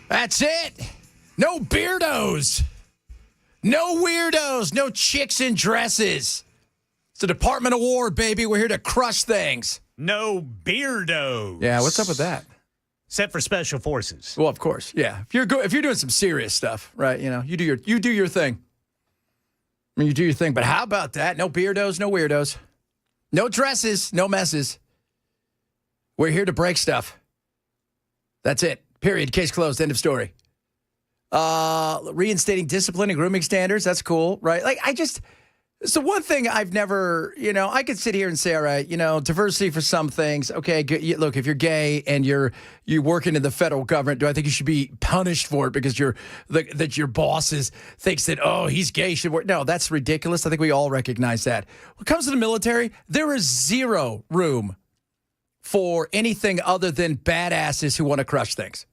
That's it. No beardos. No weirdos. No chicks in dresses. It's the Department of War, baby. We're here to crush things. No beardos. Yeah, what's up with that? Except for special forces. Well, of course, yeah. If you're doing some serious stuff, right? You know, you do your thing. I mean, you do your thing. But how about that? No beardos, no weirdos, no dresses, no messes. We're here to break stuff. That's it. Period. Case closed. End of story. Reinstating discipline and grooming standards. That's cool, right? It's the one thing I've never, I could sit here and say, all right, diversity for some things. Okay, look, if you're gay and you're working in the federal government, do I think you should be punished for it because that your boss thinks that, oh, he's gay, should work? No, that's ridiculous. I think we all recognize that. When it comes to the military, there is zero room for anything other than badasses who want to crush things.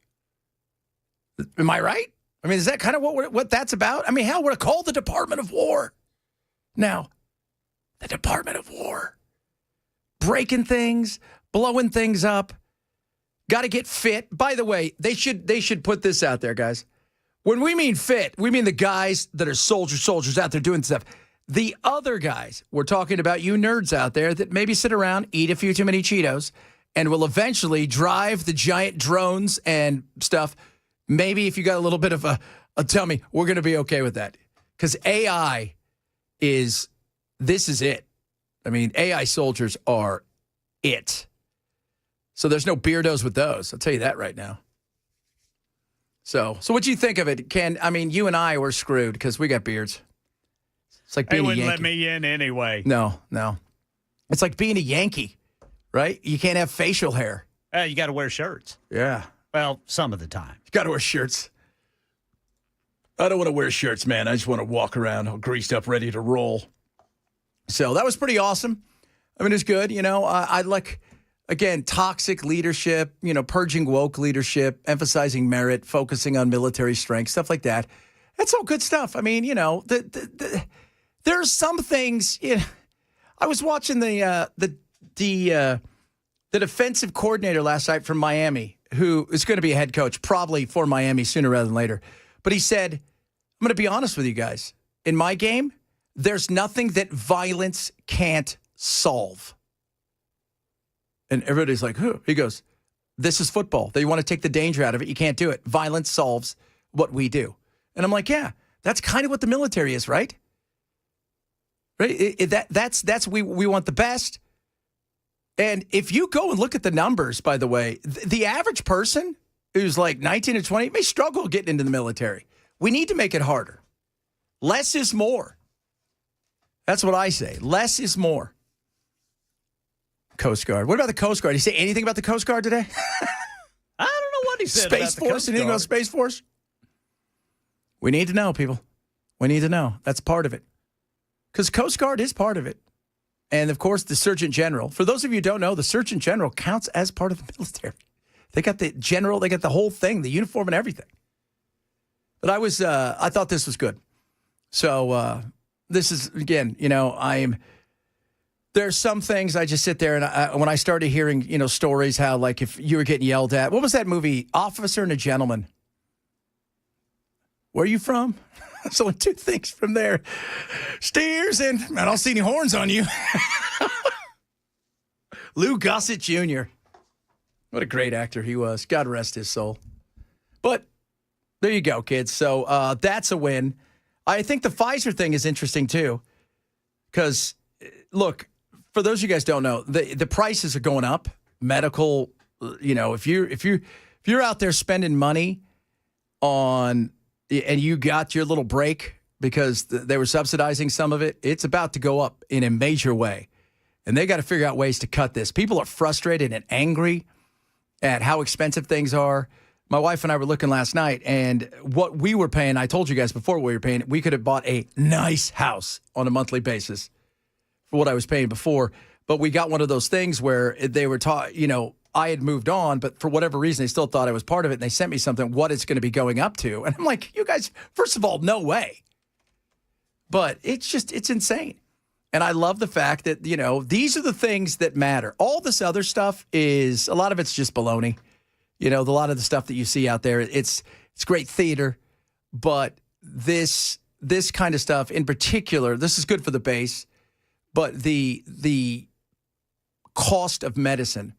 Am I right? I mean, is that kind of what that's about? I mean, hell, we're called the Department of War. Now, the Department of War. Breaking things, blowing things up. Got to get fit. By the way, they should put this out there, guys. When we mean fit, we mean the guys that are soldiers out there doing stuff. The other guys, we're talking about you nerds out there that maybe sit around, eat a few too many Cheetos, and will eventually drive the giant drones and stuff. Maybe if you got a little bit of a tummy, we're going to be okay with that. Because AI this is it. I mean, AI soldiers are it. So there's no beardos with those. I'll tell you that right now. So what do you think of it, Ken? I mean, you and I were screwed because we got beards. It's like being a Yankee. They wouldn't let me in anyway. No. It's like being a Yankee, right? You can't have facial hair. You got to wear shirts. Yeah. Well, some of the time. You got to wear shirts. I don't want to wear shirts, man. I just want to walk around all greased up, ready to roll. So that was pretty awesome. I mean, it's good. I like, again, toxic leadership, purging woke leadership, emphasizing merit, focusing on military strength, stuff like that. That's all good stuff. I mean, there's some things. I was watching the defensive coordinator last night from Miami, who is going to be a head coach probably for Miami sooner rather than later. But he said, I'm going to be honest with you guys. In my game, there's nothing that violence can't solve. And everybody's like, who? He goes, this is football. They want to take the danger out of it. You can't do it. Violence solves what we do. And I'm like, yeah, that's kind of what the military is, right? Right? That's we want the best. And if you go and look at the numbers, by the way, the average person who's like 19 or 20 may struggle getting into the military. We need to make it harder. Less is more. That's what I say. Less is more. Coast Guard. What about the Coast Guard? Did he say anything about the Coast Guard today? I don't know what he said Space about the Force? Coast Anything Guard. about Space Force? We need to know, people. We need to know. That's part of it. Because Coast Guard is part of it. And, of course, the Surgeon General. For those of you who don't know, the Surgeon General counts as part of the military. They got the general, they got the whole thing, the uniform and everything. But I thought this was good. So this is, again, there's some things I just sit there and when I started hearing, stories how like if you were getting yelled at, what was that movie? Officer and a Gentleman. Where are you from? There's only two things from there. Steers and I don't see any horns on you. Lou Gossett Jr. What a great actor he was. God rest his soul. But there you go, kids. So that's a win. I think the Pfizer thing is interesting, too. Because, look, for those of you guys who don't know, the prices are going up. Medical, if you're out there spending money on, and you got your little break because they were subsidizing some of it, it's about to go up in a major way. And they got to figure out ways to cut this. People are frustrated and angry at how expensive things are. My wife and I were looking last night, and what we were paying, I told you guys before what we were paying, we could have bought a nice house on a monthly basis for what I was paying before. But we got one of those things where they were taught, I had moved on, but for whatever reason, they still thought I was part of it, and they sent me something, what it's going to be going up to. And I'm like, you guys, first of all, no way. But it's insane. And I love the fact that, these are the things that matter. All this other stuff a lot of it's just baloney. A lot of the stuff that you see out there, it's It's great theater, but this kind of stuff in particular, this is good for the base, but the cost of medicine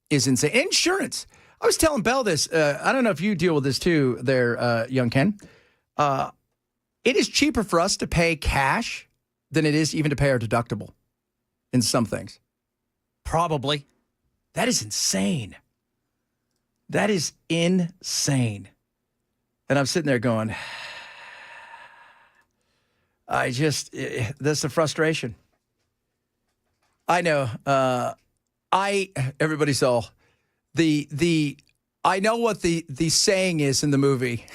is insane. Insurance. I was telling Belle this. I don't know if you deal with this too there, young Ken. It is cheaper for us to pay cash than it is even to pay our deductible in some things. Probably. That is insane. That is insane. And I'm sitting there going, that's the frustration. I know. Everybody saw I know what the saying is in the movie,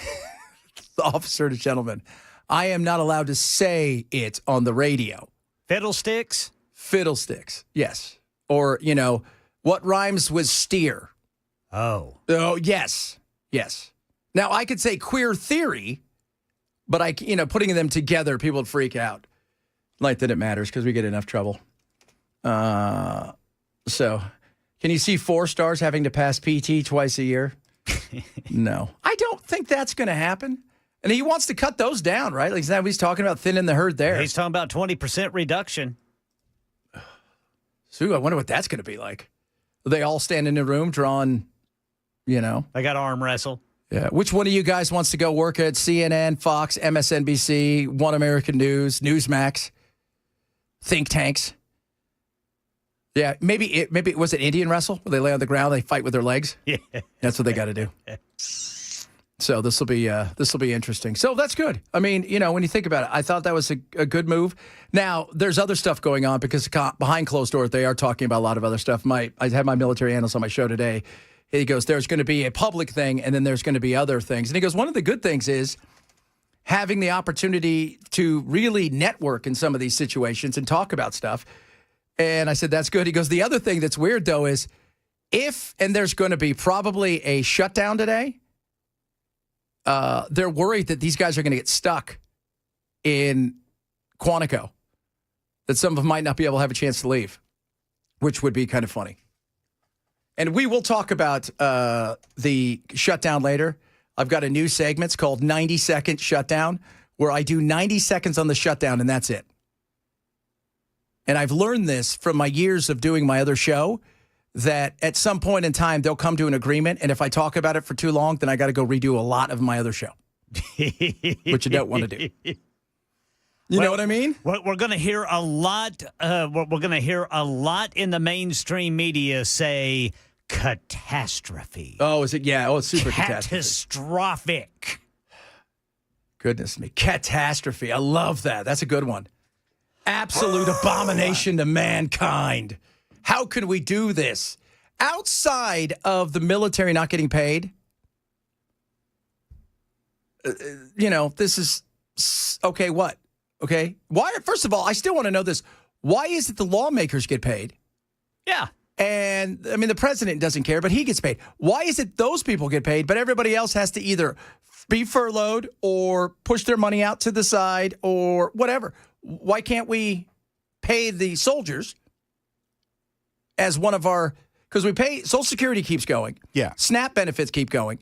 The Officer and a Gentleman. I am not allowed to say it on the radio. Fiddlesticks? Fiddlesticks, yes. Or, what rhymes with steer? Oh, yes. Now, I could say queer theory, but putting them together, people would freak out. Like that it matters because we get enough trouble. So, can you see 4 stars having to pass PT twice a year? No. I don't think that's going to happen. And he wants to cut those down, right? Like he's talking about thinning the herd there. he's talking about 20% reduction. Sue, I wonder what that's going to be like. They all stand in a room drawing, They got arm wrestle. Yeah. Which one of you guys wants to go work at CNN, Fox, MSNBC, One American News, Newsmax, think tanks? Yeah, maybe was it Indian wrestle where they lay on the ground, they fight with their legs? Yeah. That's what they got to do. So this will be interesting. So that's good. I mean, when you think about it, I thought that was a good move. Now, there's other stuff going on because behind closed doors, they are talking about a lot of other stuff. I had my military analyst on my show today. He goes, there's going to be a public thing, and then there's going to be other things. And he goes, one of the good things is having the opportunity to really network in some of these situations and talk about stuff. And I said, that's good. He goes, the other thing that's weird, though, is and there's going to be probably a shutdown today, they're worried that these guys are going to get stuck in Quantico, that some of them might not be able to have a chance to leave, which would be kind of funny. And we will talk about the shutdown later. I've got a new segment. It's called 90-Second Shutdown, where I do 90 seconds on the shutdown, and that's it. And I've learned this from my years of doing my other show, that at some point in time, they'll come to an agreement. And if I talk about it for too long, then I got to go redo a lot of my other show, which you don't want to do. You know what I mean? We're going to hear a lot. We're going to hear a lot in the mainstream media say catastrophe. Oh, is it? Yeah. Oh, it's super catastrophic. Goodness me. Catastrophe. I love that. That's a good one. Absolute abomination to mankind. How could we do this? Outside of the military not getting paid, this is, okay, what? Okay. Why? First of all, I still want to know this. Why is it the lawmakers get paid? Yeah. And, the president doesn't care, but he gets paid. Why is it those people get paid, but everybody else has to either be furloughed or push their money out to the side or whatever? Why can't we pay the soldiers as one of our, because we pay, Social Security keeps going. Yeah. SNAP benefits keep going.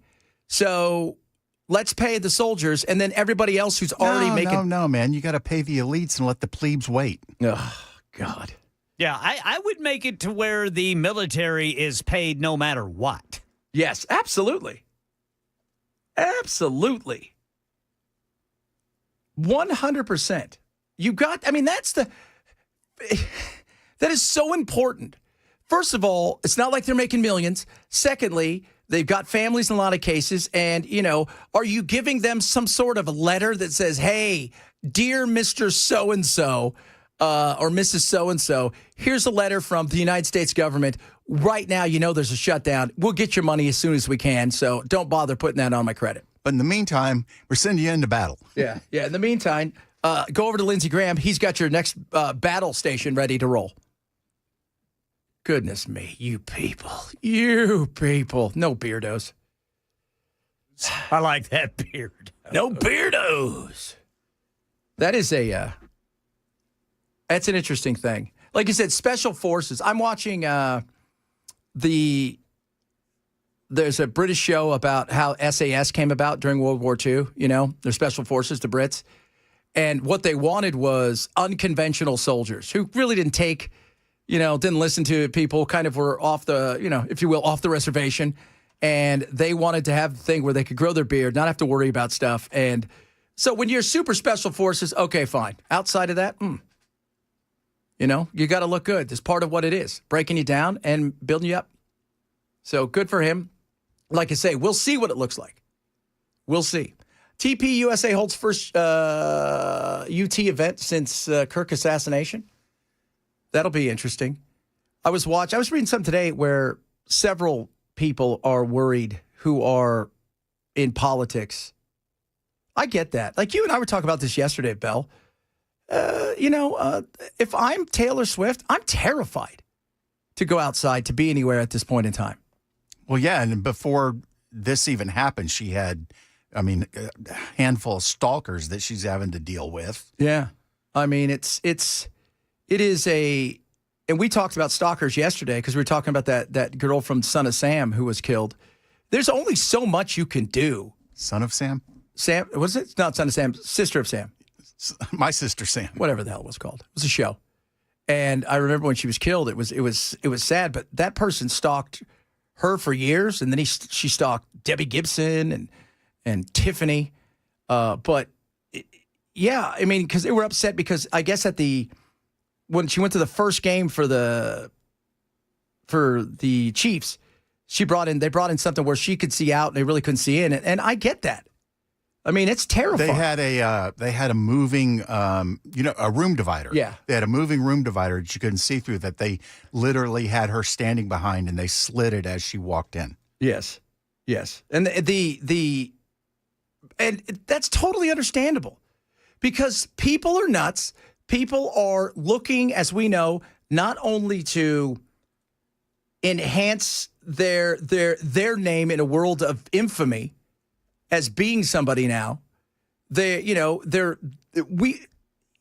So let's pay the soldiers and then everybody else who's already making. No, man. You got to pay the elites and let the plebes wait. Oh, God. Yeah, I would make it to where the military is paid no matter what. Yes, absolutely. Absolutely. 100%. You got, that is so important. First of all, it's not like they're making millions. Secondly, they've got families in a lot of cases. And, are you giving them some sort of a letter that says, hey, dear Mr. So-and-so or Mrs. So-and-so, here's a letter from the United States government. Right now, there's a shutdown. We'll get your money as soon as we can. So don't bother putting that on my credit. But in the meantime, we're sending you into battle. Yeah. In the meantime, go over to Lindsey Graham. He's got your next battle station ready to roll. Goodness me, you people. No beardos. I like that beard. No beardos. That is that's an interesting thing. Like you said, special forces. I'm watching the there's a British show about how SAS came about during World War II, their special forces, the Brits. And what they wanted was unconventional soldiers who really didn't didn't listen to people, kind of were off the, if you will, off the reservation. And they wanted to have the thing where they could grow their beard, not have to worry about stuff. And so when you're super special forces, okay, fine. Outside of that, you got to look good. That's part of what it is, breaking you down and building you up. So good for him. Like I say, we'll see what it looks like. We'll see. TP USA holds first UT event since Kirk assassination. That'll be interesting. I was reading something today where several people are worried who are in politics. I get that. Like you and I were talking about this yesterday, Bell. If I'm Taylor Swift, I'm terrified to go outside, to be anywhere at this point in time. Well, yeah, and before this even happened, she had, a handful of stalkers that she's having to deal with. Yeah. I mean, it is and we talked about stalkers yesterday because we were talking about that girl from Son of Sam who was killed. There's only so much you can do. Son of Sam? Sam, was it? Not Son of Sam, Sister of Sam. My Sister Sam. Whatever the hell it was called. It was a show. And I remember when she was killed, it was sad, but that person stalked her for years, and then she stalked Debbie Gibson and Tiffany. Because they were upset because I guess when she went to the first game for the Chiefs, they brought in something where she could see out and they really couldn't see in, and I get that. I mean, it's terrifying. They had a moving, a room divider. Yeah. They had a moving room divider that you couldn't see through that they literally had her standing behind, and they slid it as she walked in. Yes. And and that's totally understandable because people are nuts. People are looking, as we know, not only to enhance their name in a world of infamy as being somebody now. It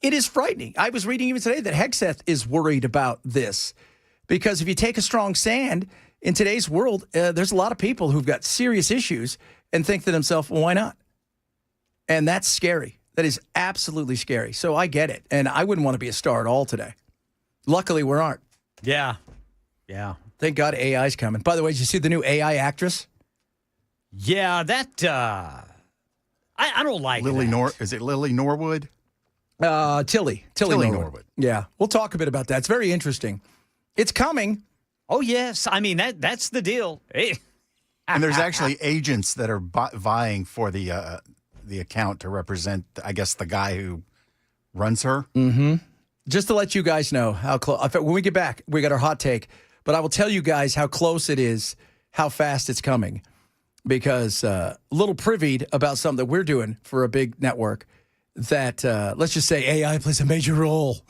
is frightening. I was reading even today that Hegseth is worried about this because if you take a strong stand in today's world, there's a lot of people who've got serious issues and think to themselves, well, why not? And that's scary. That is absolutely scary. So I get it. And I wouldn't want to be a star at all today. Luckily, we aren't. Yeah. Thank God AI's coming. By the way, did you see the new AI actress? Yeah, that I don't like Lily that. Is it Lily Norwood? Tilly Norwood. Yeah, we'll talk a bit about that. It's very interesting. It's coming. Oh yes, I mean that's the deal. Hey. And there's actually agents that are vying for the account to represent, I guess, the guy who runs her. Mm-hmm. Just to let you guys know how close. When we get back, we got our hot take. But I will tell you guys how close it is, how fast it's coming. Because a little privied about something that we're doing for a big network that, let's just say AI plays a major role.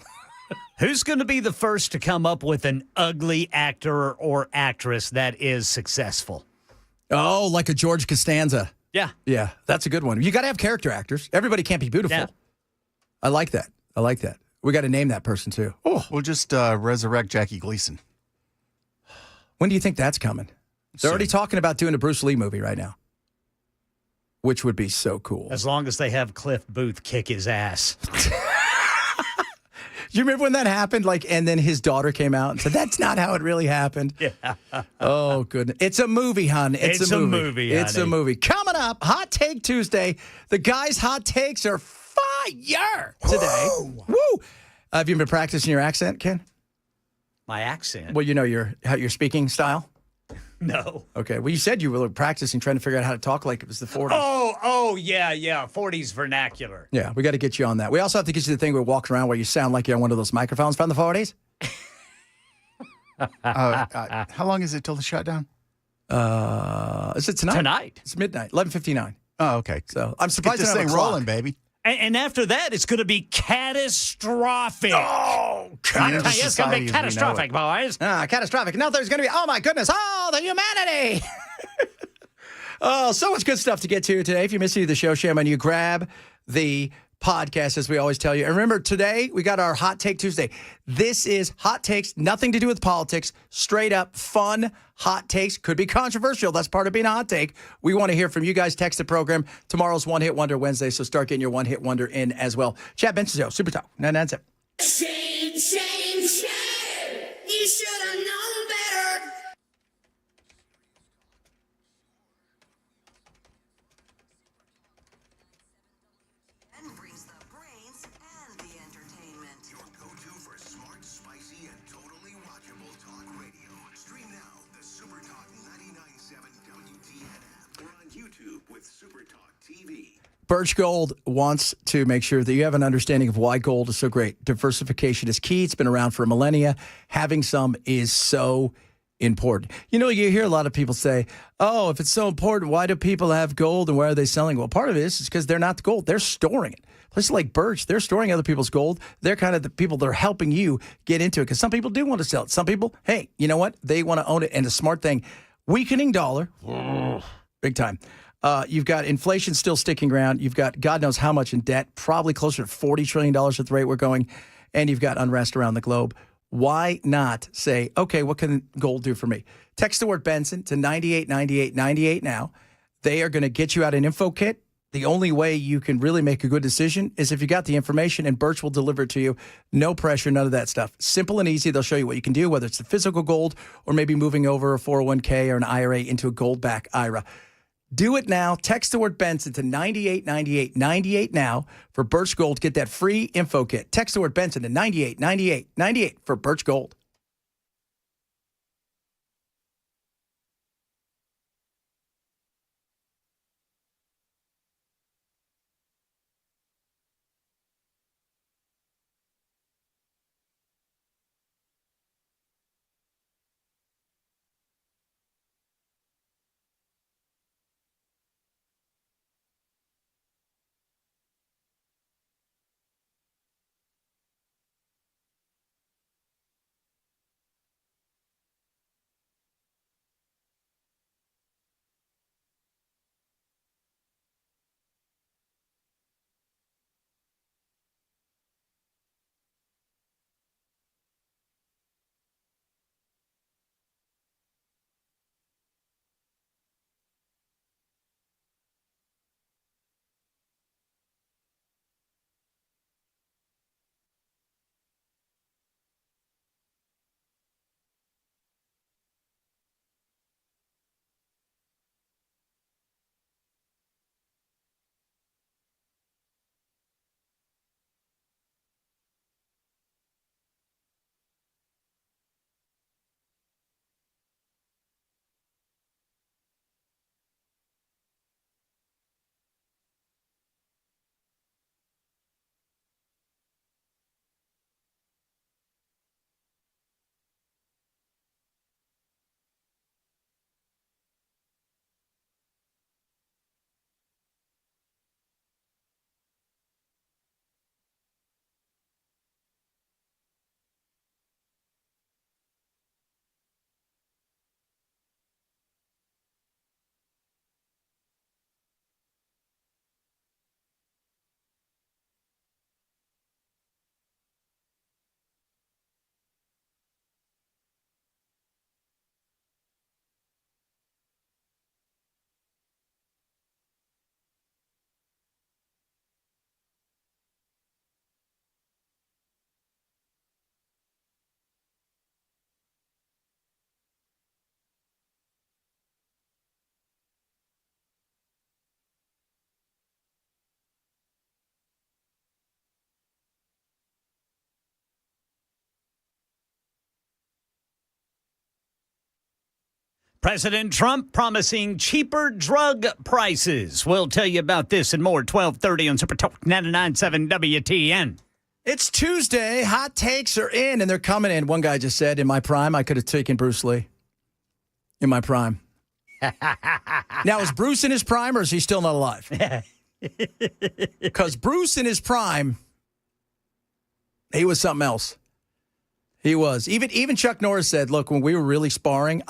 Who's going to be the first to come up with an ugly actor or actress that is successful? Oh, like a George Costanza. Yeah. Yeah, that's a good one. You got to have character actors. Everybody can't be beautiful. Yeah. I like that. We got to name that person, too. Oh, we'll just resurrect Jackie Gleason. When do you think that's coming? They're already talking about doing a Bruce Lee movie right now, which would be so cool. As long as they have Cliff Booth kick his ass. Do you remember when that happened? And then his daughter came out and said, that's not how it really happened. Yeah. Oh, goodness. It's a movie, hon. It's a movie. It's a movie. Coming up, Hot Take Tuesday. The guys' hot takes are fire today. Woo! Have you been practicing your accent, Ken? My accent? Well, your speaking style? No. Okay. Well, you said you were practicing, trying to figure out how to talk like it was the 40s. Oh, yeah. 40s vernacular. Yeah, we got to get you on that. We also have to get you the thing where you walk around where you sound like you're on one of those microphones from the 40s. How long is it till the shutdown? Is it tonight? Tonight. It's midnight, 11:59. Oh, okay. So I'm surprised Get this thing rolling, baby. And after that, it's going to be catastrophic. Oh, It's going to be catastrophic, boys. Catastrophic. Now there's going to be, oh, my goodness, the humanity. Oh, so much good stuff to get to today. If you missed any of the show, shame on you. Grab the podcast, as we always tell you. And remember, today we got our Hot Take Tuesday. This is hot takes, nothing to do with politics, straight up fun hot takes. Could be controversial. That's part of being a hot take. We want to hear from you guys. Text the program. Tomorrow's One Hit Wonder Wednesday, so start getting your One Hit Wonder in as well. Chad Benson Show, Super Talk 997. Shame, shame, shame. You should have known better. And brings the brains and the entertainment. Your go-to for smart, spicy, and totally watchable talk radio. Stream now the Super Talk 99.7 WTN app or on YouTube with Super Talk TV. Birch Gold wants to make sure that you have an understanding of why gold is so great. Diversification is key. It's been around for millennia. Having some is so important. You know, you hear a lot of people say, oh, if it's so important, why do people have gold and why are they selling? Well, part of it is because they're not the gold. They're storing it. Places like Birch, they're storing other people's gold. They're kind of the people that are helping you get into it because some people do want to sell it. Some people, hey, you know what? They want to own it. And the smart thing, weakening dollar, big time. You've got inflation still sticking around. You've got God knows how much in debt, probably closer to $40 trillion at the rate we're going. And you've got unrest around the globe. Why not say, okay, what can gold do for me? Text the word Benson to 989898 now. They are going to get you out an info kit. The only way you can really make a good decision is if you got the information, and Birch will deliver it to you. No pressure, none of that stuff. Simple and easy. They'll show you what you can do, whether it's the physical gold or maybe moving over a 401k or an IRA into a gold-backed IRA. Do it now. Text the word Benson to 989898 now for Birch Gold. Get that free info kit. Text the word Benson to 989898 for Birch Gold. President Trump promising cheaper drug prices. We'll tell you about this and more 12:30 on Super Talk 99.7 WTN. It's Tuesday. Hot takes are in, and they're coming in. One guy just said, in my prime, I could have taken Bruce Lee. In my prime. Now, is Bruce in his prime, or is he still not alive? Because Bruce in his prime, he was something else. He was. Even Chuck Norris said, look, when we were really sparring,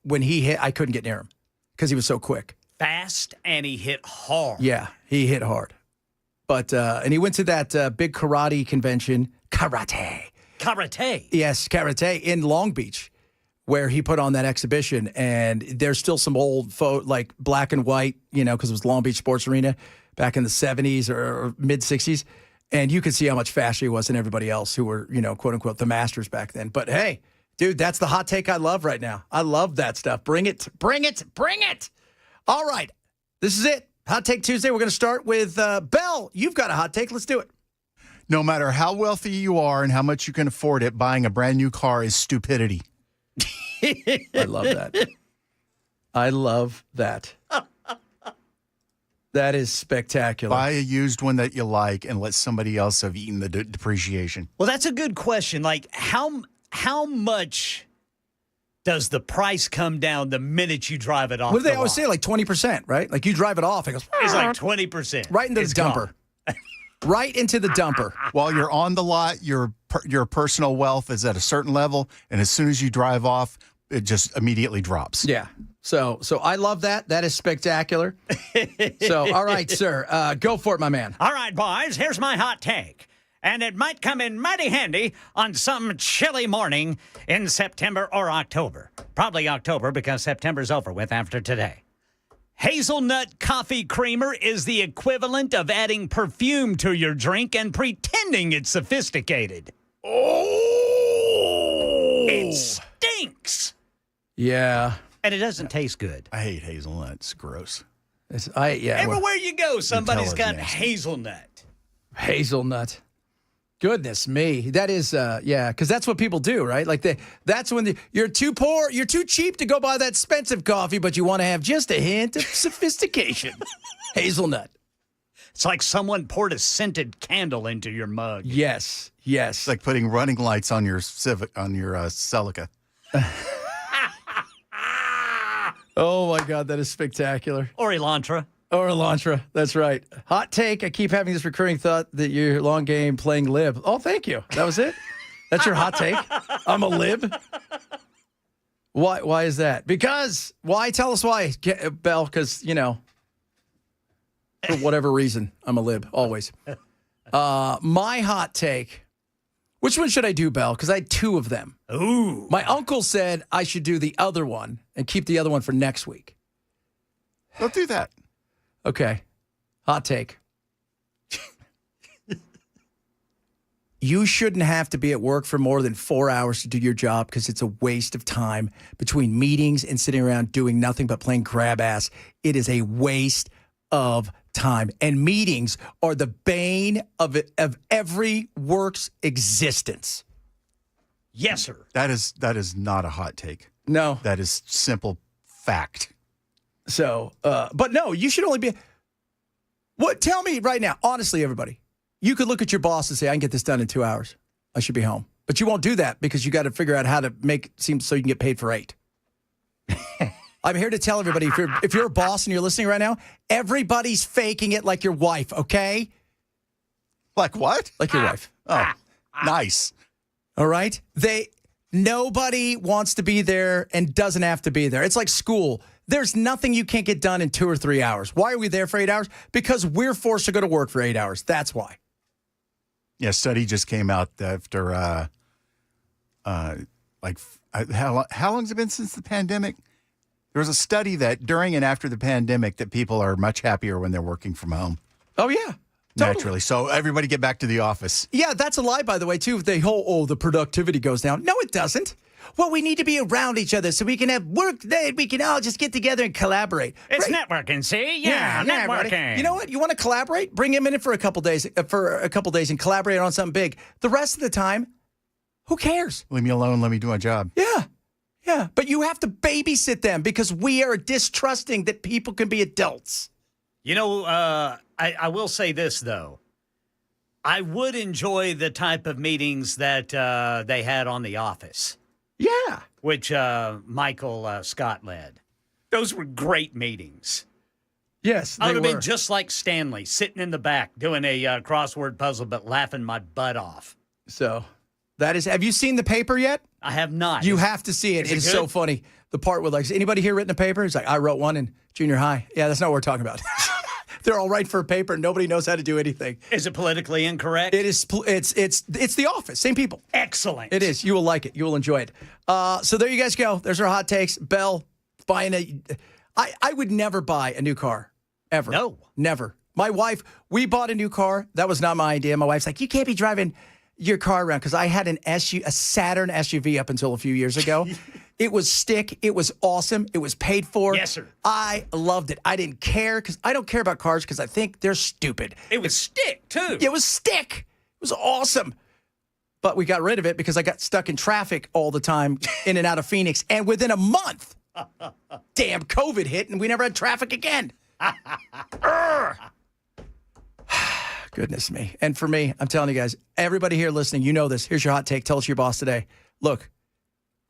when he hit, I couldn't get near him because he was so quick. Fast, and he hit hard. Yeah, he hit hard. But and he went to that big karate convention, karate. Yes, karate in Long Beach, where he put on that exhibition. And there's still some old like black and white, because it was Long Beach Sports Arena back in the 70s or mid 60s. And you could see how much faster he was than everybody else who were, quote unquote, the masters back then. But hey, dude, that's the hot take I love right now. I love that stuff. Bring it, bring it, bring it. All right. This is it. Hot Take Tuesday. We're going to start with Bell. You've got a hot take. Let's do it. No matter how wealthy you are and how much you can afford it, buying a brand new car is stupidity. I love that. I love that. That is spectacular. Buy a used one that you like and let somebody else have eaten the depreciation. Well, that's a good question. Like, how much does the price come down the minute you drive it off? What do they the always lot? say? Like 20%, right? Like you drive it off, it goes It's like 20%. right into the dumper. Right into the dumper. While you're on the lot, your personal wealth is at a certain level, and as soon as you drive off, it just immediately drops. Yeah. So I love that. That is spectacular. So, all right, sir. Go for it, my man. All right, boys, here's my hot take. And it might come in mighty handy on some chilly morning in September or October. Probably October because September's over with after today. Hazelnut coffee creamer is the equivalent of adding perfume to your drink and pretending it's sophisticated. Oh! It stinks. Yeah. And it doesn't taste good. I hate hazelnut. It's gross. Everywhere you go, somebody's it's got nasty. hazelnut. Hazelnut. Goodness me. That is, because that's what people do, right? Like, that's when you're too poor, you're too cheap to go buy that expensive coffee, but you want to have just a hint of sophistication. Hazelnut. It's like someone poured a scented candle into your mug. Yes. It's like putting running lights on your Celica. Oh, my God. That is spectacular. Or Elantra. Or Elantra. That's right. Hot take. I keep having this recurring thought that you're long game playing lib. Oh, thank you. That was it? That's your hot take? I'm a lib? Why is that? Because. Why? Tell us why, Bell. Because, for whatever reason, I'm a lib. Always. My hot take. Which one should I do, Bell? Because I had two of them. Ooh. My uncle said I should do the other one and keep the other one for next week. Don't do that. Okay. Hot take. You shouldn't have to be at work for more than 4 hours to do your job because it's a waste of time between meetings and sitting around doing nothing but playing grab ass. It is a waste of time. And meetings are the bane of every work's existence. Yes, sir. That is not a hot take. No. That is simple fact. So, but no, you should only be. What? Tell me right now, honestly, everybody. You could look at your boss and say, I can get this done in 2 hours. I should be home. But you won't do that because you got to figure out how to make it seem so you can get paid for 8. I'm here to tell everybody, if you're a boss and you're listening right now, everybody's faking it like your wife, okay? Like what? Like your wife. Oh, nice. All right? Nobody wants to be there and doesn't have to be there. It's like school. There's nothing you can't get done in 2 or 3 hours. Why are we there for 8 hours? Because we're forced to go to work for 8 hours. That's why. Yeah, study just came out after, how long's it been since the pandemic? There was a study that during and after the pandemic that people are much happier when they're working from home. Oh, yeah. Naturally. So everybody get back to the office. Yeah, that's a lie, by the way, too. The whole, the productivity goes down. No, it doesn't. Well, we need to be around each other so we can have work day. We can all just get together and collaborate. It's Right. networking, see? Yeah, buddy. networking. You know what? You want to collaborate? Bring him in for a couple days, and collaborate on something big. The rest of the time, who cares? Leave me alone. Let me do my job. Yeah. But you have to babysit them because we are distrusting that people can be adults. You know, I will say this, though. I would enjoy the type of meetings that they had on The Office. Yeah. Which Michael Scott led. Those were great meetings. Yes, I they would have were. been just like Stanley, sitting in the back doing a crossword puzzle, but laughing my butt off. So that is. Have you seen the paper yet? I have not. You have to see it. Is it It's so good? funny. The part with like, has anybody here written a paper? It's like, I wrote one in junior high. Yeah, that's not what we're talking about. They're all right for a paper. Nobody knows how to do anything. Is it politically incorrect? It is. It's The Office. Same people. Excellent. It is. You will like it. You will enjoy it. So there you guys go. There's our hot takes. Bell, buying I would never buy a new car. Ever. No. Never. My wife, we bought a new car. That was not my idea. My wife's like, you can't be driving your car around because I had a Saturn SUV up until a few years ago. It was stick. It was awesome. It was paid for. Yes, sir. I loved it. I didn't care because I don't care about cars because I think they're stupid. It was stick, too. It was stick. It was awesome. But we got rid of it because I got stuck in traffic all the time in and out of Phoenix. And within a month, damn COVID hit and we never had traffic again. Goodness me. And for me, I'm telling you guys, everybody here listening, you know this. Here's your hot take. Tell us your boss today. Look,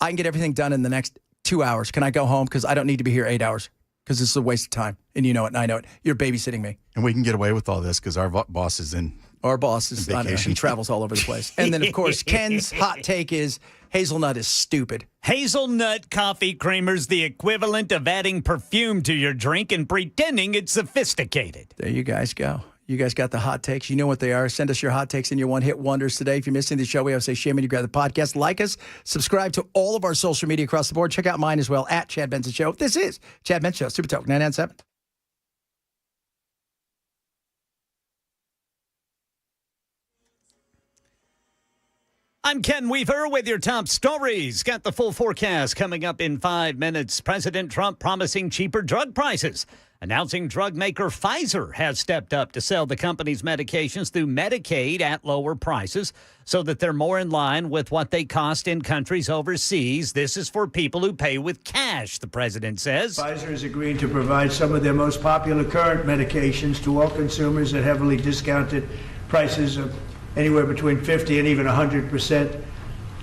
I can get everything done in the next 2 hours. Can I go home? Because I don't need to be here 8 hours because this is a waste of time. And you know it, and I know it. You're babysitting me. And we can get away with all this because our boss is in Our boss is, I don't know, vacation. he travels all over the place. And then, of course, Ken's hot take is hazelnut is stupid. Hazelnut coffee creamer's the equivalent of adding perfume to your drink and pretending it's sophisticated. There you guys go. You guys got the hot takes. You know what they are. Send us your hot takes and your one-hit wonders today. If you're missing the show, we always say shame on you. Grab the podcast. Like us. Subscribe to all of our social media across the board. Check out mine as well, at Chad Benson Show. This is Chad Benson Show, Super Talk 997. I'm Ken Weaver with your top stories. Got the full forecast coming up in 5 minutes. President Trump promising cheaper drug prices. Announcing drug maker Pfizer has stepped up to sell the company's medications through Medicaid at lower prices so that they're more in line with what they cost in countries overseas. This is for people who pay with cash, the president says. Pfizer is agreeing to provide some of their most popular current medications to all consumers at heavily discounted prices of anywhere between 50 and even 100%.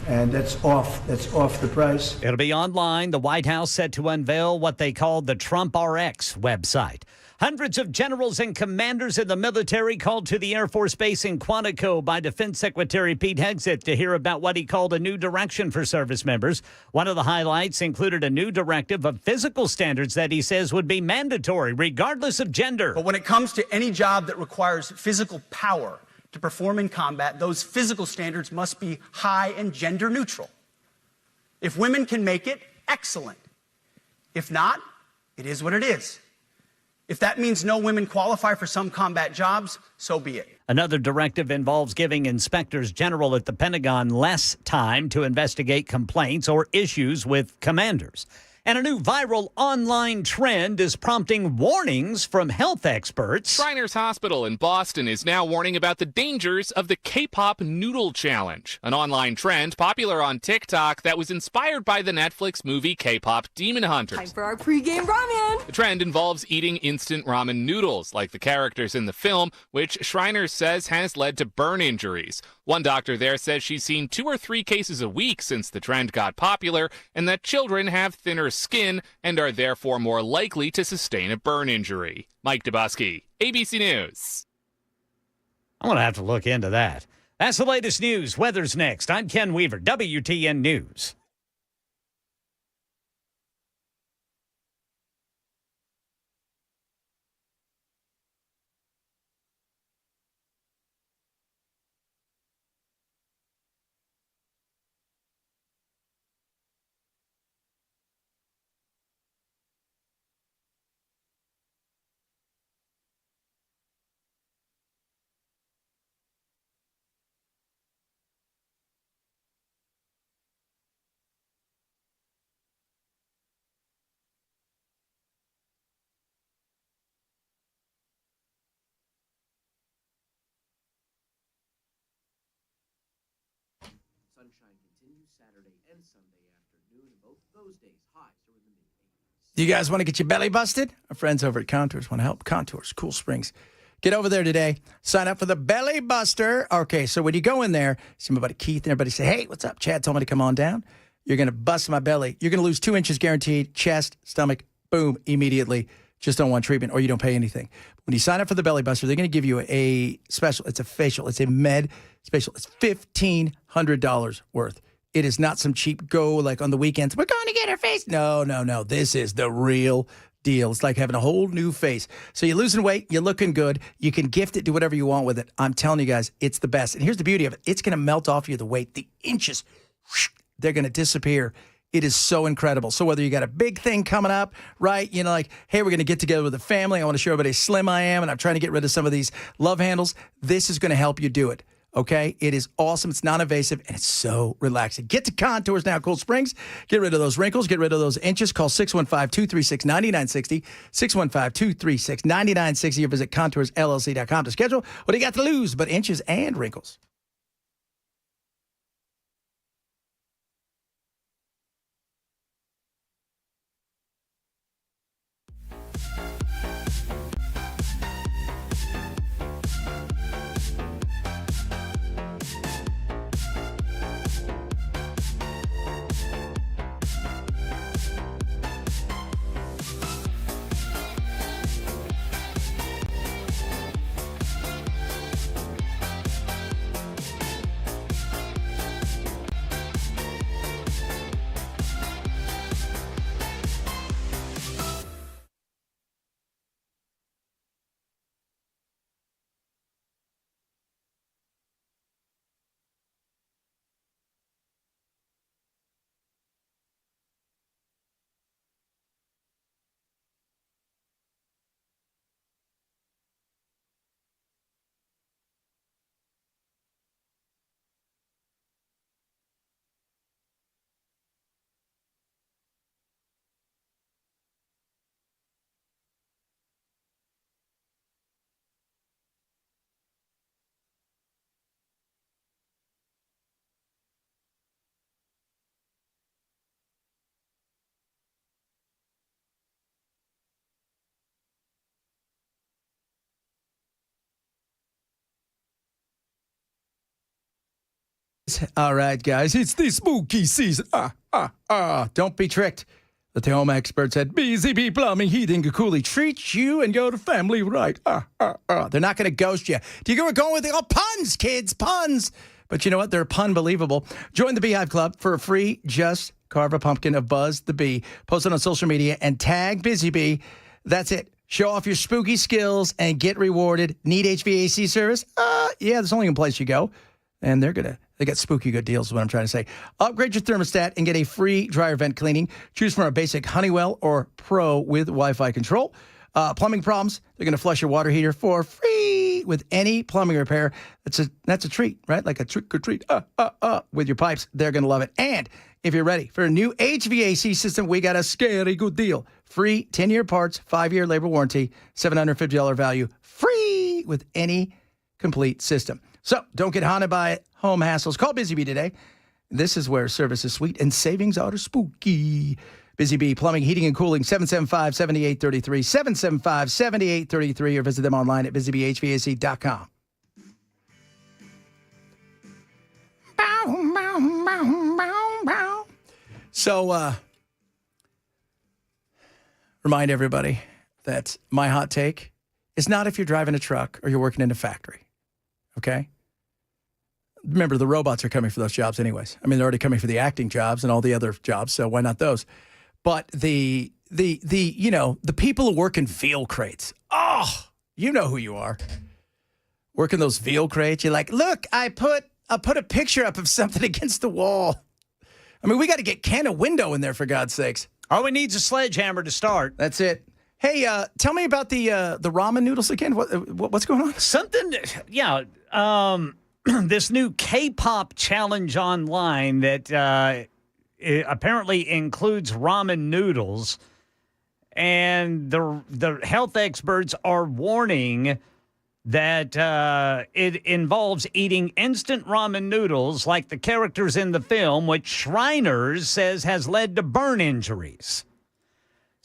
And that's off the price. It'll be online. The White House set to unveil what they call the Trump RX website. Hundreds of generals and commanders in the military called to the Air Force Base in Quantico by Defense Secretary Pete Hegseth to hear about what he called a new direction for service members. One of the highlights included a new directive of physical standards that he says would be mandatory regardless of gender. But when it comes to any job that requires physical power to perform in combat, those physical standards must be high and gender neutral. If women can make it, excellent. If not, it is what it is. If that means no women qualify for some combat jobs, so be it. Another directive involves giving inspectors general at the Pentagon less time to investigate complaints or issues with commanders. And a new viral online trend is prompting warnings from health experts. Shriners Hospital in Boston is now warning about the dangers of the K-pop noodle challenge, an online trend popular on TikTok that was inspired by the Netflix movie K-pop Demon Hunters. Time for our pregame ramen. The trend involves eating instant ramen noodles like the characters in the film, which Shriners says has led to burn injuries. One doctor there says she's seen 2 or 3 cases a week since the trend got popular, and that children have thinner skin and are therefore more likely to sustain a burn injury. Mike Dubusky, ABC News. I'm going to have to look into that. That's the latest news. Weather's next. I'm Ken Weaver, WTN News. Sunshine continues Saturday and Sunday afternoon, and both of those days highs are in the mid-80s. Do you guys want to get your belly busted? Our friends over at Contours want to help. Contours, Cool Springs. Get over there today. Sign up for the Belly Buster. Okay, so when you go in there, see my buddy Keith and everybody say, hey, what's up? Chad told me to come on down. You're going to bust my belly. You're going to lose 2 inches guaranteed. Chest, stomach, boom, immediately. Just don't want treatment or you don't pay anything. When you sign up for the Belly Buster, they're going to give you a special. It's a facial. It's a med special. It's $1,500 worth. It is not some cheap go like on the weekends. We're going to get our face. No. This is the real deal. It's like having a whole new face. So you're losing weight, you're looking good, you can gift it, do whatever you want with it. I'm telling you guys, it's the best. And here's the beauty of it. It's going to melt off you the weight. The inches, they're going to disappear. It is so incredible. So whether you got a big thing coming up, right? You know, like, hey, we're going to get together with the family. I want to show everybody how slim I am, and I'm trying to get rid of some of these love handles. This is going to help you do it. Okay? It is awesome. It's non-invasive, and it's so relaxing. Get to Contours now, Cool Springs. Get rid of those wrinkles. Get rid of those inches. Call 615-236-9960. 615-236-9960 or visit ContoursLLC.com to schedule. What do you got to lose but inches and wrinkles? All right, guys, it's the spooky season. Don't be tricked. Let the home experts at BZB Plumbing, Heating, and Cooling treat you and your family right. They're not going to ghost you. Do you go going with the puns, kids? Puns. But you know what? They're pun-believable. Join the Beehive Club for a free just carve a pumpkin of Buzz the Bee. Post it on social media and tag Busy Bee. That's it. Show off your spooky skills and get rewarded. Need HVAC service? Yeah, there's only one place you go. And they got spooky good deals is what I'm trying to say. Upgrade your thermostat and get a free dryer vent cleaning. Choose from our basic Honeywell or Pro with Wi-Fi control. Plumbing problems, they're going to flush your water heater for free with any plumbing repair. That's a treat, right? Like a trick or treat. With your pipes, they're going to love it. And if you're ready for a new HVAC system, we got a scary good deal. Free 10-year parts, 5-year labor warranty, $750 value, free with any complete system. So don't get haunted by home hassles. Call Busy Bee today. This is where service is sweet and savings are spooky. Busy Bee Plumbing, Heating, and Cooling, 775-7833, 775-7833, or visit them online at busybehvac.com. So, remind everybody that my hot take is not if you're driving a truck or you're working in a factory. Okay? Remember, the robots are coming for those jobs anyways. I mean, they're already coming for the acting jobs and all the other jobs, so why not those? But the people who work in veal crates, you know who you are. Working those veal crates, you're like, look, I put a picture up of something against the wall. I mean, we got to get Ken a window in there, for God's sakes. All we need is a sledgehammer to start. That's it. Hey, tell me about the ramen noodles again. What's going on? This new K-pop challenge online that apparently includes ramen noodles, and the health experts are warning that it involves eating instant ramen noodles like the characters in the film, which Shriners says has led to burn injuries.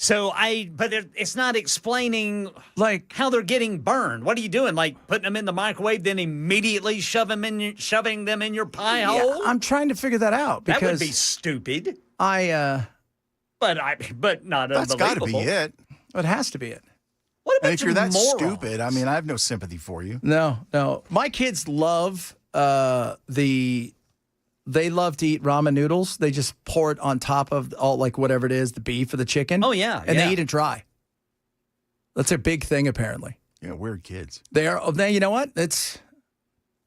But it's not explaining like how they're getting burned. What are you doing? Like putting them in the microwave, then immediately shoving them in your pie hole? I'm trying to figure that out because that would be stupid. But not that's got to be it. It has to be it. What about if you're that stupid, I mean, I have no sympathy for you. No. My kids love they love to eat ramen noodles. They just pour it on top of all, like, whatever it is, the beef or the chicken. Oh, yeah. And they eat it dry. That's a big thing, apparently. Yeah, weird kids. They are. Oh, you know what?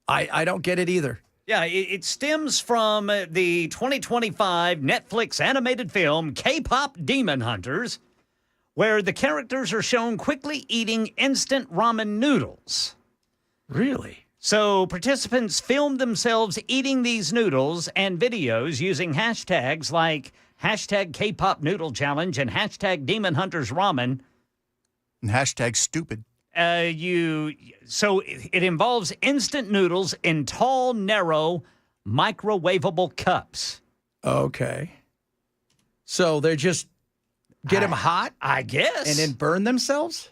I don't get it either. Yeah, it stems from the 2025 Netflix animated film K-Pop Demon Hunters, where the characters are shown quickly eating instant ramen noodles. Really? So participants filmed themselves eating these noodles and videos using hashtags like hashtag K-Pop Noodle Challenge and hashtag Demon Hunters Ramen. And hashtag stupid. So it involves instant noodles in tall, narrow, microwavable cups. Okay. So they're just get them hot, I guess, and then burn themselves?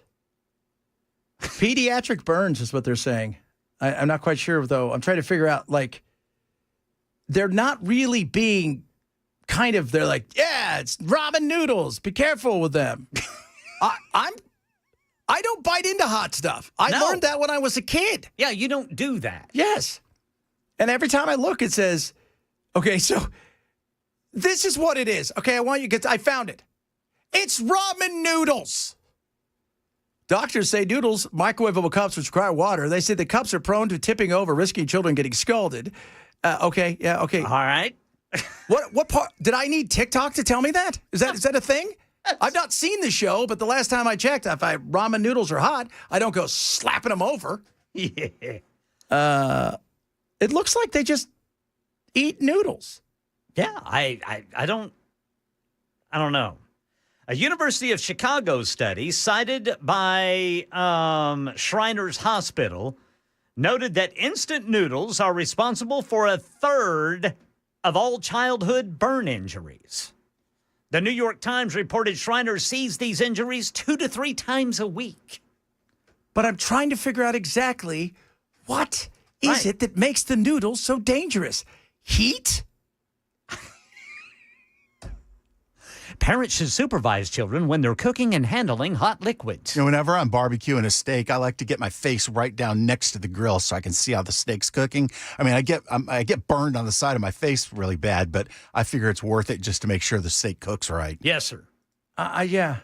Pediatric burns is what they're saying. I'm not quite sure, though. I'm trying to figure out, like, they're not really being they're like, yeah, it's ramen noodles. Be careful with them. I don't bite into hot stuff. I learned that when I was a kid. Yeah, you don't do that. Yes. And every time I look, it says, okay, so this is what it is. Okay, I want you to I found it. It's ramen noodles. Doctors say noodles, microwavable cups, which require water. They say the cups are prone to tipping over, risking children getting scalded. Okay. All right. What part? Did I need TikTok to tell me that? Is that a thing? I've not seen the show, but the last time I checked, if ramen noodles are hot, I don't go slapping them over. Yeah. It looks like they just eat noodles. Yeah, I don't know. A University of Chicago study cited by Shriners Hospital noted that instant noodles are responsible for a third of all childhood burn injuries. The New York Times reported Shriners sees these injuries 2 to 3 times a week. But I'm trying to figure out exactly what is it that makes the noodles so dangerous? Heat? Parents should supervise children when they're cooking and handling hot liquids. You know, whenever I'm barbecuing a steak, I like to get my face right down next to the grill so I can see how the steak's cooking. I mean, I get burned on the side of my face really bad, but I figure it's worth it just to make sure the steak cooks right. Yes, sir. Yeah.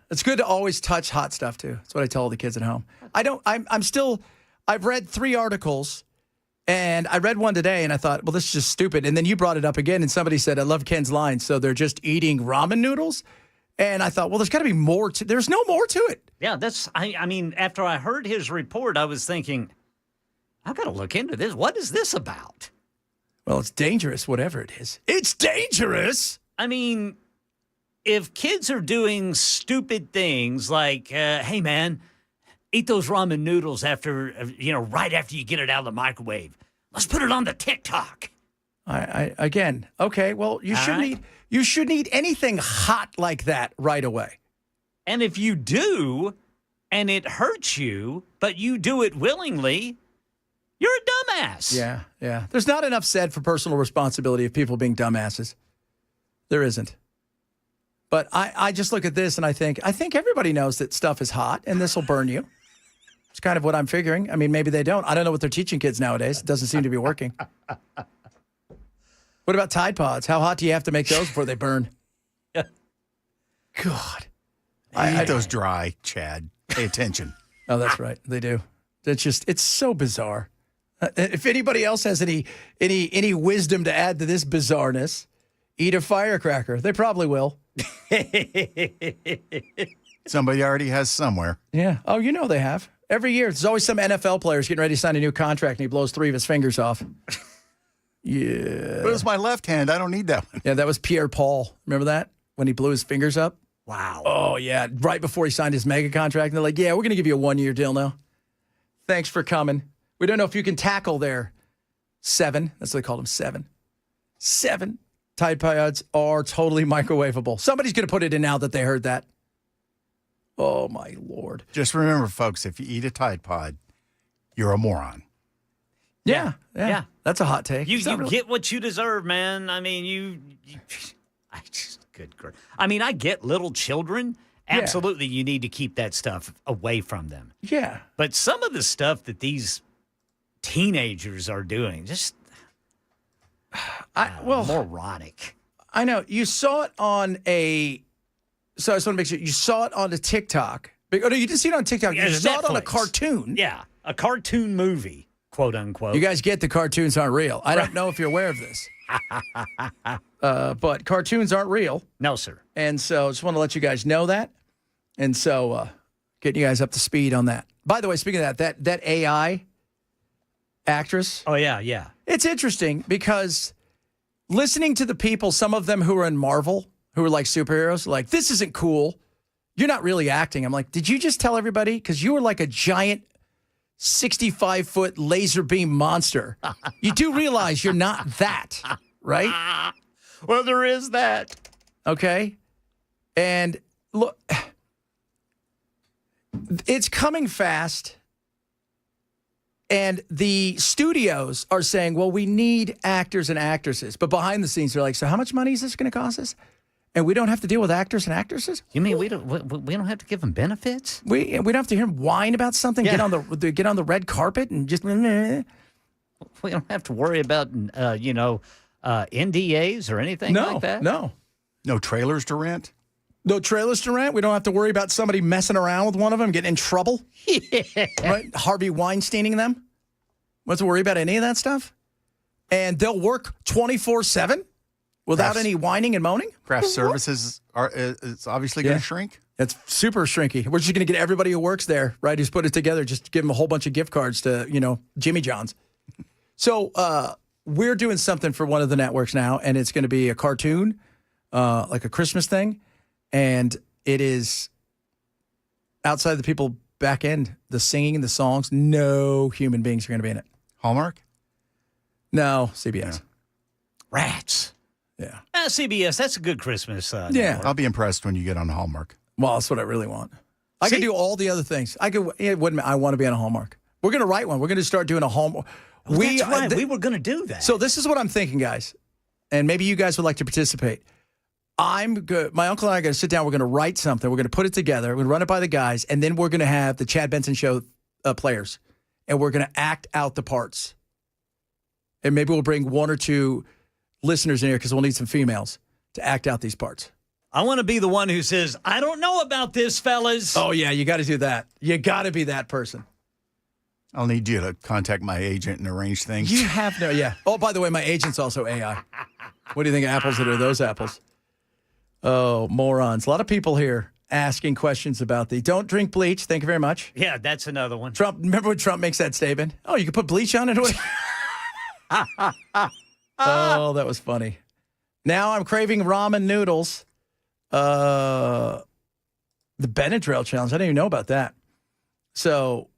It's good to always touch hot stuff too. That's what I tell all the kids at home. I've read 3 articles. And I read one today, and I thought, well, this is just stupid. And then you brought it up again, and somebody said, I love Ken's line. So they're just eating ramen noodles? And I thought, well, there's got to be more to there's no more to it. Yeah, I mean, after I heard his report, I was thinking, I've got to look into this. What is this about? Well, it's dangerous, whatever it is. It's dangerous! I mean, if kids are doing stupid things like, hey, man, eat those ramen noodles right after you get it out of the microwave. Let's put it on the TikTok. Again, okay, well, you shouldn't eat anything hot like that right away. And if you do, and it hurts you, but you do it willingly, you're a dumbass. Yeah. There's not enough said for personal responsibility of people being dumbasses. There isn't. But I just look at this and I think everybody knows that stuff is hot and this will burn you. It's kind of what I'm figuring. I mean, maybe they don't. I don't know what they're teaching kids nowadays. It doesn't seem to be working. What about Tide Pods? How hot do you have to make those before they burn? God. I eat those dry, Chad. Pay attention. Oh, that's right. They do. It's so bizarre. If anybody else has any wisdom to add to this bizarreness, eat a firecracker. They probably will. Somebody already has somewhere. Yeah. Oh, you know they have. Every year, there's always some NFL players getting ready to sign a new contract, and he blows 3 of his fingers off. Yeah. But it was my left hand. I don't need that one. Yeah, that was Pierre Paul. Remember that? When he blew his fingers up? Wow. Oh, yeah. Right before he signed his mega contract. And they're like, yeah, we're going to give you a 1-year deal now. Thanks for coming. We don't know if you can tackle there. 7. That's what they called him, 7. 7. Tide Pods are totally microwavable. Somebody's going to put it in now that they heard that. Oh, my Lord. Just remember, folks, if you eat a Tide Pod, you're a moron. Yeah. That's a hot take. You get what you deserve, man. I mean, good grief. I mean, I get little children. Absolutely, you need to keep that stuff away from them. Yeah. But some of the stuff that these teenagers are doing, just moronic. I know. You saw it on so I just want to make sure you saw it on a TikTok, Oh, no, you didn't see it on TikTok. Yeah, You saw it on a Netflix. cartoon. Yeah, a cartoon movie, quote unquote. You guys get the cartoons aren't real. I don't know if you're aware of this. But cartoons aren't real. No, sir. And so just want to let you guys know that. And so getting you guys up to speed on that. By the way, speaking of that AI actress. Oh, yeah. It's interesting because listening to the people, some of them who are in Marvel, who are like superheroes, like, this isn't cool. You're not really acting. I'm like, did you just tell everybody? Because you were like a giant 65-foot laser beam monster. You do realize you're not that, right? Well, there is that. Okay. And look, it's coming fast. And the studios are saying, well, we need actors and actresses. But behind the scenes, they're like, so how much money is this going to cost us? And we don't have to deal with actors and actresses? You mean we don't have to give them benefits? We don't have to hear them whine about something, Yeah. get on the red carpet and just... We don't have to worry about, NDAs or anything like that? No. No trailers to rent? No trailers to rent. We don't have to worry about somebody messing around with one of them, getting in trouble. Yeah. Right? Harvey Weinsteining them. We don't have to worry about any of that stuff. And they'll work 24/7 without any whining and moaning. Craft services is obviously going Yeah. to shrink. That's super shrinky. We're just going to get everybody who works there, right, who's put it together, just give them a whole bunch of gift cards to, Jimmy John's. So we're doing something for one of the networks now, and it's going to be a cartoon, like a Christmas thing. And it is outside the people back end, the singing, the songs, no human beings are going to be in it. Hallmark? No, CBS. Rats. Yeah. CBS, that's a good Christmas. Yeah. network. I'll be impressed when you get on Hallmark. Well, that's what I really want. I could do all the other things. I want to be on a Hallmark. We're going to write one. We're going to start doing a Hallmark. Oh, that's right. We were going to do that. So this is what I'm thinking, guys. And maybe you guys would like to participate. I'm good. My uncle and I are going to sit down. We're going to write something. We're going to put it together. We're going to run it by the guys. And then we're going to have the Chad Benson Show players. And we're going to act out the parts. And maybe we'll bring one or two listeners in here because we'll need some females to act out these parts. I want to be the one who says, I don't know about this, fellas. Oh, yeah. You got to do that. You got to be that person. I'll need you to contact my agent and arrange things. You have no, yeah. Oh, by the way, my agent's also AI. What do you think of apples that are those apples? Oh, morons. A lot of people here asking questions about the don't drink bleach. Thank you very much. Yeah, that's another one. Trump, remember when Trump makes that statement? Oh, you can put bleach on it? Oh, that was funny. Now I'm craving ramen noodles. The Benadryl challenge. I didn't even know about that. So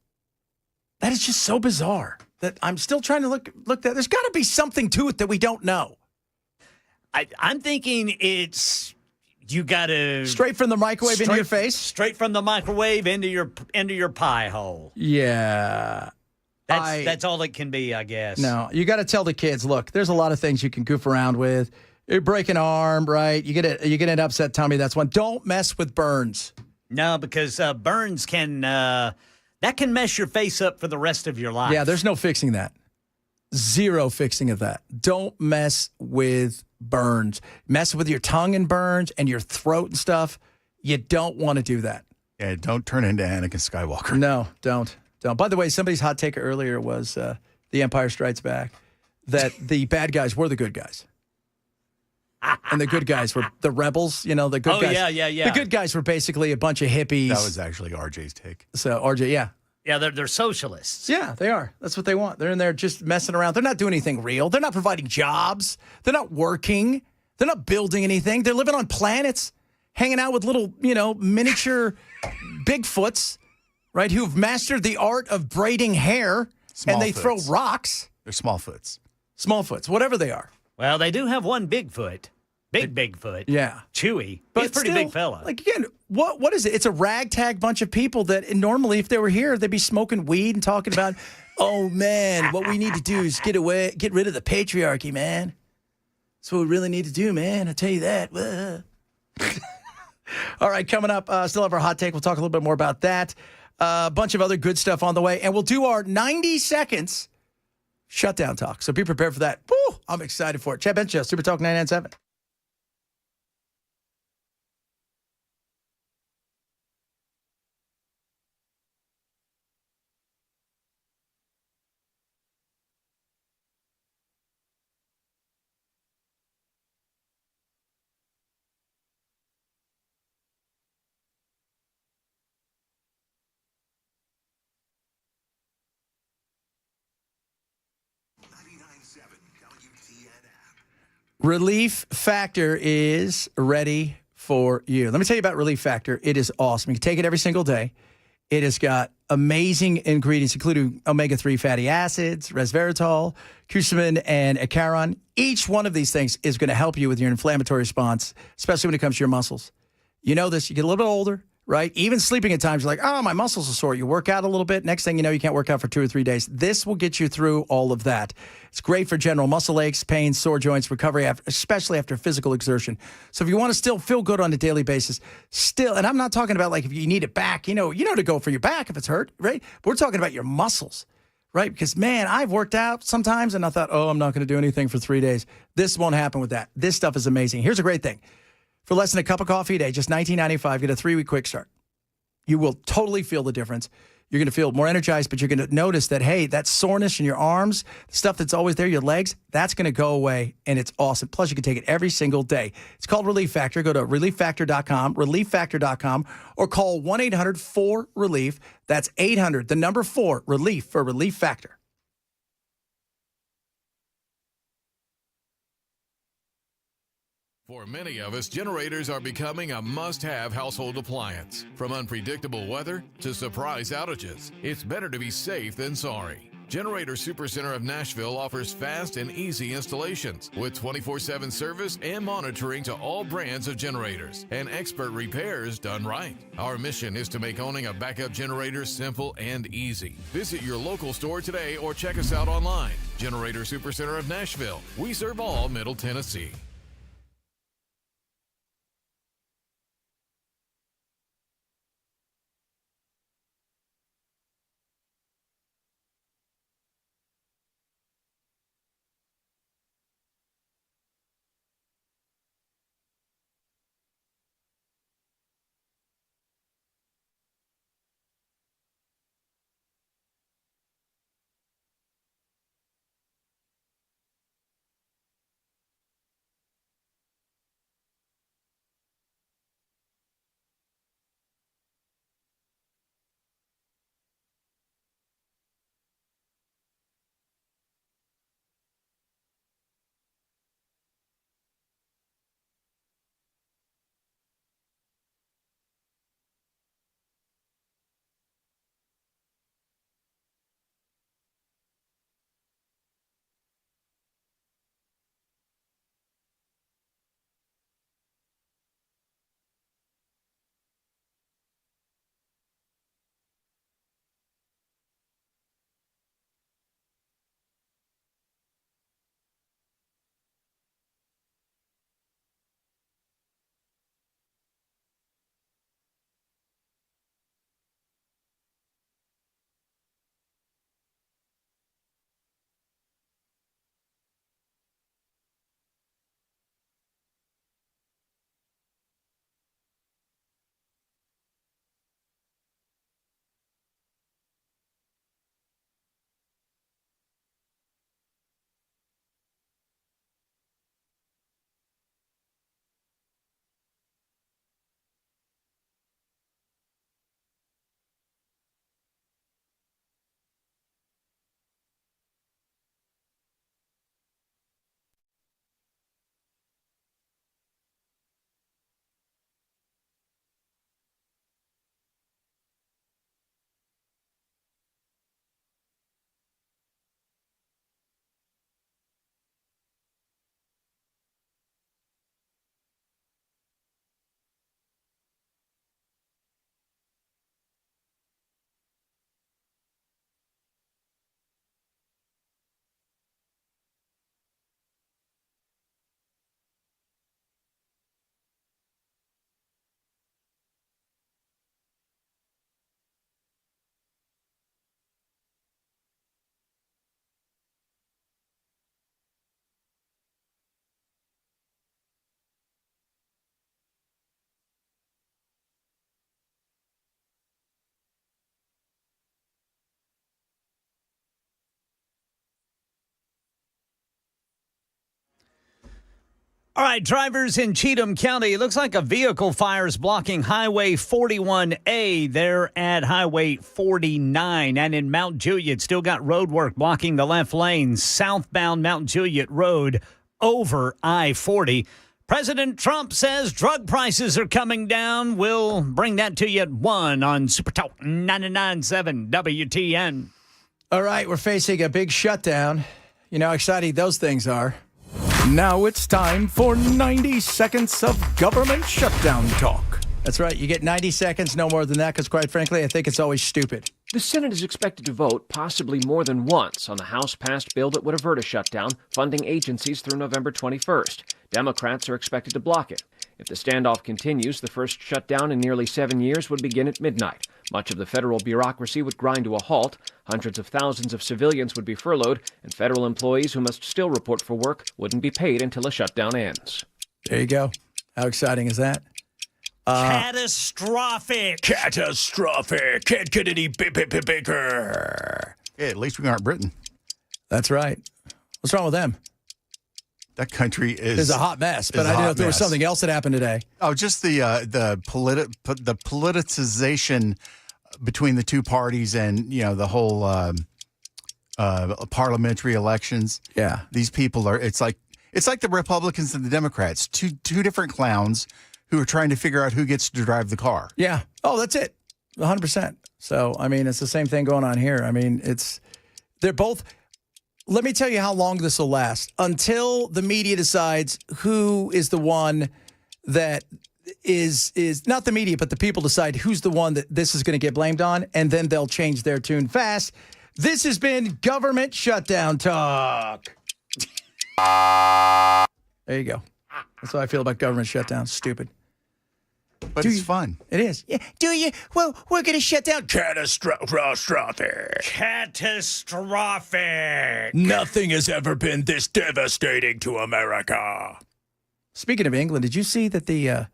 that is just so bizarre that I'm still trying to look at. There's got to be something to it that we don't know. I'm thinking it's you got to Straight from the microwave into your face? straight from the microwave into your pie hole. Yeah. That's all it can be, I guess. No, you got to tell the kids, look, there's a lot of things you can goof around with. You break an arm, right? You get an upset tummy. That's one. Don't mess with burns. No, because burns can mess your face up for the rest of your life. Yeah, there's no fixing that. Zero fixing of that. Don't mess with burns. Mess with your tongue and burns and your throat and stuff. You don't want to do that. Yeah, don't turn into Anakin Skywalker. No, don't. By the way, somebody's hot take earlier was The Empire Strikes Back, that the bad guys were the good guys. And the good guys were the rebels, the good guys. Oh, yeah. The good guys were basically a bunch of hippies. That was actually RJ's take. So, RJ, yeah. Yeah, they're socialists. Yeah, they are. That's what they want. They're in there just messing around. They're not doing anything real. They're not providing jobs. They're not working. They're not building anything. They're living on planets, hanging out with little, miniature Bigfoots, right, who've mastered the art of braiding hair, and they throw rocks. They're Smallfoots. Smallfoots, whatever they are. Well, they do have one Bigfoot. Bigfoot. Yeah. Chewy. But He's a pretty still, big fella. Like, again, what is it? It's a ragtag bunch of people that normally, if they were here, they'd be smoking weed and talking about, oh, man, what we need to do is get rid of the patriarchy, man. That's what we really need to do, man. I tell you that. All right, coming up, still have our hot take. We'll talk a little bit more about that. A bunch of other good stuff on the way. And we'll do our 90 seconds shutdown talk. So be prepared for that. Woo, I'm excited for it. Chad Benson Show, Super Talk 99.7. Relief Factor is ready for you. Let me tell you about Relief Factor. It is awesome. You can take it every single day. It has got amazing ingredients, including omega-3 fatty acids, resveratrol, curcumin, and acaron. Each one of these things is going to help you with your inflammatory response, especially when it comes to your muscles. You know this. You get a little bit older, right? Even sleeping at times, you're like, oh, my muscles are sore. You work out a little bit. Next thing you know, you can't work out for 2 or 3 days. This will get you through all of that. It's great for general muscle aches, pains, sore joints, recovery, especially after physical exertion. So if you want to still feel good on a daily basis, and I'm not talking about like if you need it back, you know to go for your back if it's hurt, right? But we're talking about your muscles, right? Because, man, I've worked out sometimes and I thought, oh, I'm not going to do anything for 3 days. This won't happen with that. This stuff is amazing. Here's a great thing. For less than a cup of coffee a day, just $19.95, get a 3-week quick start. You will totally feel the difference. You're going to feel more energized, but you're going to notice that, hey, that soreness in your arms, the stuff that's always there, your legs, that's going to go away, and it's awesome. Plus, you can take it every single day. It's called Relief Factor. Go to relieffactor.com, relieffactor.com, or call 1-800-4RELIEF. That's 800, the number 4, RELIEF for Relief Factor. For many of us, generators are becoming a must-have household appliance. From unpredictable weather to surprise outages, it's better to be safe than sorry. Generator Supercenter of Nashville offers fast and easy installations with 24/7 service and monitoring to all brands of generators and expert repairs done right. Our mission is to make owning a backup generator simple and easy. Visit your local store today or check us out online. Generator Supercenter of Nashville. We serve all Middle Tennessee. All right, drivers in Cheatham County, it looks like a vehicle fire is blocking Highway 41A there at Highway 49. And in Mount Juliet, still got road work blocking the left lane. Southbound Mount Juliet Road over I-40. President Trump says drug prices are coming down. We'll bring that to you at 1 on Super Talk 99.7 WTN. All right, we're facing a big shutdown. You know how exciting those things are. Now it's time for 90 seconds of government shutdown talk. That's right. You get 90 seconds, no more than that, because quite frankly, I think it's always stupid. The Senate is expected to vote possibly more than once on the House-passed bill that would avert a shutdown, funding agencies through November 21st. Democrats are expected to block it. If the standoff continues, the first shutdown in nearly 7 years would begin at midnight. Much of the federal bureaucracy would grind to a halt. Hundreds of thousands of civilians would be furloughed, and federal employees who must still report for work wouldn't be paid until a shutdown ends. There you go. How exciting is that? Catastrophic. Catastrophic. Can't get any bigger. Yeah, at least we aren't Britain. That's right. What's wrong with them? That country is a hot mess, but I didn't know if there was something else that happened today. Oh, just the politicization between the two parties and, the whole parliamentary elections. Yeah. These people it's like the Republicans and the Democrats, two different clowns who are trying to figure out who gets to drive the car. Yeah. Oh, that's it. 100%. So, I mean, it's the same thing going on here. I mean, they're both. Let me tell you how long this will last until the media decides who is the one that is not the media, but the people decide who's the one that this is going to get blamed on, and then they'll change their tune fast. This has been Government Shutdown Talk. There you go. That's how I feel about government shutdown. Stupid. But it's fun. It is. Yeah. Do you? Well, we're going to shut down. Catastrophic. Catastrophic. Nothing has ever been this devastating to America. Speaking of England, did you see that the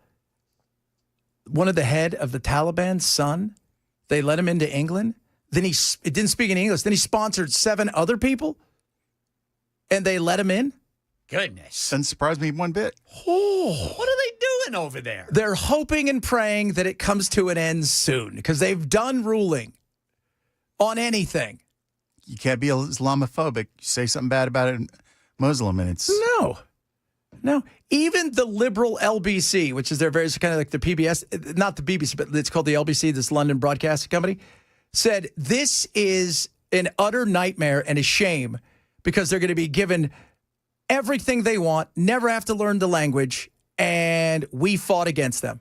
one of the head of the Taliban's son, they let him into England? Then it didn't speak any English. Then he sponsored 7 other people, and they let him in? Goodness. Doesn't surprise me one bit. Oh. What are they doing over there? They're hoping and praying that it comes to an end soon because they've done ruling on anything. You can't be Islamophobic. You say something bad about a Muslim, and it's... No. Even the liberal LBC, which is their very kind of like the PBS, not the BBC, but it's called the LBC, this London broadcasting company, said this is an utter nightmare and a shame because they're going to be given everything they want, never have to learn the language, and we fought against them.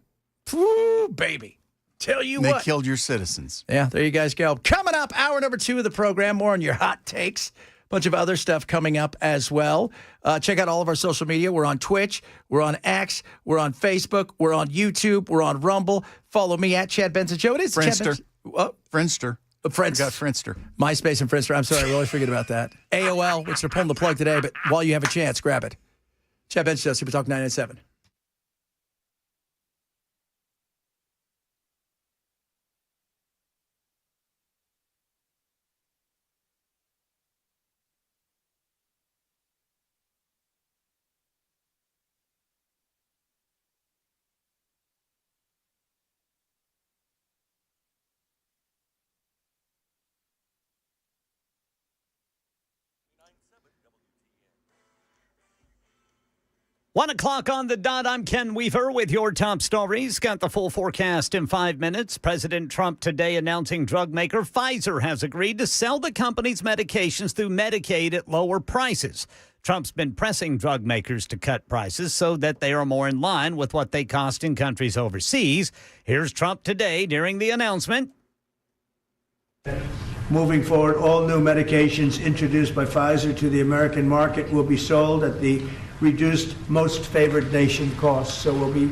Ooh, baby. Tell you what. They killed your citizens. Yeah, there you guys go. Coming up, hour number 2 of the program, more on your hot takes. Bunch of other stuff coming up as well. Check out all of our social media. We're on Twitch. We're on X. We're on Facebook. We're on YouTube. We're on Rumble. Follow me at Chad Benson Show. It is Friendster. Friendster. We got Friendster. MySpace and Friendster. I'm sorry, I really forget about that. AOL, which they're pulling the plug today, but while you have a chance, grab it. Chad Benson Show, Super Talk 997. One o'clock on the dot. I'm Ken Weaver with your top stories. Got the full forecast in 5 minutes. President Trump today announcing drug maker Pfizer has agreed to sell the company's medications through Medicaid at lower prices. Trump's been pressing drug makers to cut prices so that they are more in line with what they cost in countries overseas. Here's Trump today during the announcement. Moving forward, all new medications introduced by Pfizer to the American market will be sold at the reduced most favored nation costs. So we'll be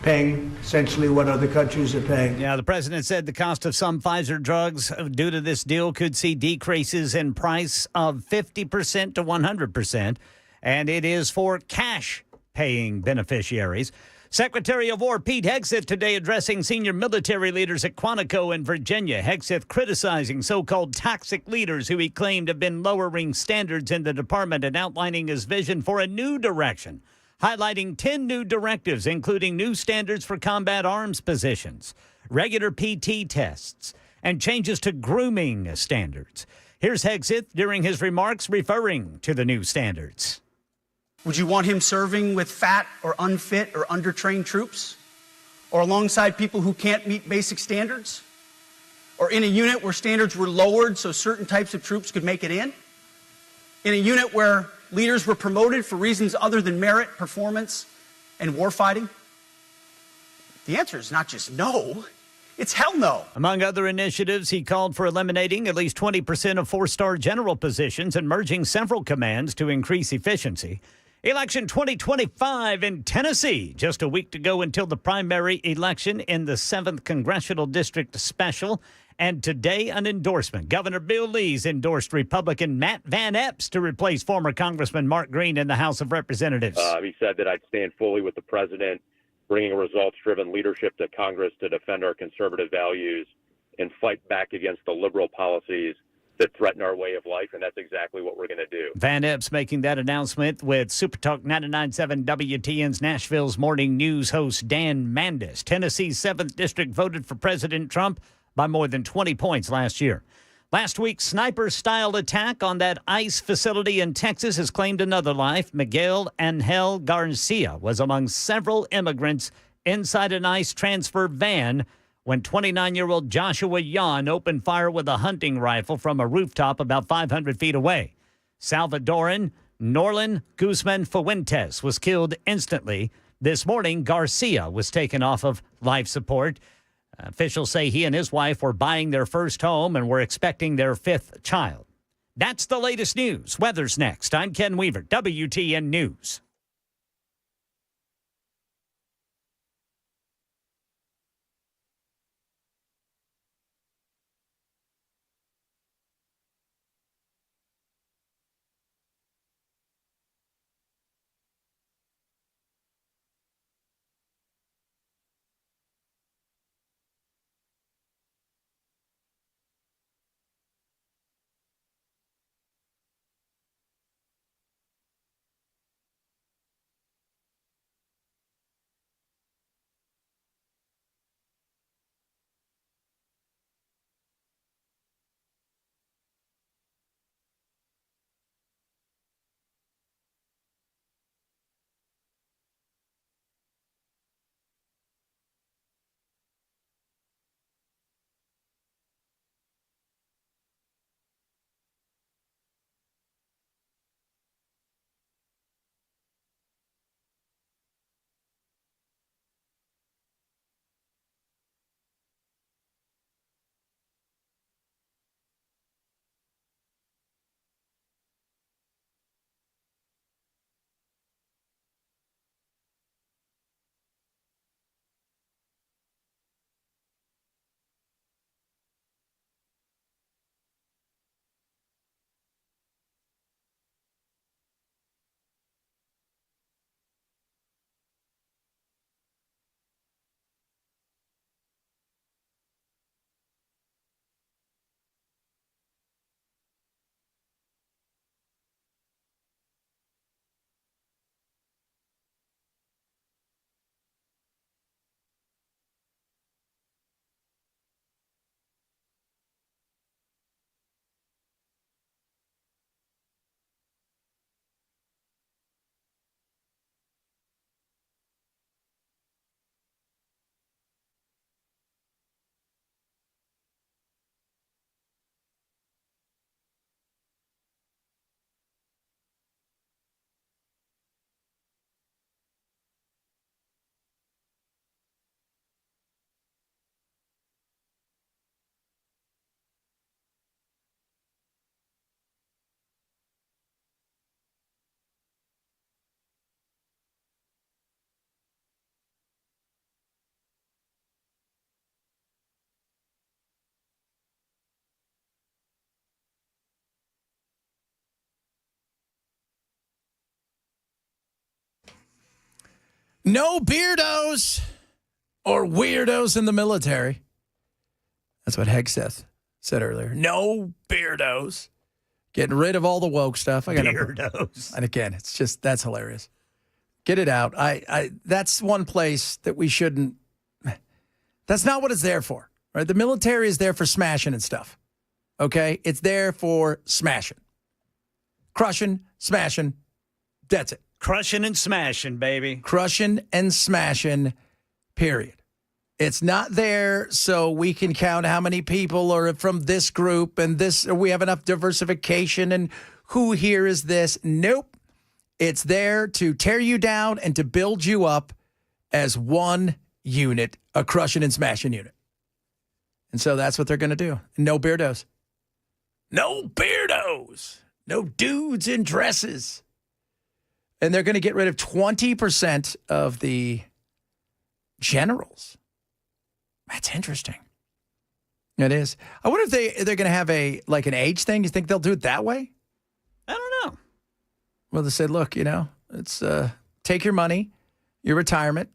paying essentially what other countries are paying. Yeah, the president said the cost of some Pfizer drugs due to this deal could see decreases in price of 50% to 100%, and it is for cash-paying beneficiaries. Secretary of War Pete Hegseth today addressing senior military leaders at Quantico in Virginia. Hegseth criticizing so-called toxic leaders who he claimed have been lowering standards in the department and outlining his vision for a new direction, highlighting 10 new directives, including new standards for combat arms positions, regular PT tests, and changes to grooming standards. Here's Hegseth during his remarks referring to the new standards. Would you want him serving with fat or unfit or undertrained troops? Or alongside people who can't meet basic standards? Or in a unit where standards were lowered so certain types of troops could make it in? In a unit where leaders were promoted for reasons other than merit, performance, and warfighting? The answer is not just no, it's hell no. Among other initiatives, he called for eliminating at least 20% of four-star general positions and merging several commands to increase efficiency. Election 2025 in Tennessee. Just a week to go until the primary election in the 7th Congressional District Special. And today, an endorsement. Governor Bill Lee's endorsed Republican Matt Van Epps to replace former Congressman Mark Green in the House of Representatives. He said that I'd stand fully with the president, bringing results-driven leadership to Congress to defend our conservative values and fight back against the liberal policies that threaten our way of life, and that's exactly what we're going to do. Van Epps making that announcement with Super Talk 99.7 WTN's Nashville's Morning News host Dan Mandis. Tennessee's 7th District voted for President Trump by more than 20 points last year. Last week's sniper-style attack on that ICE facility in Texas has claimed another life. Miguel Angel Garcia was among several immigrants inside an ICE transfer van when 29-year-old Joshua Yan opened fire with a hunting rifle from a rooftop about 500 feet away. Salvadoran Norlin Guzman Fuentes was killed instantly. This morning, Garcia was taken off of life support. Officials say he and his wife were buying their first home and were expecting their 5th child. That's the latest news. Weather's next. I'm Ken Weaver, WTN News. No beardos or weirdos in the military. That's what Hegseth said earlier. No beardos. Getting rid of all the woke stuff. I got Beardos. And again, it's just, that's hilarious. Get it out. That's one place that we shouldn't, that's not what it's there for, right? The military is there for smashing and stuff. Okay? It's there for smashing. Crushing, smashing. That's it. Crushing and smashing, baby. Crushing and smashing, period. It's not there so we can count how many people are from this group and this, or we have enough diversification and who here is this. Nope. It's there to tear you down and to build you up as one unit, a crushing and smashing unit. And so that's what they're going to do. No beardos. No beardos. No dudes in dresses. And they're going to get rid of 20% of the generals. That's interesting. It is. I wonder if they're going to have an age thing. You think they'll do it that way? I don't know. Well, they say, look, it's take your money, your retirement,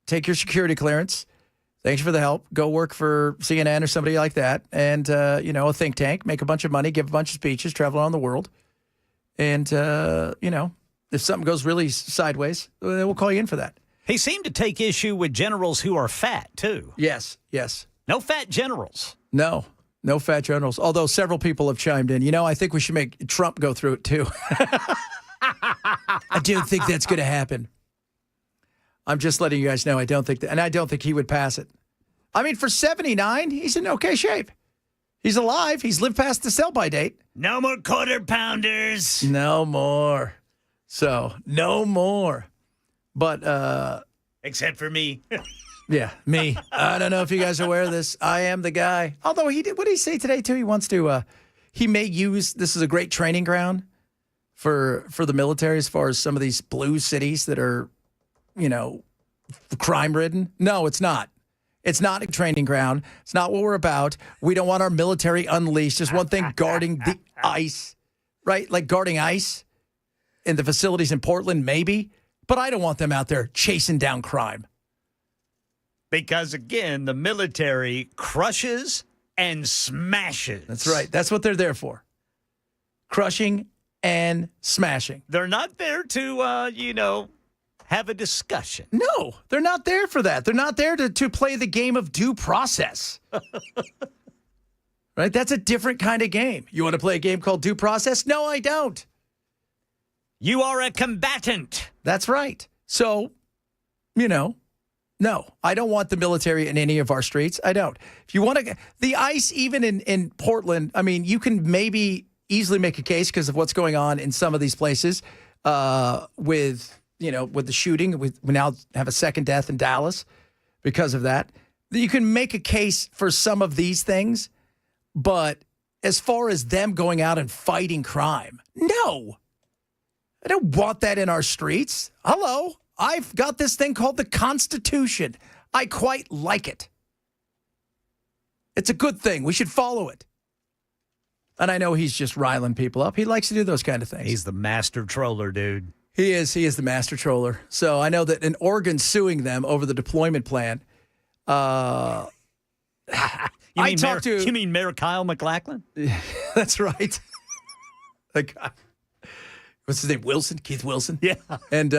take your security clearance. Thanks for the help. Go work for CNN or somebody like that. And, a think tank, make a bunch of money, give a bunch of speeches, travel around the world. And, if something goes really sideways, we'll call you in for that. He seemed to take issue with generals who are fat, too. Yes. No fat generals. No fat generals. Although several people have chimed in. I think we should make Trump go through it, too. I do think that's going to happen. I'm just letting you guys know I don't think that, and I don't think he would pass it. I mean, for 79, he's in okay shape. He's alive. He's lived past the sell-by date. No more quarter pounders. No more. So, no more. But, except for me. Yeah, me. I don't know if you guys are aware of this. I am the guy. Although what did he say today, too? He wants to, he may use, this is a great training ground for the military as far as some of these blue cities that are, crime-ridden. No, it's not. It's not a training ground. It's not what we're about. We don't want our military unleashed. There's one thing guarding the ice, right? Like guarding ice in the facilities in Portland, maybe. But I don't want them out there chasing down crime. Because, again, the military crushes and smashes. That's right. That's what they're there for. Crushing and smashing. They're not there to, have a discussion. No, they're not there for that. They're not there to play the game of due process. Right? That's a different kind of game. You want to play a game called due process? No, I don't. You are a combatant. That's right. So, no, I don't want the military in any of our streets. I don't. If you want to, the ICE, even in Portland, I mean, you can maybe easily make a case because of what's going on in some of these places with the shooting. We now have a second death in Dallas because of that. You can make a case for some of these things, but as far as them going out and fighting crime, no. I don't want that in our streets. Hello. I've got this thing called the Constitution. I quite like it. It's a good thing. We should follow it. And I know he's just riling people up. He likes to do those kind of things. He's the master troller, dude. He is. He is the master troller. So I know that in Oregon suing them over the deployment plan. You mean Mayor Kyle McLachlan? That's right. The guy. What's his name? Wilson? Keith Wilson? Yeah. And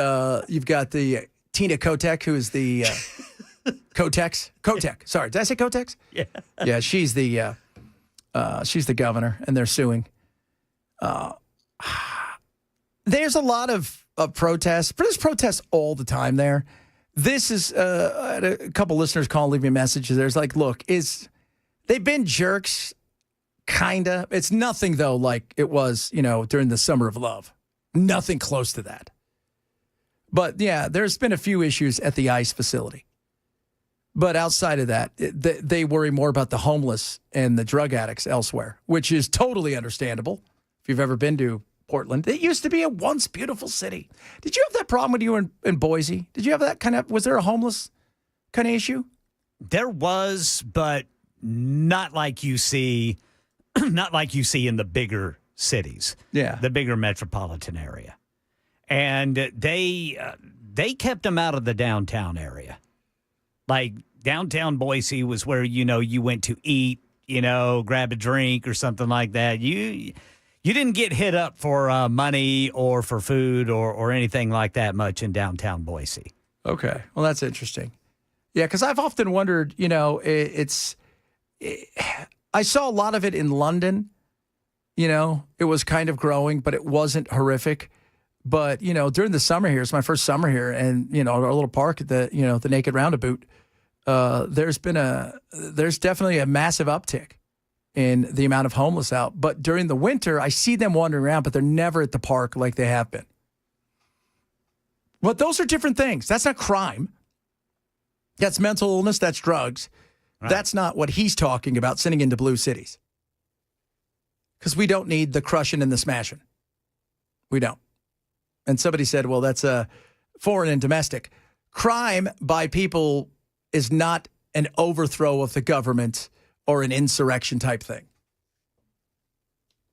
you've got the Tina Kotek, who is the Kotek. Sorry, did I say Kotex? Yeah. Yeah, she's the governor, and they're suing. There's a lot of protests. There's protests all the time there. This is I had a couple listeners call and leave me messages. There's like, look, they've been jerks, kind of. It's nothing, though, like it was, during the Summer of Love. Nothing close to that. But, yeah, there's been a few issues at the ICE facility. But outside of that, they worry more about the homeless and the drug addicts elsewhere, which is totally understandable if you've ever been to Portland. It used to be a once beautiful city. Did you have that problem when you were in Boise? Did you have that was there a homeless kind of issue? There was, but not like you see in the bigger cities. Yeah. The bigger metropolitan area. And they kept them out of the downtown area. Like downtown Boise was where, you went to eat, grab a drink or something like that. You didn't get hit up for money or for food or anything like that much in downtown Boise. Okay. Well, that's interesting. Yeah, because I've often wondered, I saw a lot of it in London. It was kind of growing, but it wasn't horrific. But, during the summer here, it's my first summer here, and, our little park at the Naked Roundabout, there's definitely a massive uptick in the amount of homeless out. But during the winter, I see them wandering around, but they're never at the park like they have been. But those are different things. That's not crime. That's mental illness. That's drugs. Right. That's not what he's talking about, sending into blue cities. Because we don't need the crushing and the smashing. We don't. And somebody said, well, that's foreign and domestic. Crime by people is not an overthrow of the government or an insurrection type thing.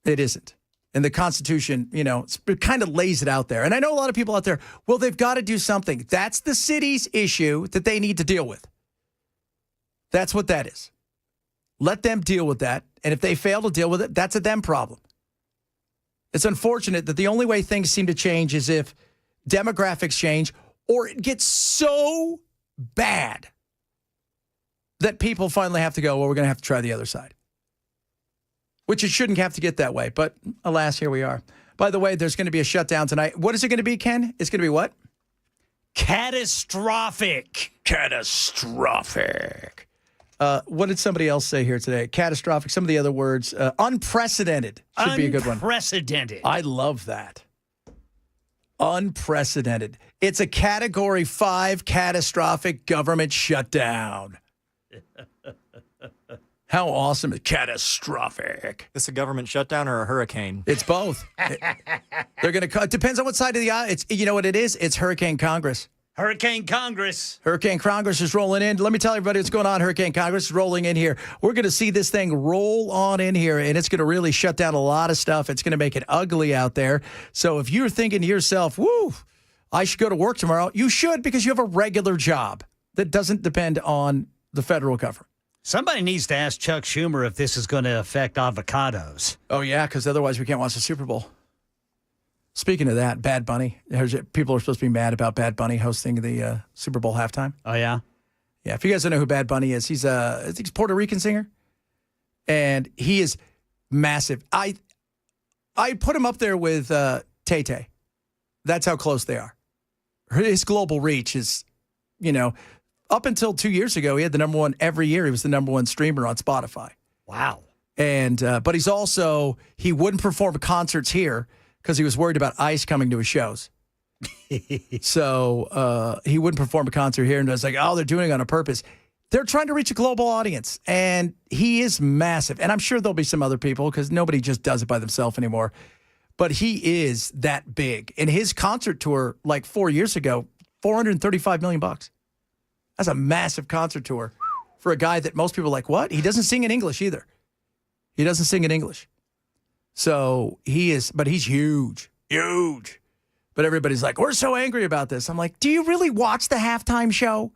It isn't. And the Constitution, it kind of lays it out there. And I know a lot of people out there, well, they've got to do something. That's the city's issue that they need to deal with. That's what that is. Let them deal with that. And if they fail to deal with it, that's a them problem. It's unfortunate that the only way things seem to change is if demographics change or it gets so bad that people finally have to go, well, we're going to have to try the other side. Which it shouldn't have to get that way. But alas, here we are. By the way, there's going to be a shutdown tonight. What is it going to be, Ken? It's going to be what? Catastrophic. Catastrophic. What did somebody else say here today? Catastrophic. Some of the other words. Unprecedented should be a good one. Unprecedented. I love that. Unprecedented. It's a Category 5 catastrophic government shutdown. How awesome is catastrophic? Is this a government shutdown or a hurricane? It's both. They're going to. It depends on what side of the aisle. It's, you know what it is? It's Hurricane Congress. Hurricane Congress. Hurricane Congress is rolling in. Let me tell everybody what's going on. Hurricane Congress is rolling in here. We're going to see this thing roll on in here, and it's going to really shut down a lot of stuff. It's going to make it ugly out there. So if you're thinking to yourself, woo, I should go to work tomorrow, you should, because you have a regular job that doesn't depend on the federal government. Somebody needs to ask Chuck Schumer if this is going to affect avocados. Oh, yeah, because otherwise we can't watch the Super Bowl. Speaking of that, Bad Bunny. People are supposed to be mad about Bad Bunny hosting the Super Bowl halftime. Oh, yeah? Yeah, if you guys don't know who Bad Bunny is, he's a Puerto Rican singer. And he is massive. I put him up there with Tay-Tay. That's how close they are. His global reach is, up until 2 years ago, he had the number one every year. He was the number one streamer on Spotify. Wow. And but he wouldn't perform concerts here because he was worried about ICE coming to his shows. So he wouldn't perform a concert here, and it's like, oh, they're doing it on a purpose. They're trying to reach a global audience, and he is massive. And I'm sure there'll be some other people because nobody just does it by themselves anymore. But he is that big. And his concert tour, like 4 years ago, $435 million. That's a massive concert tour for a guy that most people are like, what? He doesn't sing in English either. He doesn't sing in English. So but he's huge, huge. But everybody's like, we're so angry about this. I'm like, do you really watch the halftime show?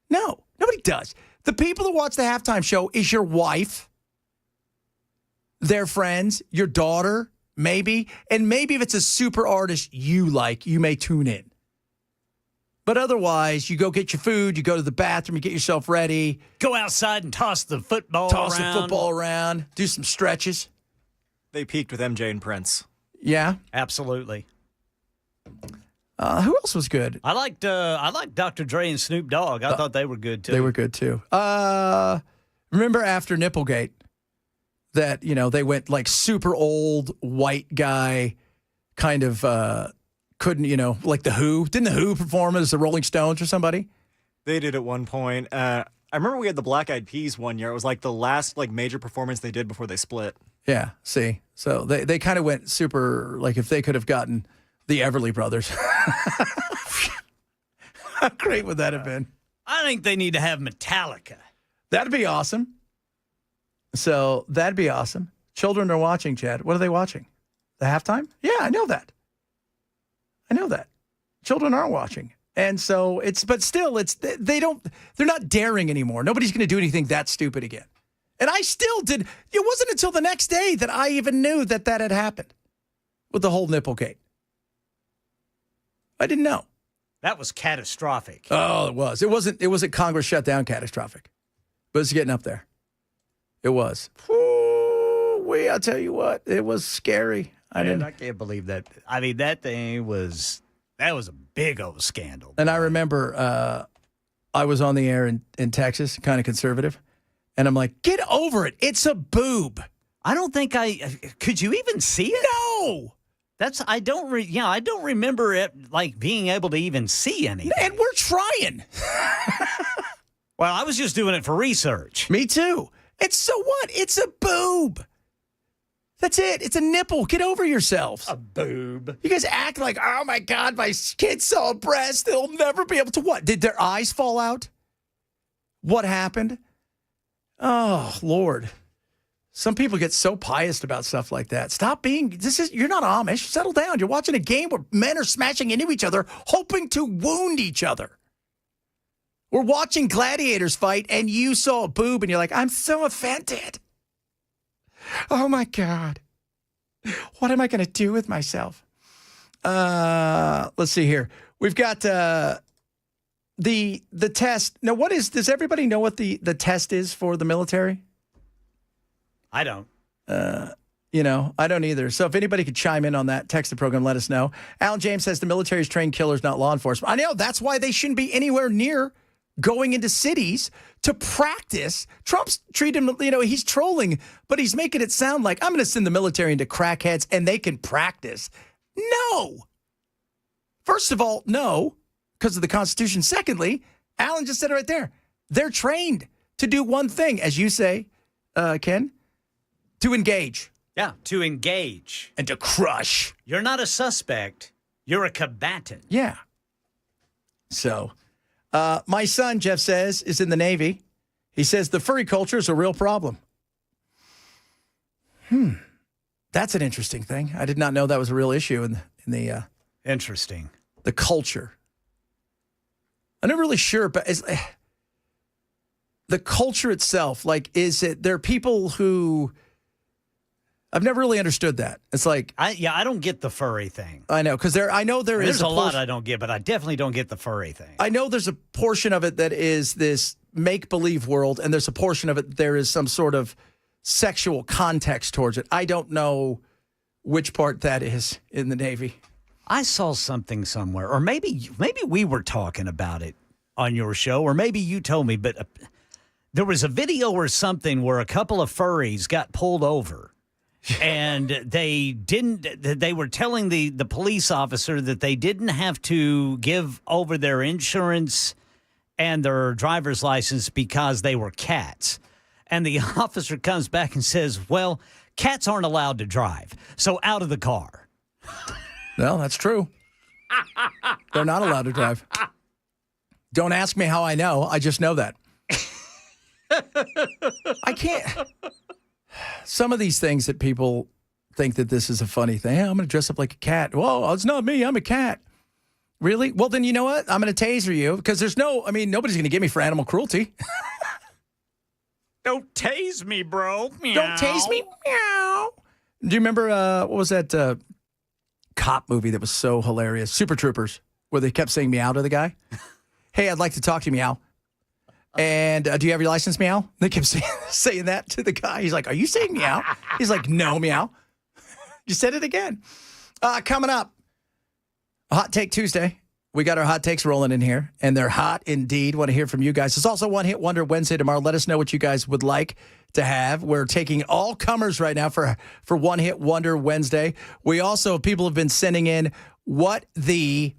No, nobody does. The people that watch the halftime show is your wife, their friends, your daughter, maybe. And maybe if it's a super artist you like, you may tune in. But otherwise, you go get your food, you go to the bathroom, you get yourself ready. Go outside and toss the football around. Do some stretches. They peaked with MJ and Prince. Yeah. Absolutely. Who else was good? I liked Dr. Dre and Snoop Dogg. I thought they were good, too. They were good, too. Remember after Nipplegate that, they went like super old white guy kind of couldn't, like The Who. Didn't The Who perform as the Rolling Stones or somebody? They did at one point. I remember we had the Black Eyed Peas one year. It was like the last major performance they did before they split. Yeah, see. So they kind of went super, like if they could have gotten the Everly Brothers. How great would that have been? I think they need to have Metallica. That'd be awesome. So that'd be awesome. Children are watching, Chad. What are they watching? The halftime? Yeah, I know that. Children are watching. And so they're not daring anymore. Nobody's going to do anything that stupid again. And I still did. It wasn't until the next day that I even knew that had happened with the whole Nipplegate. I didn't know. That was catastrophic. Oh, it was. It wasn't Congress shutdown catastrophic, but it's getting up there. It was. I'll tell you what, it was scary. I didn't. I can't believe that. I mean, that was a big old scandal. And I remember I was on the air in Texas, kind of conservative, and I'm like, get over it. It's a boob. I don't think could you even see it? No. I don't remember it like being able to even see anything. And we're trying. Well, I was just doing it for research. Me too. It's so what? It's a boob. That's it. It's a nipple. Get over yourselves. A boob. You guys act like, oh my God, my kids saw a breast. They'll never be able to what? Did their eyes fall out? What happened? Oh, Lord. Some people get so pious about stuff like that. Stop being, you're not Amish. Settle down. You're watching a game where men are smashing into each other, hoping to wound each other. We're watching gladiators fight, and you saw a boob, and you're like, I'm so offended. Oh, my God. What am I going to do with myself? Let's see here. We've got the test. Now, does everybody know what the test is for the military? I don't. I don't either. So if anybody could chime in on that, text the program, let us know. Alan James says the military is trained killers, not law enforcement. I know. That's why they shouldn't be anywhere near going into cities to practice. Trump's treating him, he's trolling, but he's making it sound like I'm going to send the military into crackheads and they can practice. No. First of all, no, because of the Constitution. Secondly, Alan just said it right there. They're trained to do one thing, as you say, Ken, to engage. Yeah, to engage. And to crush. You're not a suspect. You're a combatant. Yeah. So, my son, Jeff says, is in the Navy. He says the furry culture is a real problem. That's an interesting thing. I did not know that was a real issue in the interesting. The culture. I'm not really sure, but the culture itself, there are people who I've never really understood that. It's like I don't get the furry thing. I know because there's a lot I don't get, but I definitely don't get the furry thing. I know there's a portion of it that is this make-believe world, and there's a portion of it there is some sort of sexual context towards it. I don't know which part that is in the Navy. I saw something somewhere, or maybe we were talking about it on your show, or maybe you told me, but there was a video or something where a couple of furries got pulled over. And they were telling the police officer that they didn't have to give over their insurance and their driver's license because they were cats. And the officer comes back and says, well, cats aren't allowed to drive, so out of the car. No, that's true. They're not allowed to drive. Don't ask me how I know. I just know that. I can't. Some of these things that people think that this is a funny thing. Hey, I'm going to dress up like a cat. Whoa, it's not me. I'm a cat. Really? Well, then you know what? I'm going to taser you because nobody's going to get me for animal cruelty. Don't tase me, bro. Meow. Don't tase me. Meow. Do you remember, what was that cop movie that was so hilarious? Super Troopers, where they kept saying meow to the guy. Hey, I'd like to talk to you, meow. And do you have your license, meow? They kept saying that to the guy. He's like, are you saying meow? He's like, no, meow. You said it again. Coming up, Hot Take Tuesday. We got our hot takes rolling in here, and they're hot indeed. Want to hear from you guys. It's also One Hit Wonder Wednesday tomorrow. Let us know what you guys would like to have. We're taking all comers right now for One Hit Wonder Wednesday. We also, people have been sending in what the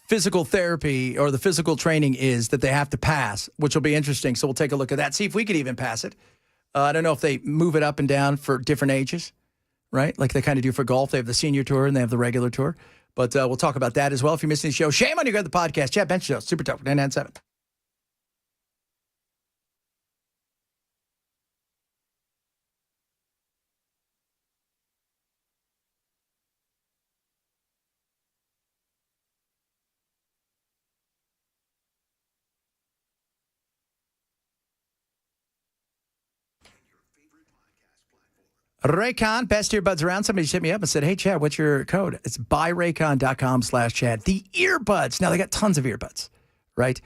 physical therapy or the physical training is that they have to pass, which will be interesting. So we'll take a look at that, see if we could even pass it. I don't know if they move it up and down for different ages, right? Like they kind of do for golf. They have the senior tour and they have the regular tour. But we'll talk about that as well. If you're missing the show, shame on you. Go to the podcast. Chad Bench Show, Super Talk 997. Raycon, best earbuds around. Somebody just hit me up and said, hey, Chad, what's your code? It's buyraycon.com/Chad. The earbuds. Now, they got tons of earbuds, right?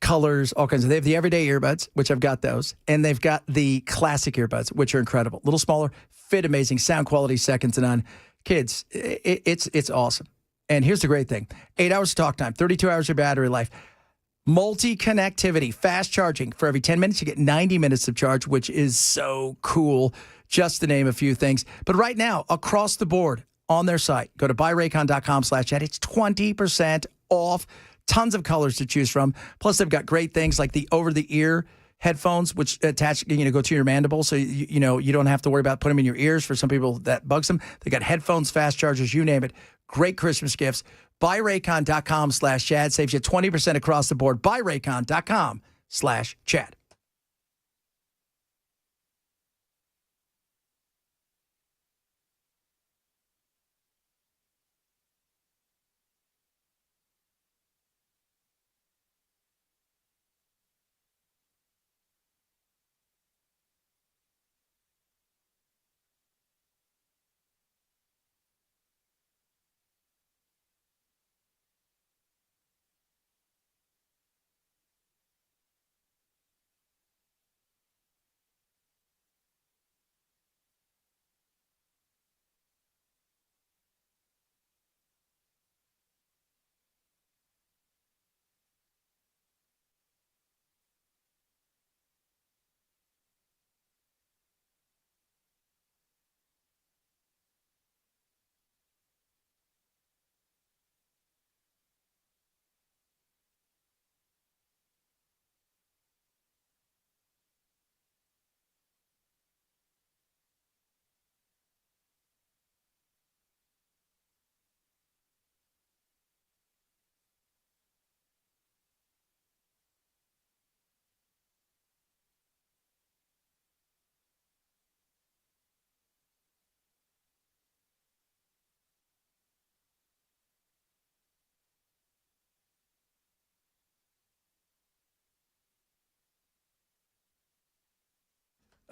colors, all kinds of. They have the everyday earbuds, which I've got those, and they've got the classic earbuds, which are incredible. A little smaller, fit amazing, sound quality second to none. Kids, it's awesome. And here's the great thing: 8 hours of talk time, 32 hours of battery life. Multi-connectivity, fast charging. For every 10 minutes, you get 90 minutes of charge, which is so cool, just to name a few things. But right now, across the board on their site, go to buyraycon.com/chat. It's 20% off. Tons of colors to choose from. Plus, they've got great things like the over-the-ear headphones, which attach, go to your mandible, so you don't have to worry about putting them in your ears. For some people, that bugs them. They got headphones, fast chargers, you name it. Great Christmas gifts. BuyRaycon.com/Chad saves you 20% across the board. BuyRaycon.com/Chad.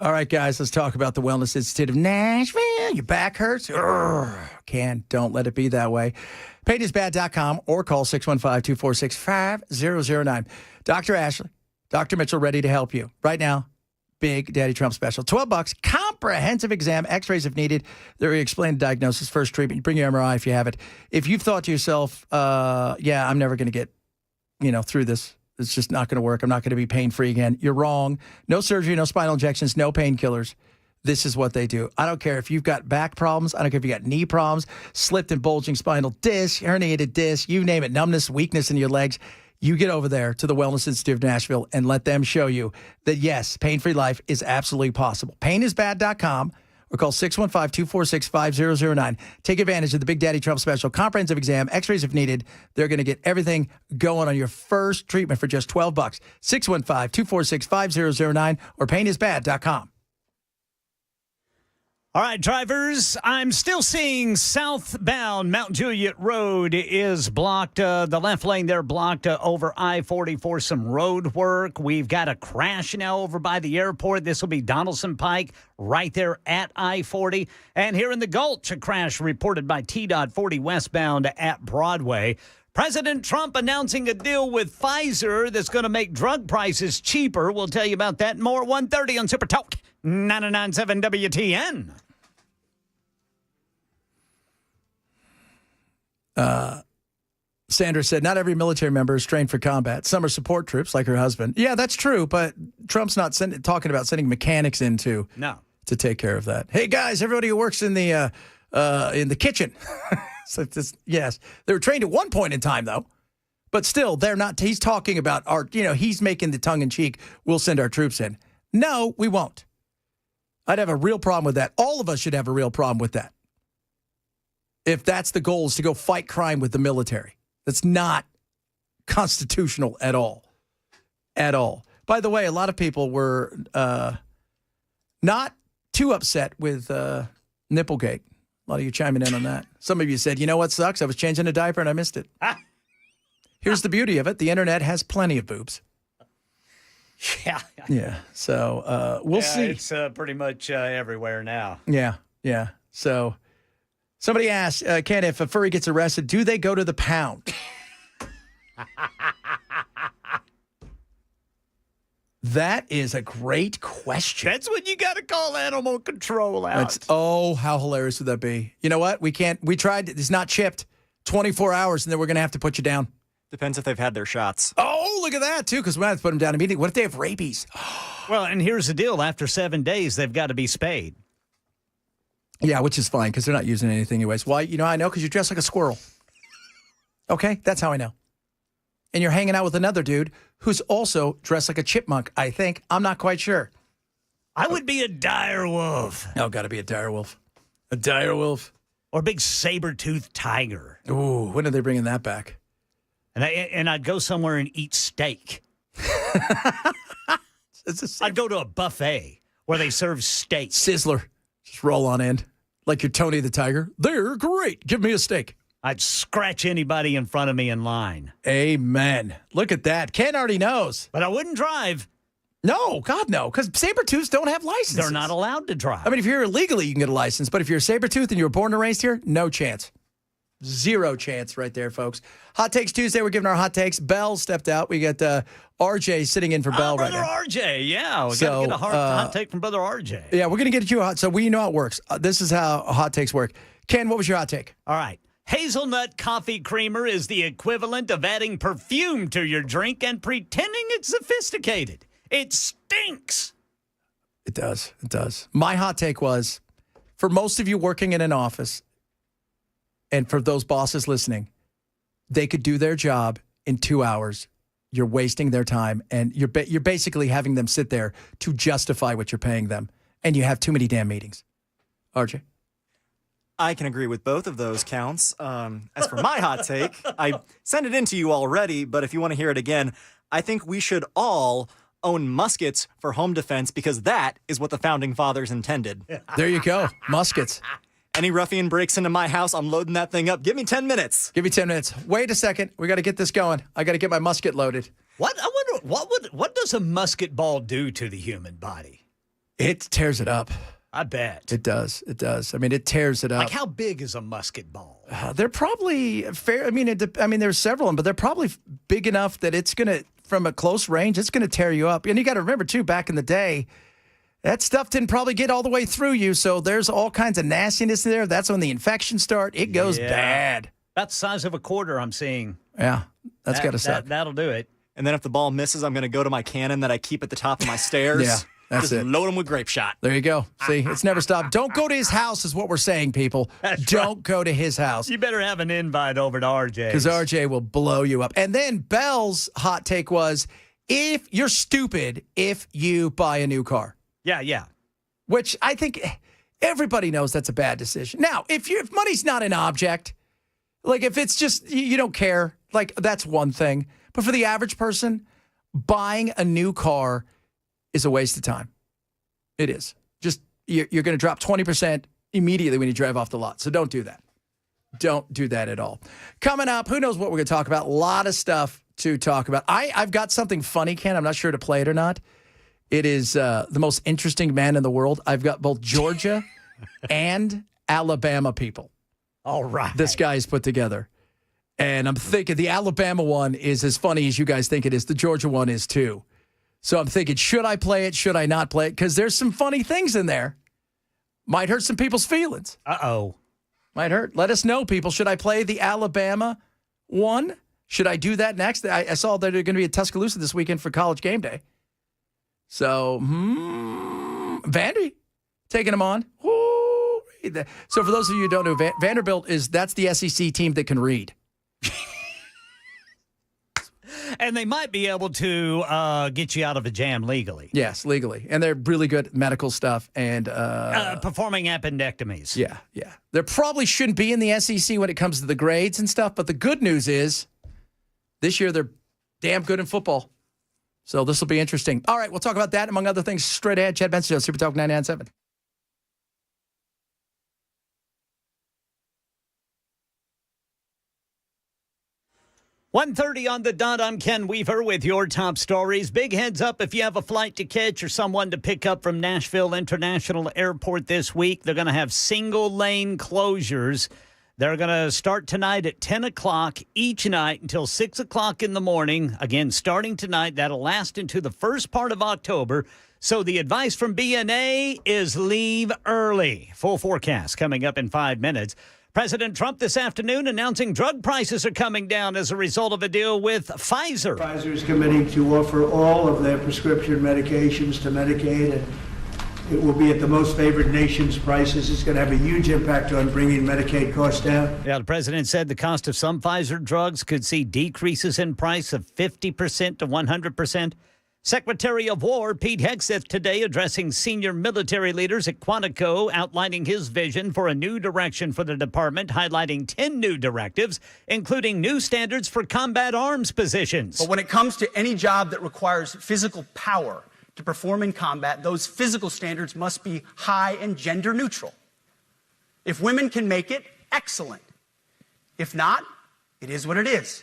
All right, guys, let's talk about the Wellness Institute of Nashville. Your back hurts? Don't let it be that way. PainIsBad.com or call 615-246-5009. Dr. Ashley, Dr. Mitchell, ready to help you. Right now, Big Daddy Trump special. $12, comprehensive exam, x-rays if needed. They're explain the diagnosis, first treatment. You bring your MRI if you have it. If you've thought to yourself, I'm never going to get, through this. It's just not going to work. I'm not going to be pain-free again. You're wrong. No surgery, no spinal injections, no painkillers. This is what they do. I don't care if you've got back problems. I don't care if you got knee problems, slipped and bulging spinal disc, herniated disc, you name it, numbness, weakness in your legs. You get over there to the Wellness Institute of Nashville and let them show you that, yes, pain-free life is absolutely possible. PainIsBad.com or call 615-246-5009. Take advantage of the Big Daddy Trump special, comprehensive exam, x-rays if needed. They're going to get everything going on your first treatment for just $12. 615-246-5009 or PainIsBad.com. All right, drivers, I'm still seeing southbound Mount Juliet Road is blocked. The left lane there blocked over I-40 for some road work. We've got a crash now over by the airport. This will be Donaldson Pike right there at I-40. And here in the Gulch, a crash reported by TDOT 40 westbound at Broadway. President Trump announcing a deal with Pfizer that's going to make drug prices cheaper. We'll tell you about that and more 1:30 on Super Talk 99.7 WTN. Sandra said, not every military member is trained for combat. Some are support troops, like her husband. Yeah, that's true, but Trump's not talking about sending mechanics in to take care of that. Hey, guys, everybody who works in the kitchen. Yes, they were trained at one point in time, though. But still, they're not. He's talking about he's making the tongue-in-cheek, we'll send our troops in. No, we won't. I'd have a real problem with that. All of us should have a real problem with that. If that's the goal, is to go fight crime with the military. That's not constitutional at all. At all. By the way, a lot of people were not too upset with Nipplegate. A lot of you chiming in on that. Some of you said, you know what sucks? I was changing a diaper and I missed it. Here's the beauty of it. The internet has plenty of boobs. Yeah. Yeah. So we'll see. It's pretty much everywhere now. Yeah. Yeah. So somebody asked, Ken, if a furry gets arrested, do they go to the pound? That is a great question. That's when you got to call animal control out. How hilarious would that be? You know what? We tried. It's not chipped. 24 hours, and then we're going to have to put you down. Depends if they've had their shots. Oh, look at that, too, because we have to put them down immediately. What if they have rabies? Well, and here's the deal. After 7 days, they've got to be spayed. Yeah, which is fine, because they're not using anything anyways. Why? You know, I know, because you dress like a squirrel. Okay? That's how I know. And you're hanging out with another dude who's also dressed like a chipmunk, I think. I'm not quite sure. I would be a dire wolf. Oh, got to be a dire wolf. A dire wolf. Or a big saber-toothed tiger. Ooh, when are they bringing that back? And I'd go somewhere and eat steak. I'd go to a buffet where they serve steak. Sizzler. Just roll on in. Like you're Tony the Tiger. They're great. Give me a steak. I'd scratch anybody in front of me in line. Amen. Look at that. Ken already knows. But I wouldn't drive. No, God, no. Because saber-tooths don't have licenses. They're not allowed to drive. I mean, if you're here illegally, you can get a license. But if you're a saber-tooth and you were born and raised here, no chance. Zero chance right there, folks. Hot Takes Tuesday, we're giving our hot takes. Bell stepped out. We got RJ sitting in for Bell right now. Brother RJ, yeah. We got to get a hot take from Brother RJ. Yeah, we're going to get you a hot. So we know how it works. This is how hot takes work. Ken, what was your hot take? All right. Hazelnut coffee creamer is the equivalent of adding perfume to your drink and pretending it's sophisticated. It stinks. It does. It does. My hot take was, for most of you working in an office, and for those bosses listening, they could do their job in 2 hours. You're wasting their time, and you're basically having them sit there to justify what you're paying them, and you have too many damn meetings. RJ? I can agree with both of those counts. As for my hot take, I sent it in to you already, but if you want to hear it again, I think we should all own muskets for home defense because that is what the founding fathers intended. There you go. Muskets. Any ruffian breaks into my house, I'm loading that thing up. Give me 10 minutes. Give me 10 minutes. Wait a second. We got to get this going. I got to get my musket loaded. I wonder what does a musket ball do to the human body? It tears it up. I bet. It does. It does. I mean, it tears it up. Like, how big is a musket ball? They're probably fair. I mean, there's several of them, but they're probably big enough that it's going to, from a close range, it's going to tear you up. And you got to remember, too, back in the day, that stuff didn't probably get all the way through you. So there's all kinds of nastiness there. That's when the infections start. It goes bad. About the size of a quarter, I'm seeing. Yeah, that's got to suck. That'll do it. And then if the ball misses, I'm going to go to my cannon that I keep at the top of my stairs. Yeah. That's Just it. load them with grape shot. There you go. See, it's never stopped. Don't go to his house is what we're saying, people. Don't go to his house. You better have an invite over to RJ. Because RJ will blow you up. And then Bell's hot take was, if you're stupid if you buy a new car. Yeah. Which I think everybody knows that's a bad decision. Now, if money's not an object, like if it's just, you don't care, like that's one thing. But for the average person, buying a new car is a waste of time. It is. Just, you're going to drop 20% immediately when you drive off the lot. So don't do that. Don't do that at all. Coming up, who knows what we're going to talk about? A lot of stuff to talk about. I've got something funny, Ken. I'm not sure to play it or not. It is the most interesting man in the world. I've got both Georgia and Alabama people. All right. This guy's put together. And I'm thinking the Alabama one is as funny as you guys think it is. The Georgia one is too. So I'm thinking, should I play it? Should I not play it? Because there's some funny things in there. Might hurt some people's feelings. Uh-oh. Might hurt. Let us know, people. Should I play the Alabama one? Should I do that next? I saw that they're going to be at Tuscaloosa this weekend for College Game Day. So, Vandy taking them on. Ooh. So for those of you who don't know, Vanderbilt that's the SEC team that can read. And they might be able to get you out of a jam legally. Yes, legally. And they're really good at medical stuff and performing appendectomies. Yeah. There probably shouldn't be in the SEC when it comes to the grades and stuff, but the good news is this year they're damn good in football. So this will be interesting. All right, we'll talk about that, among other things, straight ahead. Chad Benson, Super Talk 99.7. $1:30 on the dot. I'm Ken Weaver with your top stories. Big heads up if you have a flight to catch or someone to pick up from Nashville International Airport this week. They're going to have single-lane closures They're going to start tonight at 10 o'clock each night until 6 o'clock in the morning. Again, starting tonight, that'll last into the first part of October. So the advice from BNA is leave early. Full forecast coming up in 5 minutes. President Trump this afternoon announcing drug prices are coming down as a result of a deal with Pfizer. Pfizer is committing to offer all of their prescription medications to Medicaid, and it will be at the most favored nation's prices. It's going to have a huge impact on bringing Medicaid costs down. Yeah, the president said the cost of some Pfizer drugs could see decreases in price of 50% to 100%. Secretary of War Pete Hegseth today addressing senior military leaders at Quantico, outlining his vision for a new direction for the department, highlighting 10 new directives, including new standards for combat arms positions. But when it comes to any job that requires physical power to perform in combat, those physical standards must be high and gender neutral. If women can make it, excellent. If not, it is what it is.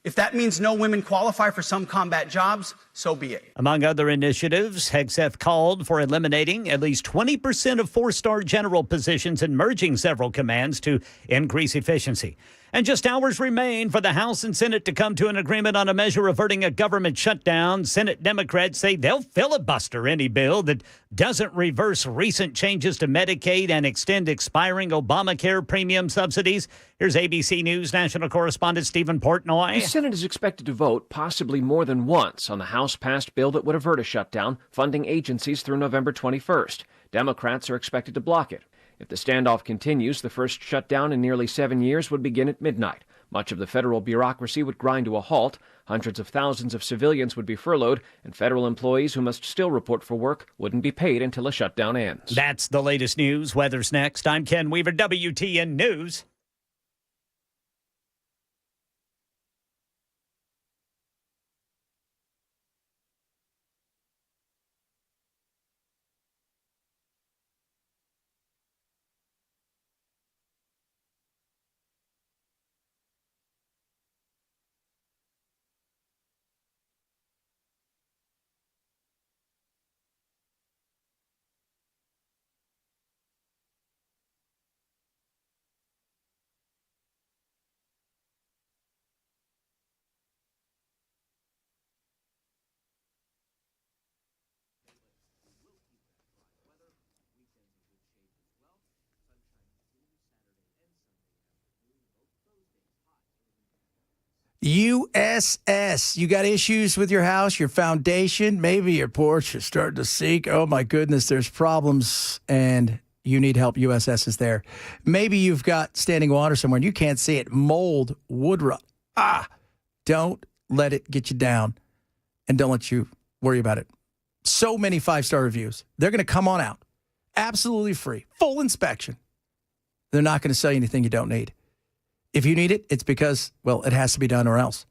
If that means no women qualify for some combat jobs, so be it. Among other initiatives, Hegseth called for eliminating at least 20% of four-star general positions and merging several commands to increase efficiency. And just hours remain for the House and Senate to come to an agreement on a measure averting a government shutdown. Senate Democrats say they'll filibuster any bill that doesn't reverse recent changes to Medicaid and extend expiring Obamacare premium subsidies. Here's ABC News national correspondent Stephen Portnoy. The Senate is expected to vote possibly more than once on the House-passed bill that would avert a shutdown, funding agencies through November 21st. Democrats are expected to block it. If the standoff continues, the first shutdown in nearly 7 years would begin at midnight. Much of the federal bureaucracy would grind to a halt. Hundreds of thousands of civilians would be furloughed, and federal employees who must still report for work wouldn't be paid until a shutdown ends. That's the latest news. Weather's next. I'm Ken Weaver, WTN News. USS. You got issues with your house, your foundation, maybe your porch is starting to sink. Oh, my goodness, there's problems, and you need help. USS is there. Maybe you've got standing water somewhere, and you can't see it. Mold, wood rot. Don't let it get you down, and don't let you worry about it. So many 5-star reviews. They're going to come on out. Absolutely free. Full inspection. They're not going to sell you anything you don't need. If you need it, it's because, well, it has to be done or else.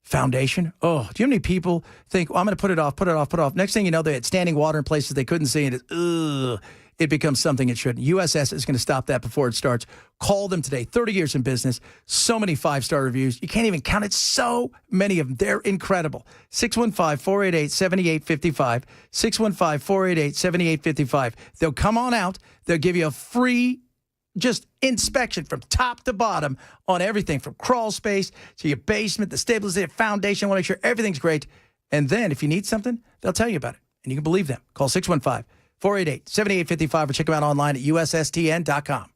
Foundation? Oh, do you know how many people think, well, I'm going to put it off. Next thing you know, they had standing water in places they couldn't see, and it becomes something it shouldn't. USS is going to stop that before it starts. Call them today. 30 years in business. So many 5-star reviews. You can't even count it. So many of them. They're incredible. 615-488-7855. 615-488-7855. They'll come on out. They'll give you a free just inspection from top to bottom on everything from crawl space to your basement, the stabilization, foundation. I want to make sure everything's great. And then if you need something, they'll tell you about it. And you can believe them. Call 615-488-7855 or check them out online at USSTN.com.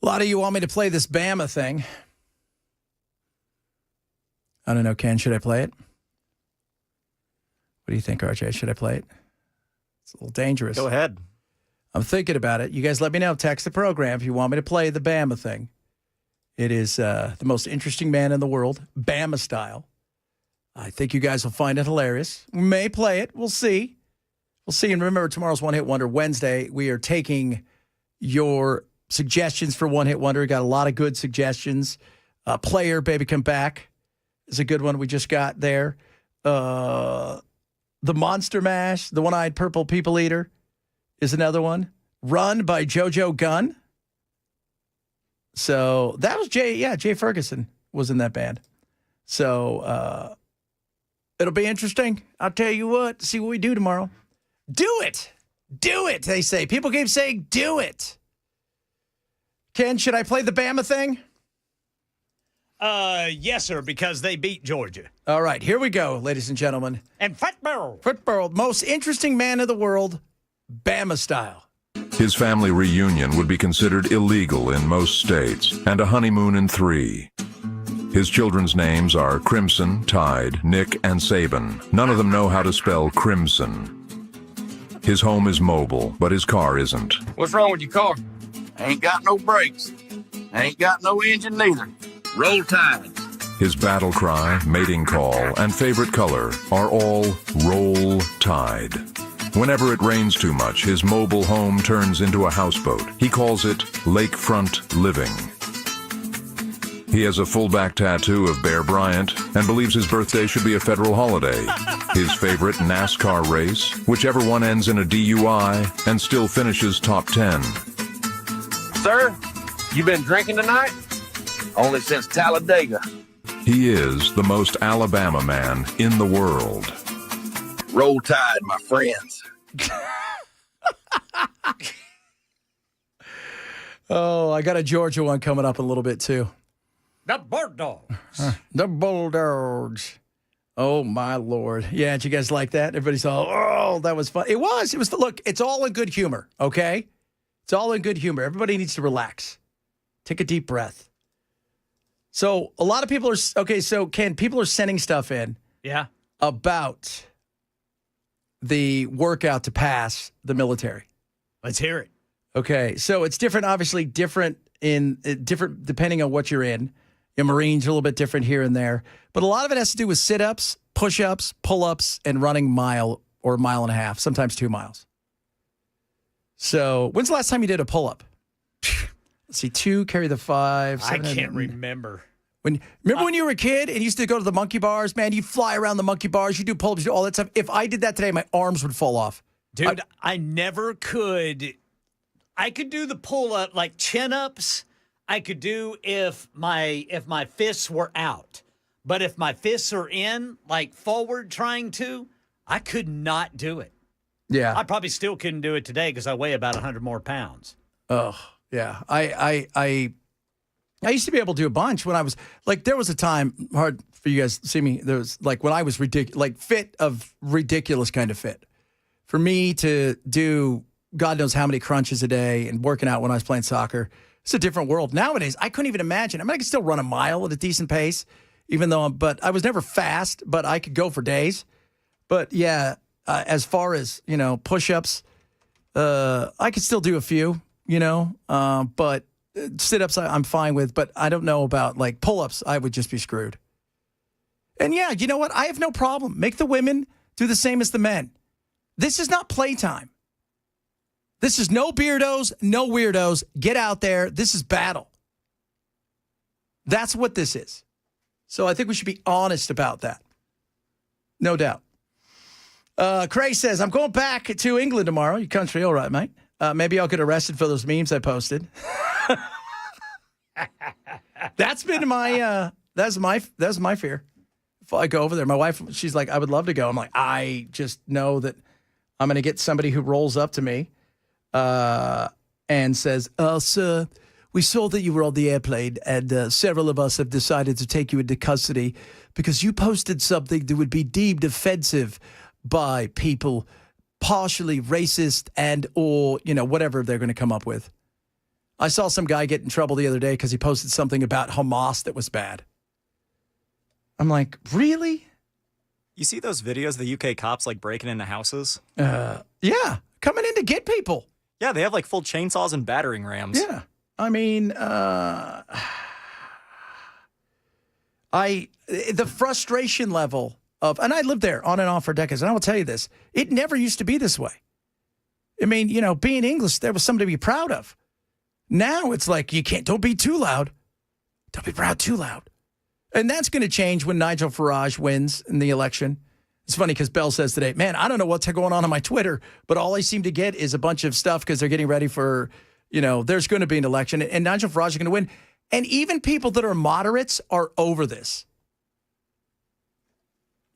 A lot of you want me to play this Bama thing. I don't know, Ken, should I play it? What do you think, RJ? Should I play it? It's a little dangerous. Go ahead. I'm thinking about it. You guys let me know. Text the program if you want me to play the Bama thing. It is the most interesting man in the world, Bama style. I think you guys will find it hilarious. We may play it. We'll see. We'll see. And remember, tomorrow's One Hit Wonder Wednesday. We are taking your suggestions for One Hit Wonder. We got a lot of good suggestions. Player, Baby Come Back is a good one we just got there. The Monster Mash, the One-Eyed Purple People Eater is another one. Run by JoJo Gunn. So that was Jay Ferguson was in that band. So it'll be interesting. I'll tell you what, see what we do tomorrow. Do it. Do it, they say. People keep saying, do it. Ken, should I play the Bama thing? Yes, sir, because they beat Georgia. All right, here we go, ladies and gentlemen. And football. Football, most interesting man in the world, Bama style. His family reunion would be considered illegal in most states, and a honeymoon in 3. His children's names are Crimson, Tide, Nick, and Saban. None of them know how to spell crimson. His home is mobile, but his car isn't. What's wrong with your car? Ain't got no brakes. Ain't got no engine neither. Roll Tide. His battle cry, mating call, and favorite color are all Roll Tide. Whenever it rains too much, his mobile home turns into a houseboat. He calls it lakefront living. He has a full-back tattoo of Bear Bryant and believes his birthday should be a federal holiday. His favorite NASCAR race, whichever one ends in a DUI and still finishes top 10. Sir, you been drinking tonight? Only since Talladega. He is the most Alabama man in the world. Roll Tide, my friends. Oh, I got a Georgia one coming up in a little bit, too. The Bulldogs. The Bulldogs. Oh, my Lord. Yeah, did you guys like that? Everybody's all, oh, that was fun. It was. Look, it's all in good humor, okay? It's all in good humor. Everybody needs to relax. Take a deep breath. So a lot of people are, okay, so Ken, people are sending stuff in. Yeah. About the workout to pass the military. Let's hear it. Okay, so it's different, obviously different depending on what you're in. Your Marines are a little bit different here and there. But a lot of it has to do with sit-ups, push-ups, pull-ups, and running mile or a mile and a half, sometimes 2 miles. So when's the last time you did a pull-up? Let's see, 2, carry the 5. 7, I can't remember. Remember when you were a kid and you used to go to the monkey bars? Man, you fly around the monkey bars, you do pull-ups, you do all that stuff. If I did that today, my arms would fall off. Dude, I never could. I could do the pull-up, like chin-ups. I could do if my fists were out. But if my fists are in, like forward trying to, I could not do it. Yeah. I probably still couldn't do it today because I weigh about 100 more pounds. Oh, yeah. I used to be able to do a bunch when I was, like, there was a time, hard for you guys to see me, there was, like, when I was ridiculous kind of fit. For me to do God knows how many crunches a day and working out when I was playing soccer, it's a different world. Nowadays, I couldn't even imagine. I mean, I could still run a mile at a decent pace, even though but I was never fast, but I could go for days. But, yeah, as far as, push-ups, I could still do a few, but sit-ups I'm fine with, but I don't know about, like, pull-ups. I would just be screwed. And, yeah, you know what? I have no problem. Make the women do the same as the men. This is not playtime. This is no beardos, no weirdos. Get out there. This is battle. That's what this is. So I think we should be honest about that. No doubt. Cray says, I'm going back to England tomorrow. Your country, all right, mate. Maybe I'll get arrested for those memes I posted. That's been my that's my fear. If I go over there, my wife, she's like, I would love to go. I'm like, I just know that I'm going to get somebody who rolls up to me and says, sir, we saw that you were on the airplane and several of us have decided to take you into custody because you posted something that would be deemed offensive by people partially racist and or, whatever they're going to come up with. I saw some guy get in trouble the other day because he posted something about Hamas that was bad. I'm like, really? You see those videos of the UK cops like breaking into houses? Yeah, coming in to get people. Yeah, they have like full chainsaws and battering rams. Yeah. I mean, the frustration level of, and I lived there on and off for decades, and I will tell you this, it never used to be this way. I mean, you know, being English, there was something to be proud of. Now it's like, don't be too loud. Don't be proud too loud. And that's going to change when Nigel Farage wins in the election. It's funny because Bell says today, man, I don't know what's going on my Twitter, but all I seem to get is a bunch of stuff because they're getting ready for, you know, there's going to be an election and Nigel Farage is going to win. And even people that are moderates are over this.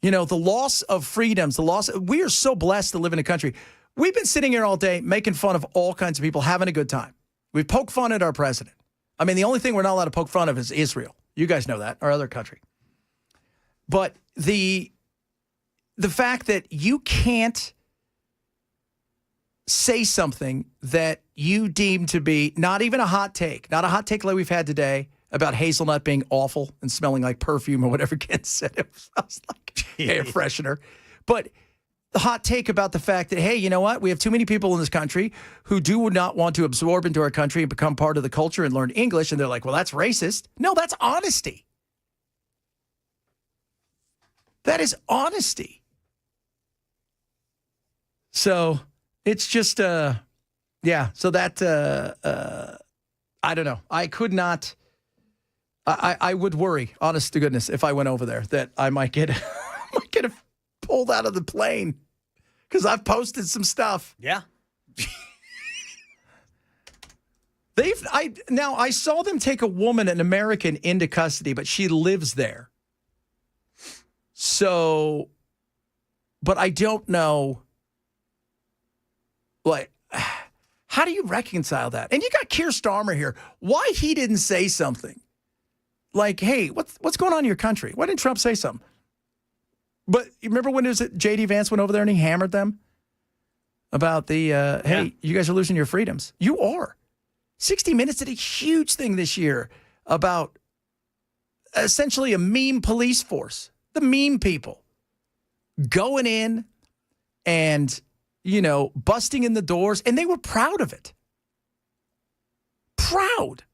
You know, the loss of freedoms, we are so blessed to live in a country. We've been sitting here all day making fun of all kinds of people having a good time. We poke fun at our president. I mean, the only thing we're not allowed to poke fun of is Israel. You guys know that, our other country. But the fact that you can't say something that you deem to be not even a hot take, not a hot take like we've had today about hazelnut being awful and smelling like perfume or whatever Ken said. It sounds like air freshener. But the hot take about the fact that, hey, you know what? We have too many people in this country who do not want to absorb into our country and become part of the culture and learn English. And they're like, well, that's racist. No, that's honesty. That is honesty. So it's just, so that, I don't know. I could not, I would worry, honest to goodness, if I went over there, that I might get pulled out of the plane because I've posted some stuff. Yeah. I saw them take a woman, an American, into custody, but she lives there. So, but I don't know, like, how do you reconcile that? And you got Keir Starmer here. Why he didn't say something? Like, hey, what's going on in your country? Why didn't Trump say something? But you remember when J.D. Vance went over there and he hammered them about the, hey, you guys are losing your freedoms. You are. 60 Minutes did a huge thing this year about essentially a meme police force, the meme people going in and, you know, busting in the doors, and they were proud of it. Proud.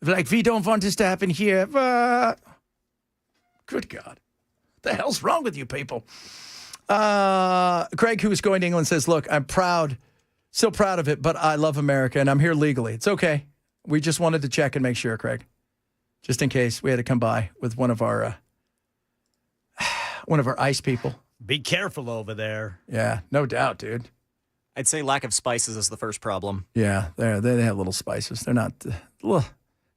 Like, we don't want this to happen here. Good God. The hell's wrong with you people? Craig, who is going to England, says, look, I'm proud, so proud of it, but I love America, and I'm here legally. It's okay. We just wanted to check and make sure, Craig, just in case we had to come by with one of our ICE people. Be careful over there. Yeah, no doubt, dude. I'd say lack of spices is the first problem. Yeah, they have little spices. They're not,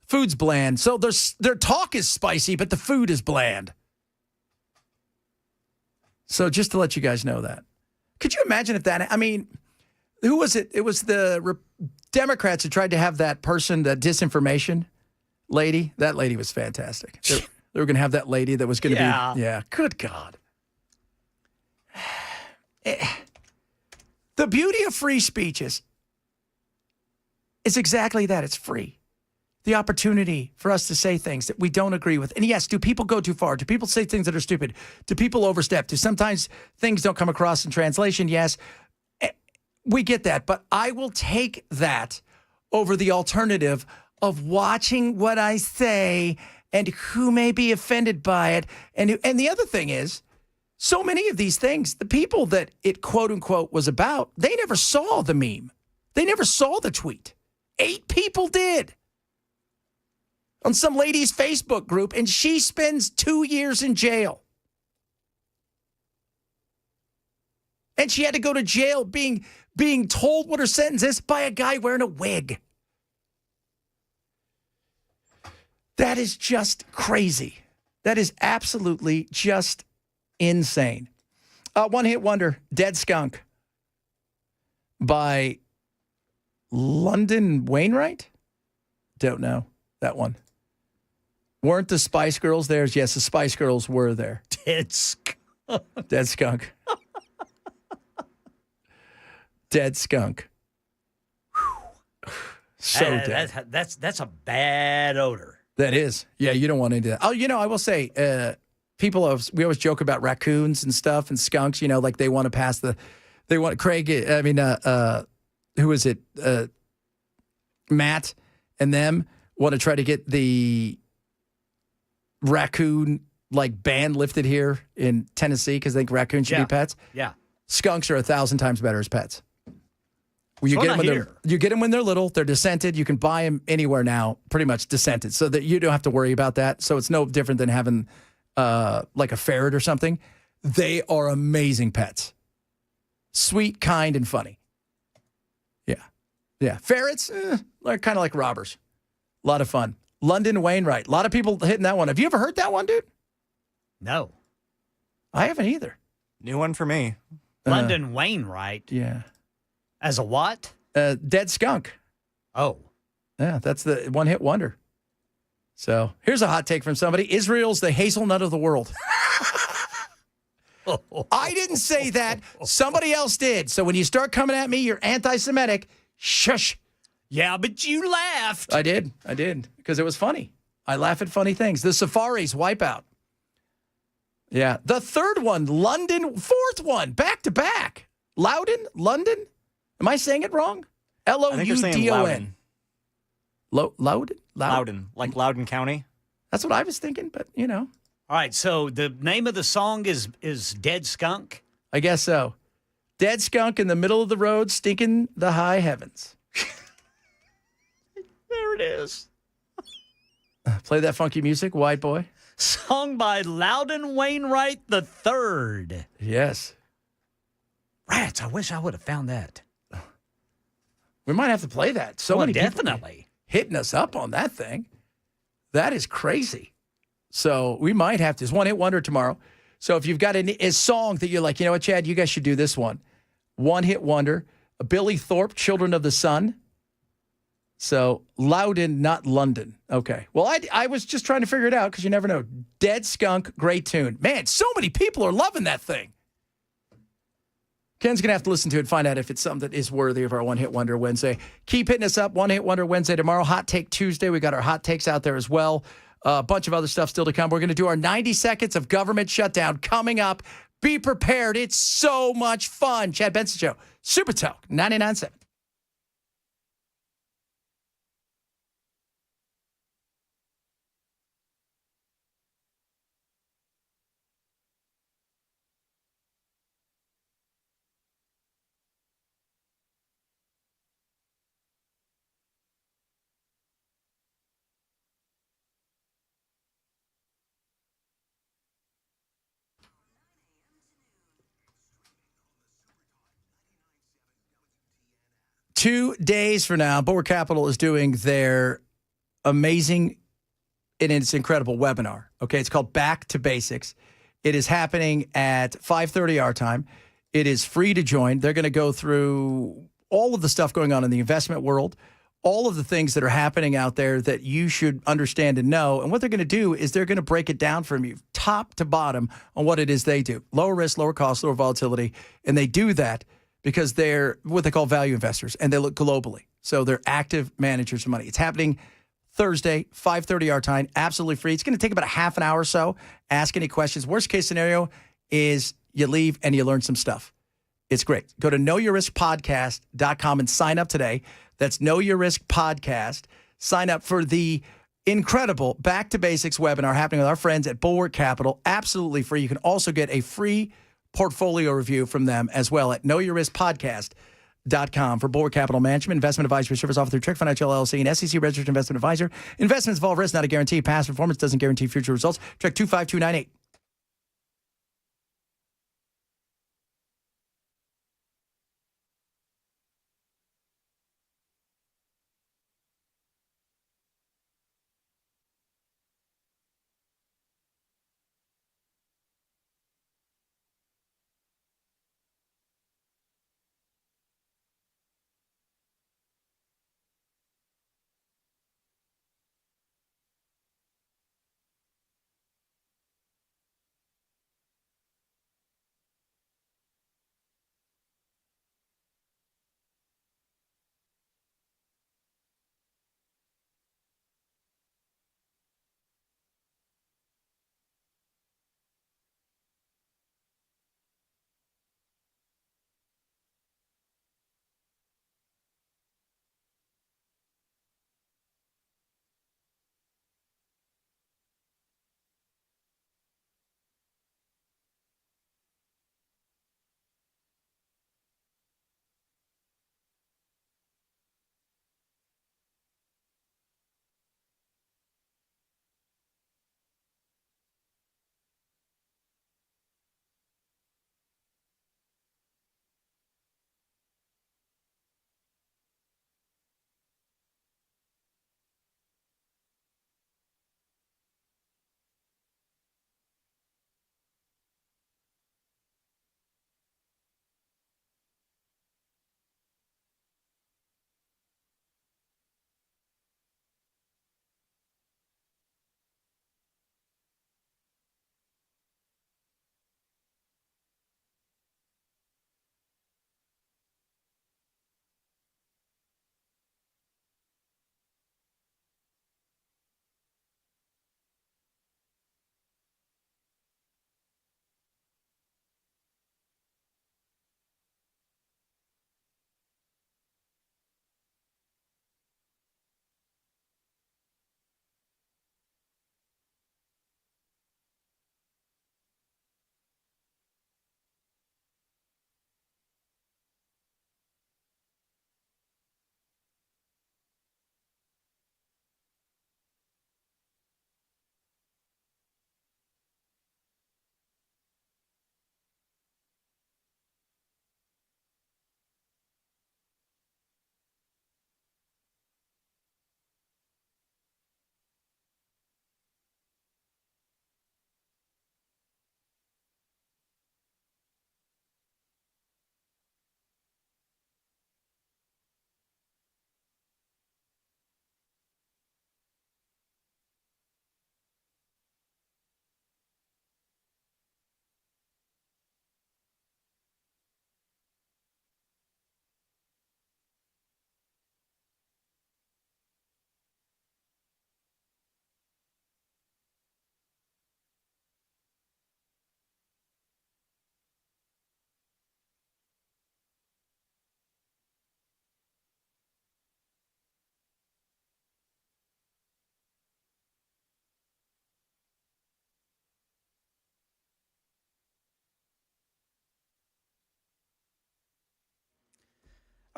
food's bland. So their talk is spicy, but the food is bland. So just to let you guys know that. Could you imagine if that, I mean, who was it? It was the Democrats who tried to have that person, that disinformation lady. That lady was fantastic. They were going to have that lady that was going to be, yeah, good God. The beauty of free speech is exactly that. It's free. The opportunity for us to say things that we don't agree with. And yes, do people go too far? Do people say things that are stupid? Do people overstep? Do sometimes things don't come across in translation? Yes, we get that. But I will take that over the alternative of watching what I say and who may be offended by it. And the other thing is, so many of these things, the people that it quote unquote was about, they never saw the meme. They never saw the tweet. 8 people did. On some lady's Facebook group, and she spends 2 years in jail. And she had to go to jail being told what her sentence is by a guy wearing a wig. That is just crazy. That is absolutely just insane. One hit wonder, Dead Skunk by London Wainwright? Don't know that one. Weren't the Spice Girls there? Yes, the Spice Girls were there. Dead Skunk. Dead Skunk. Dead Skunk. So dead. That's a bad odor. That is. Yeah, you don't want any of that. Oh, I will say, we always joke about raccoons and stuff and skunks, like they want to pass who is it? Matt and them want to try to get the raccoon ban lifted here in Tennessee because they think raccoons should be pets. Yeah. Skunks are 1,000 times better as pets. You So get, them when here. you get them when they're little. They're discented. You can buy them anywhere now, pretty much discented, so that you don't have to worry about that. So it's no different than having like a ferret or something. They are amazing pets. Sweet, kind, and funny. Yeah. Yeah. Ferrets, they're kind of like robbers. A lot of fun. London Wainwright. A lot of people hitting that one. Have you ever heard that one, dude? No. I haven't either. New one for me. London Wainwright. Yeah. As a what? Dead skunk. Oh. Yeah, that's the one-hit wonder. So here's a hot take from somebody. Israel's the hazelnut of the world. I didn't say that. Somebody else did. So when you start coming at me, you're anti-Semitic. Shush. Yeah, but you laughed. I did. Because it was funny. I laugh at funny things. The Safaris Wipeout. Yeah. The third one, London. Fourth one, back to back. Loudon? London? Am I saying it wrong? I think you're saying Loudon. Loudon. Loudon? Loudon, like Loudoun County. That's what I was thinking, but All right, so the name of the song is Dead Skunk? I guess so. Dead skunk in the middle of the road, stinking the high heavens. There it is. Play that funky music, white boy. Sung by Loudon Wainwright III. Yes. Rats, I wish I would have found that. We might have to play that. So many people definitely. hitting us up on that thing. That is crazy. So we might have to. It's one-hit wonder tomorrow. So if you've got a song that you're like, you know what, Chad, you guys should do this one. One-hit wonder. Billy Thorpe, Children of the Sun. So Loudon, not London. Okay. Well, I was just trying to figure it out because you never know. Dead Skunk, great tune. Man, so many people are loving that thing. Ken's going to have to listen to it and find out if it's something that is worthy of our One Hit Wonder Wednesday. Keep hitting us up. One Hit Wonder Wednesday tomorrow. Hot Take Tuesday. We got our hot takes out there as well. A bunch of other stuff still to come. We're going to do our 90 seconds of government shutdown coming up. Be prepared. It's so much fun. Chad Benson Show. Super Talk 99.7. Two days from now, Bulwark Capital is doing their amazing and it's incredible webinar. Okay, it's called Back to Basics. It is happening at 5:30 our time. It is free to join. They're going to go through all of the stuff going on in the investment world, all of the things that are happening out there that you should understand and know. And what they're going to do is they're going to break it down from you top to bottom on what it is they do. Lower risk, lower cost, lower volatility. And they do that because they're what they call value investors, and they look globally. So they're active managers of money. It's happening Thursday, 5:30 our time, absolutely free. It's going to take about a half an hour or so. Ask any questions. Worst case scenario is you leave and you learn some stuff. It's great. Go to knowyourriskpodcast.com and sign up today. That's Know Your Risk Podcast. Sign up for the incredible Back to Basics webinar happening with our friends at Bulwark Capital. Absolutely free. You can also get a free portfolio review from them as well at knowyourriskpodcast.com. For Bulwark Capital Management, investment advisory service offered through Trick Financial LLC, an SEC registered investment advisor. Investments involve risk, not a guarantee. Past performance doesn't guarantee future results. Trick 25298.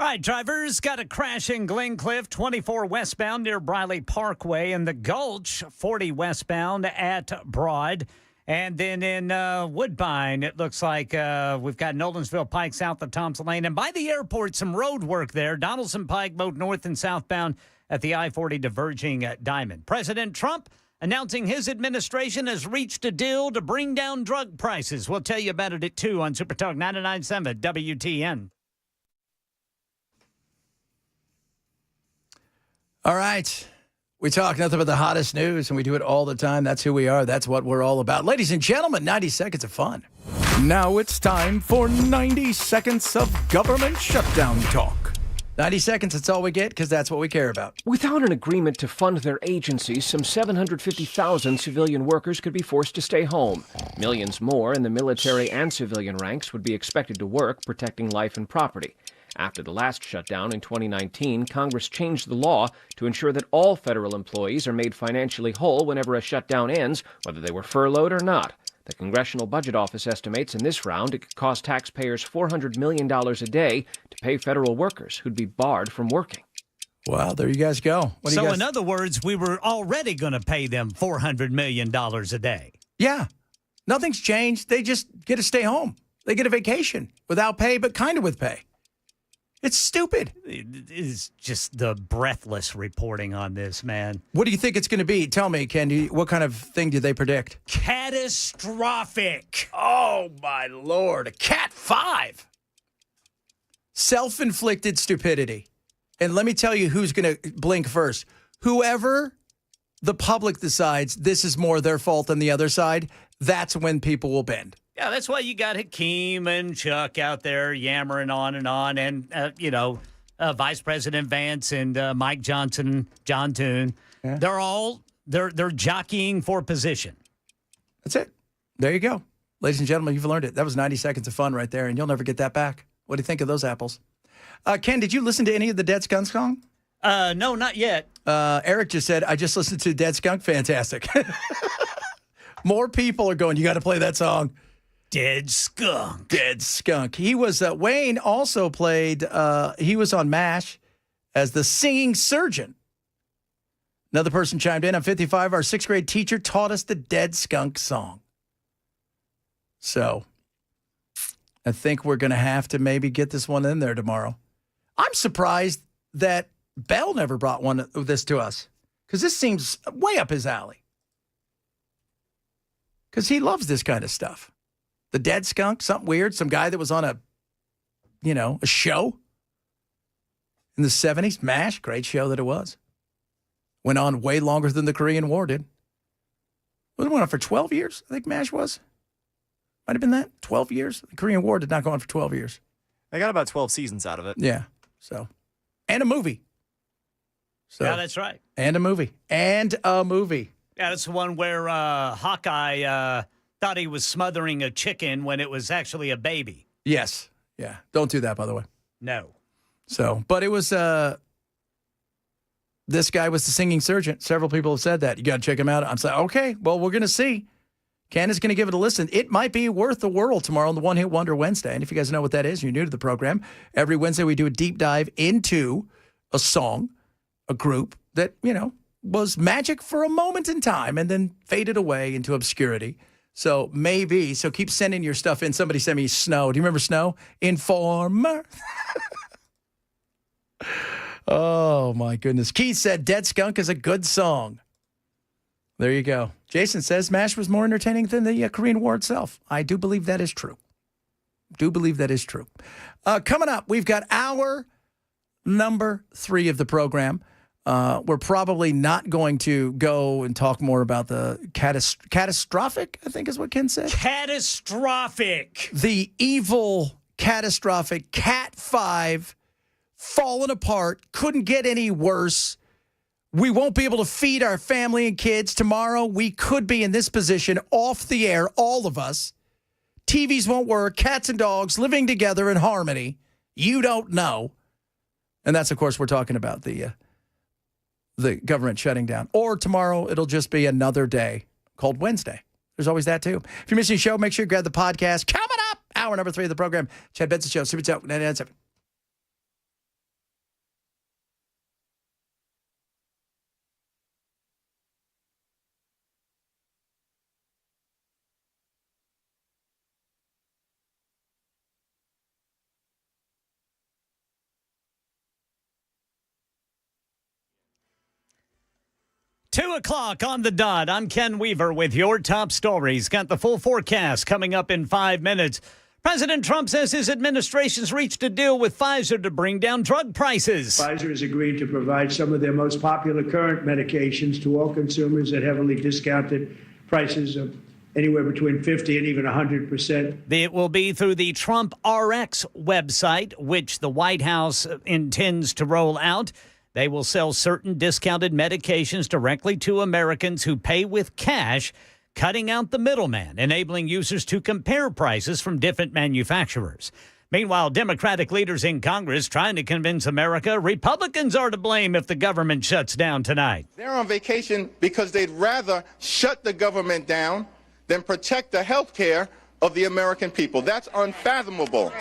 All right, drivers got a crash in Glencliff, 24 westbound near Briley Parkway, in the Gulch, 40 westbound at Broad. And then in Woodbine, it looks like we've got Nolensville Pike south of Thompson Lane. And by the airport, some road work there. Donaldson Pike, both north and southbound at the I-40 diverging at Diamond. President Trump announcing his administration has reached a deal to bring down drug prices. We'll tell you about it at 2 on Super Talk 99.7 WTN. All right. We talk nothing but the hottest news, and we do it all the time. That's who we are. That's what we're all about. Ladies and gentlemen, 90 seconds of fun. Now it's time for 90 seconds of government shutdown talk. 90 seconds, that's all we get, because that's what we care about. Without an agreement to fund their agencies, some 750,000 civilian workers could be forced to stay home. Millions more in the military and civilian ranks would be expected to work, protecting life and property. After the last shutdown in 2019, Congress changed the law to ensure that all federal employees are made financially whole whenever a shutdown ends, whether they were furloughed or not. The Congressional Budget Office estimates in this round it could cost taxpayers $400 million a day to pay federal workers who'd be barred from working. Well, there you guys go. So in other words, we were already going to pay them $400 million a day. Yeah. Nothing's changed. They just get to stay home. They get a vacation without pay, but kind of with pay. It's stupid. It is just the breathless reporting on this, man. What do you think it's going to be? Tell me, Ken, what kind of thing do they predict? Catastrophic. Oh, my Lord. A Cat 5. Self-inflicted stupidity. And let me tell you who's going to blink first. Whoever the public decides this is more their fault than the other side, that's when people will bend. Yeah, that's why you got Hakeem and Chuck out there yammering on, and Vice President Vance and Mike Johnson, John Toon. Yeah. They're jockeying for position. That's it. There you go. Ladies and gentlemen, you've learned it. That was 90 seconds of fun right there, and you'll never get that back. What do you think of those apples? Ken, did you listen to any of the Dead Skunk song? No, not yet. Eric just said, I just listened to Dead Skunk. Fantastic. More people are going, you got to play that song. Dead Skunk. Dead Skunk. He was, Wayne also played, he was on MASH as the singing surgeon. Another person chimed in. I'm 55. Our sixth grade teacher taught us the Dead Skunk song. So I think we're going to have to maybe get this one in there tomorrow. I'm surprised that Bell never brought one of this to us, because this seems way up his alley. Because he loves this kind of stuff. The Dead Skunk, something weird. Some guy that was on a show in the 70s. MASH, great show that it was. Went on way longer than the Korean War did. It went on for 12 years, I think MASH was. Might have been that, 12 years. The Korean War did not go on for 12 years. They got about 12 seasons out of it. Yeah, so. And a movie. So, yeah, that's right. And a movie. And a movie. Yeah, that's the one where Hawkeye thought he was smothering a chicken when it was actually a baby. Yes. Yeah. Don't do that, by the way. No. So, but it was, this guy was the singing surgeon. Several people have said that. You got to check him out. I'm saying, okay, well, we're going to see. Ken is going to give it a listen. It might be worth the world tomorrow on the One Hit Wonder Wednesday. And if you guys know what that is, you're new to the program. Every Wednesday we do a deep dive into a song, a group that, was magic for a moment in time and then faded away into obscurity. So maybe. So keep sending your stuff in. Somebody sent me Snow. Do you remember Snow? Informer. Oh, my goodness. Keith said Dead Skunk is a good song. There you go. Jason says MASH was more entertaining than the Korean War itself. I do believe that is true. Coming up, we've got hour number 3 of the program. We're probably not going to go and talk more about the catastrophic, I think is what Ken said. Catastrophic. The evil, catastrophic Cat 5 falling apart. Couldn't get any worse. We won't be able to feed our family and kids. Tomorrow, we could be in this position off the air, all of us. TVs won't work. Cats and dogs living together in harmony. You don't know. And that's, of course, we're talking about the government shutting down. Or tomorrow, it'll just be another day called Wednesday. There's always that, too. If you're missing a show, make sure you grab the podcast. Coming up, hour number 3 of the program. Chad Benson Show, Super Talk 99.7. 2 o'clock on the dot. I'm Ken Weaver with your top stories. Got the full forecast coming up in 5 minutes. President Trump says his administration's reached a deal with Pfizer to bring down drug prices. Pfizer has agreed to provide some of their most popular current medications to all consumers at heavily discounted prices of anywhere between 50 and even 100%. It will be through the Trump RX website, which the White House intends to roll out. They will sell certain discounted medications directly to Americans who pay with cash, cutting out the middleman, enabling users to compare prices from different manufacturers. Meanwhile, Democratic leaders in Congress trying to convince America Republicans are to blame if the government shuts down tonight. They're on vacation because they'd rather shut the government down than protect the health care of the American people. That's unfathomable.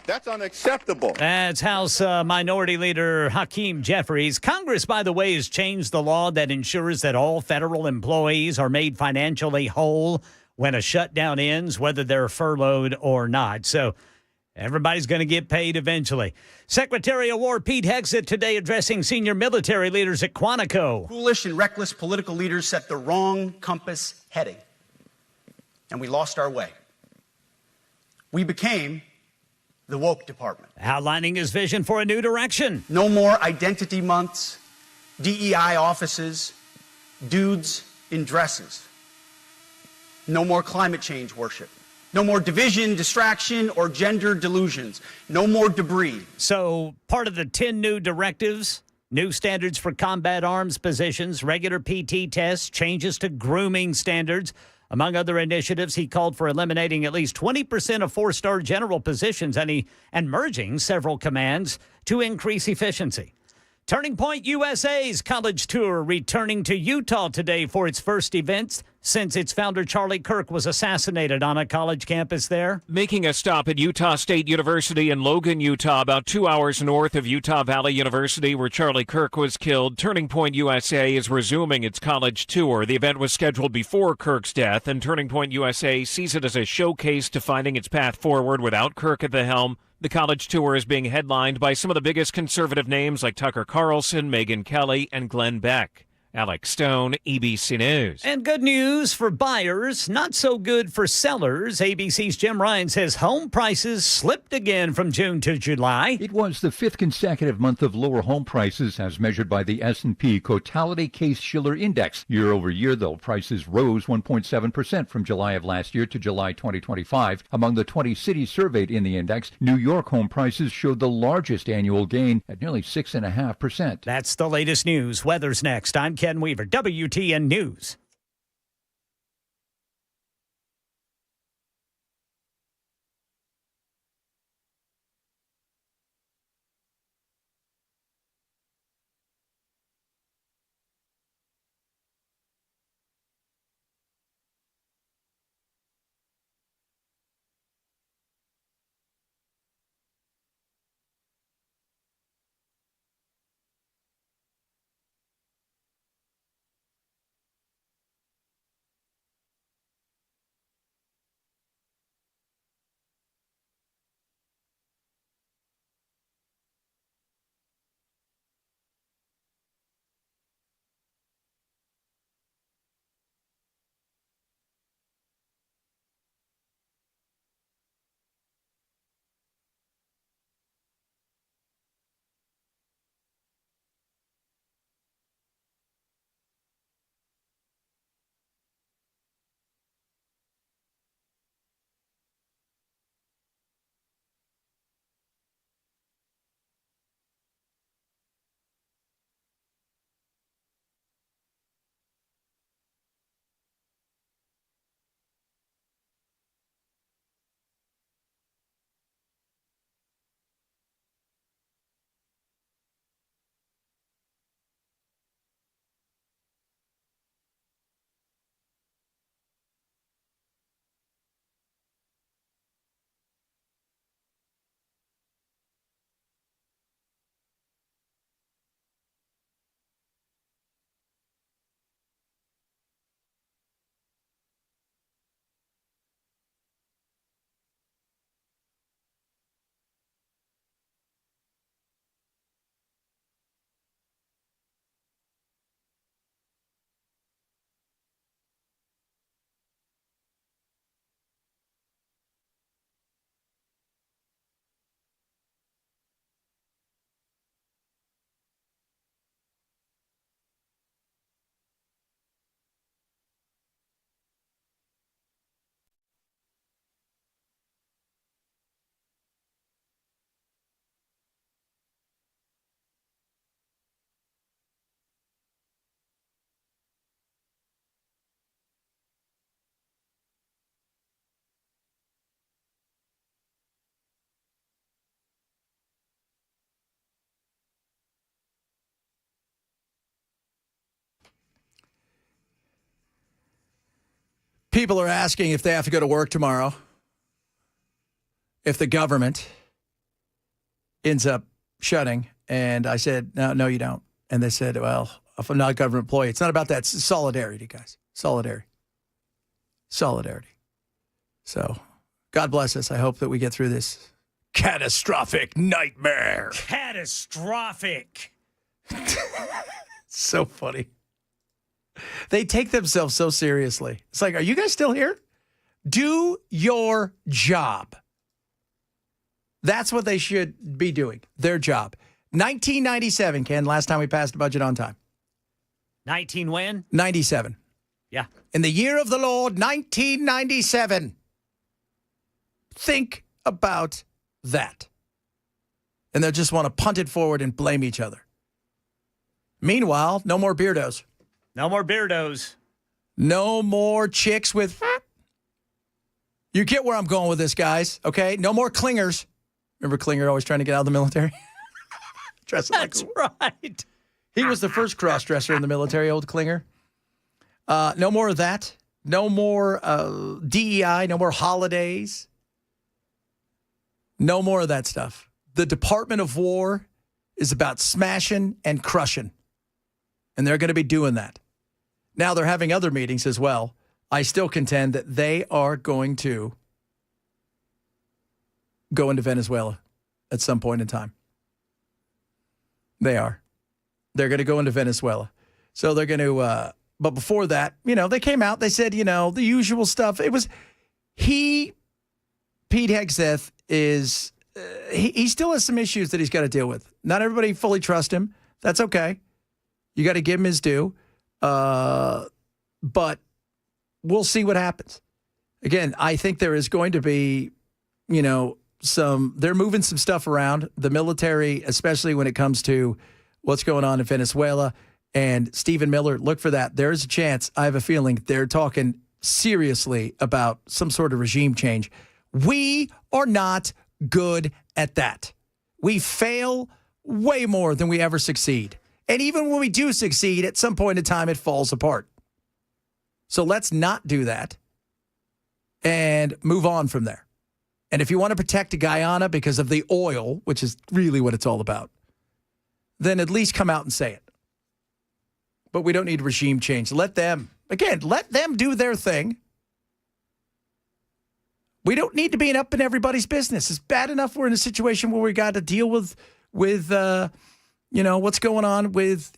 That's unacceptable. That's House Minority Leader Hakeem Jeffries. Congress, by the way, has changed the law that ensures that all federal employees are made financially whole when a shutdown ends, whether they're furloughed or not. So everybody's going to get paid eventually. Secretary of War Pete Hegseth today addressing senior military leaders at Quantico. Foolish and reckless political leaders set the wrong compass heading, and we lost our way. We became the woke department. Outlining his vision for a new direction. No more identity months, DEI offices, dudes in dresses. No more climate change worship. No more division, distraction, or gender delusions. No more debris. So part of the 10 new directives, new standards for combat arms positions, regular PT tests, changes to grooming standards. Among other initiatives, he called for eliminating at least 20% of four-star general positions and merging several commands to increase efficiency. Turning Point USA's college tour returning to Utah today for its first events since its founder Charlie Kirk was assassinated on a college campus there. Making a stop at Utah State University in Logan, Utah, about 2 hours north of Utah Valley University, where Charlie Kirk was killed. Turning Point USA is resuming its college tour. The event was scheduled before Kirk's death, and Turning Point USA sees it as a showcase to finding its path forward without Kirk at the helm. The college tour is being headlined by some of the biggest conservative names like Tucker Carlson, Megyn Kelly, and Glenn Beck. Alex Stone, ABC News. And good news for buyers, not so good for sellers. ABC's Jim Ryan says home prices slipped again from June to July. It was the fifth consecutive month of lower home prices as measured by the S&P Totality Case-Shiller Index. Year over year, though, prices rose 1.7% from July of last year to July 2025. Among the 20 cities surveyed in the index, New York home prices showed the largest annual gain at nearly 6.5%. That's the latest news. Weather's next. I'm Ken Weaver, WTN News. People are asking if they have to go to work tomorrow. If the government ends up shutting. And I said, no, you don't. And they said, well, if I'm not a government employee, it's not about that. It's solidarity, guys. Solidarity. So God bless us. I hope that we get through this catastrophic nightmare. Catastrophic. So funny. They take themselves so seriously. It's like, are you guys still here? Do your job. That's what they should be doing. Their job. 1997, Ken, last time we passed a budget on time. 19 when? 97. Yeah. In the year of the Lord, 1997. Think about that. And they'll just want to punt it forward and blame each other. Meanwhile, no more beardos. No more beardos. No more chicks with... You get where I'm going with this, guys, okay? No more clingers. Remember Klinger always trying to get out of the military? That's right. He was the first cross-dresser in the military, old Klinger. No more of that. No more DEI. No more holidays. No more of that stuff. The Department of War is about smashing and crushing. And they're going to be doing that. Now they're having other meetings as well. I still contend that they are going to go into Venezuela at some point in time. They are. They're going to go into Venezuela. So they're going to, but before that, they came out, they said, the usual stuff. It was, Pete Hegseth is, he still has some issues that he's got to deal with. Not everybody fully trusts him. That's okay. You got to give him his due. But we'll see what happens. Again, I think there is going to be, they're moving some stuff around. The military, especially when it comes to what's going on in Venezuela. And Stephen Miller, look for that. There's a chance, I have a feeling, they're talking seriously about some sort of regime change. We are not good at that. We fail way more than we ever succeed. And even when we do succeed, at some point in time, it falls apart. So let's not do that and move on from there. And if you want to protect Guyana because of the oil, which is really what it's all about, then at least come out and say it. But we don't need regime change. Let them do their thing. We don't need to be up in everybody's business. It's bad enough we're in a situation where we got to deal with what's going on with,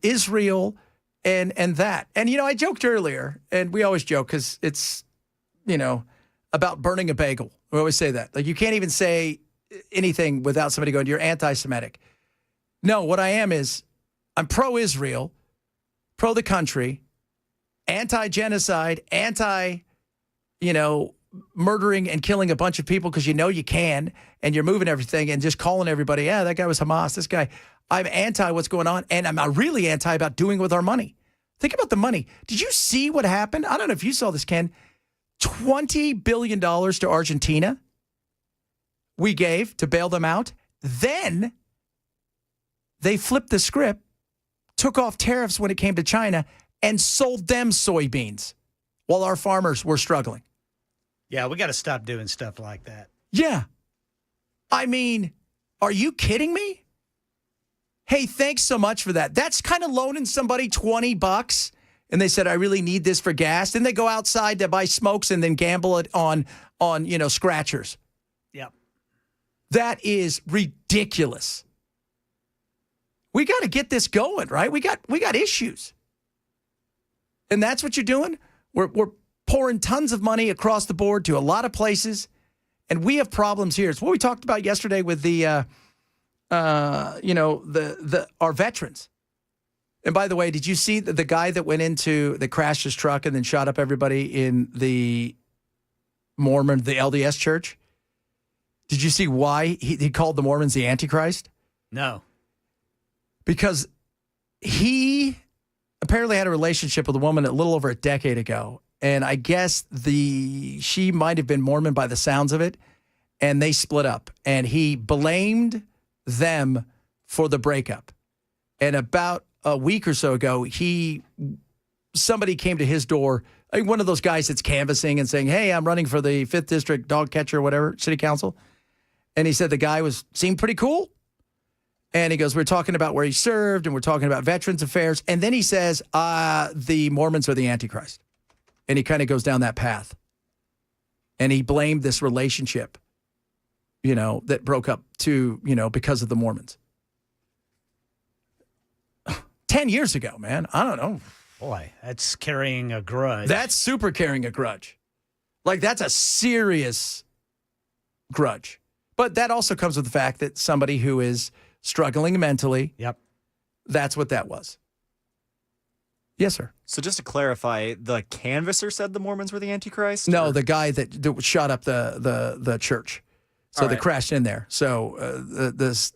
Israel and that. And, I joked earlier, and we always joke because it's, about burning a bagel. We always say that. Like, you can't even say anything without somebody going, you're anti-Semitic. No, what I am is I'm pro-Israel, pro the country, anti-genocide, murdering and killing a bunch of people because you can, and you're moving everything and just calling everybody, yeah, that guy was Hamas, this guy. I'm anti what's going on, and I'm really anti about doing with our money. Think about the money. Did you see what happened? I don't know if you saw this, Ken. $20 billion to Argentina we gave to bail them out. Then they flipped the script, took off tariffs when it came to China, and sold them soybeans while our farmers were struggling. Yeah, we got to stop doing stuff like that. Yeah. I mean, are you kidding me? Hey, thanks so much for that. That's kind of loaning somebody $20 and they said, I really need this for gas. Then they go outside to buy smokes and then gamble it on scratchers. Yep. That is ridiculous. We got to get this going, right? We got issues. And that's what you're doing? We're pouring tons of money across the board to a lot of places, and we have problems here. It's what we talked about yesterday with the our veterans. And by the way, did you see the guy that crashed his truck and then shot up everybody in the the LDS church? Did you see why he called the Mormons the Antichrist? No. Because he apparently had a relationship with a woman a little over a decade ago. And I guess she might have been Mormon by the sounds of it. And they split up. And he blamed them for the breakup. And about a week or so ago, somebody came to his door like one of those guys that's canvassing and saying, hey, I'm running for the 5th District dog catcher or whatever, city council. And he said the guy seemed pretty cool. And he goes, we're talking about where he served and we're talking about Veterans Affairs. And then he says, the Mormons are the Antichrist. And he kind of goes down that path. And he blamed this relationship, that broke up because of the Mormons. 10 years ago, man. I don't know. Boy, that's carrying a grudge. That's super carrying a grudge. Like, that's a serious grudge. But that also comes with the fact that somebody who is struggling mentally, that's what that was. Yes, sir. So just to clarify, the canvasser said the Mormons were the Antichrist? No, the guy that shot up the church. So All they right. crashed in there. So this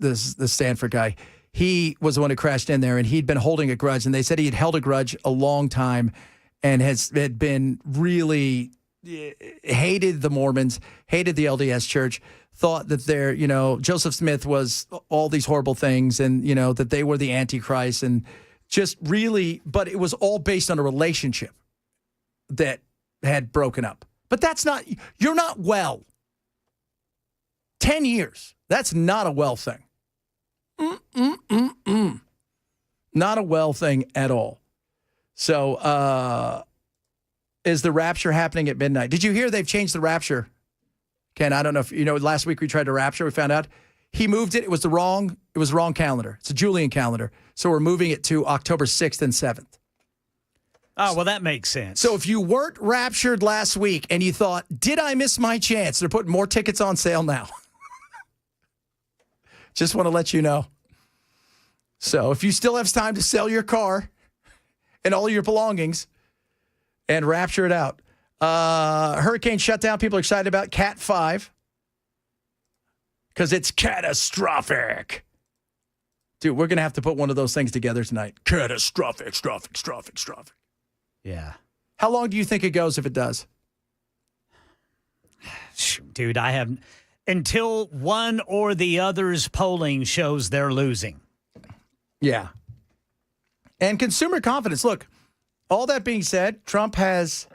Stanford guy, he was the one who crashed in there, and he'd been holding a grudge. And they said he had held a grudge a long time and had been really hated the Mormons, hated the LDS Church, thought that Joseph Smith was all these horrible things and, that they were the Antichrist and just really, but it was all based on a relationship that had broken up. But you're not well. 10 years. That's not a well thing. Not a well thing at all. So, is the rapture happening at midnight? Did you hear they've changed the rapture? Ken, I don't know if last week we tried to rapture, we found out he moved it. It was the wrong calendar. It's a Julian calendar. So we're moving it to October 6th and 7th. Oh, well, that makes sense. So if you weren't raptured last week and you thought, did I miss my chance? They're putting more tickets on sale now. Just want to let you know. So if you still have time to sell your car and all your belongings and rapture it out. Hurricane shutdown, people are excited about Cat 5 because it's catastrophic. Dude, we're going to have to put one of those things together tonight. Catastrophic. Yeah. How long do you think it goes if it does? Dude, I have until one or the other's polling shows they're losing. Yeah. And consumer confidence. Look, all that being said, Trump has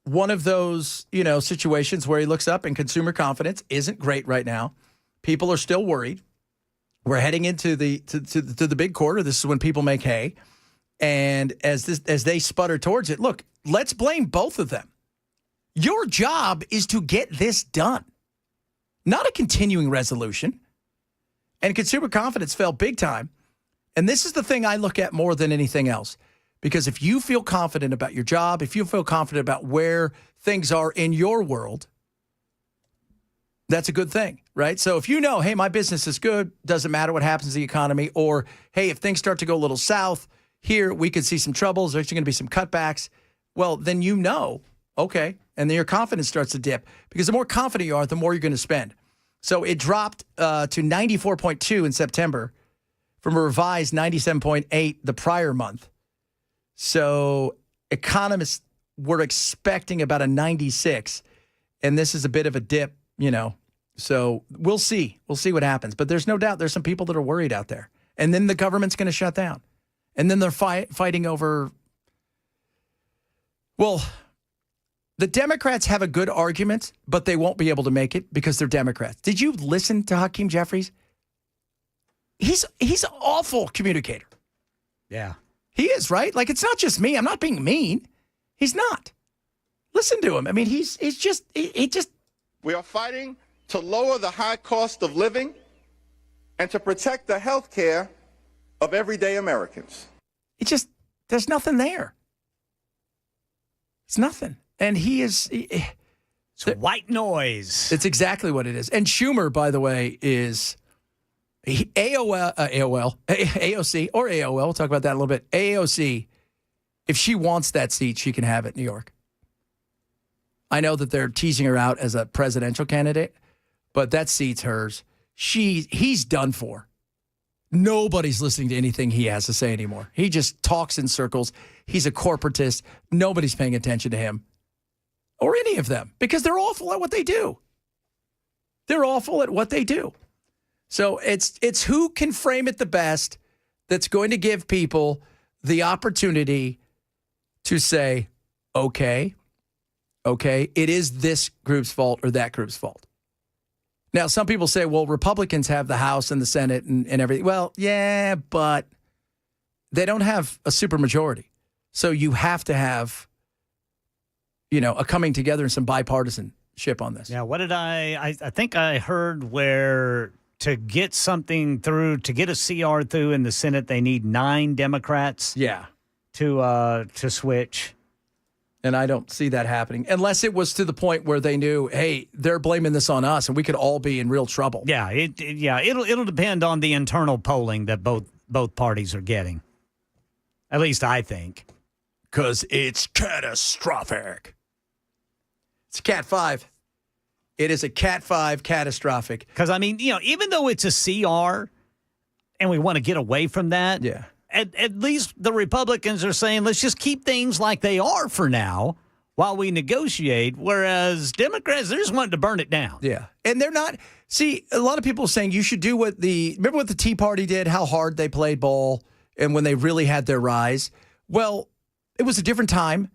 one of those, situations where he looks up and consumer confidence isn't great right now. People are still worried. We're heading into the big quarter. This is when people make hay. And as they sputter towards it, look, let's blame both of them. Your job is to get this done, not a continuing resolution. And consumer confidence fell big time. And this is the thing I look at more than anything else. Because if you feel confident about your job, if you feel confident about where things are in your world, that's a good thing, right? So if hey, my business is good, doesn't matter what happens to the economy, or, hey, if things start to go a little south, here we could see some troubles, there's going to be some cutbacks, well, then okay, and then your confidence starts to dip. Because the more confident you are, the more you're going to spend. So it dropped to 94.2 in September from a revised 97.8 the prior month. So economists were expecting about a 96, and this is a bit of a dip, So we'll see. We'll see what happens. But there's no doubt there's some people that are worried out there. And then the government's going to shut down. And then they're fighting over, well, the Democrats have a good argument, but they won't be able to make it because they're Democrats. Did you listen to Hakeem Jeffries? He's an awful communicator. Yeah. He is, right? Like, it's not just me. I'm not being mean. He's not. Listen to him. I mean, he just. We are fighting to lower the high cost of living and to protect the health care of everyday Americans. There's nothing there. It's nothing. And it's white noise. It's exactly what it is. And Schumer, by the way, is AOC, or AOL. We'll talk about that in a little bit. AOC, if she wants that seat, she can have it in New York. I know that they're teasing her out as a presidential candidate, but that seat's hers. He's done for. Nobody's listening to anything he has to say anymore. He just talks in circles. He's a corporatist. Nobody's paying attention to him or any of them because they're awful at what they do. They're awful at what they do. So it's who can frame it the best that's going to give people the opportunity to say, Okay, it is this group's fault or that group's fault. Now, some people say, well, Republicans have the House and the Senate and everything. Well, yeah, but they don't have a supermajority. So you have to have, a coming together and some bipartisanship on this. Yeah, what did I think I heard where to get something through, to get a CR through in the Senate, they need 9 Democrats. Yeah. To switch. And I don't see that happening unless it was to the point where they knew, hey, they're blaming this on us and we could all be in real trouble. Yeah, it'll depend on the internal polling that both parties are getting. At least I think. Because it's catastrophic. It's a Cat 5. It is a Cat 5 catastrophic. Because, even though it's a CR and we want to get away from that, yeah. At least the Republicans are saying, let's just keep things like they are for now while we negotiate, whereas Democrats, they're just wanting to burn it down. Yeah. And they're not. See, a lot of people are saying you should do remember what the Tea Party did, how hard they played ball, and when they really had their rise? Well, it was a different time.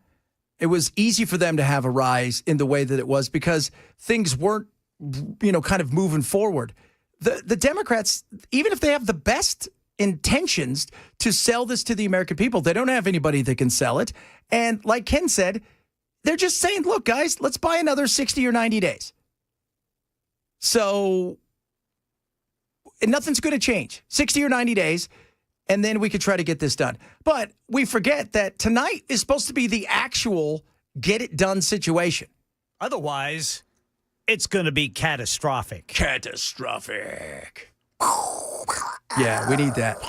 It was easy for them to have a rise in the way that it was because things weren't, kind of moving forward. The Democrats, even if they have the best intentions to sell this to the American people, they don't have anybody that can sell it. And like Ken said, they're just saying, look, guys, let's buy another 60 or 90 days. So nothing's going to change. 60 or 90 days, and then we could try to get this done. But we forget that tonight is supposed to be the actual get-it-done situation. Otherwise, it's going to be catastrophic. Catastrophic. Yeah, we need that.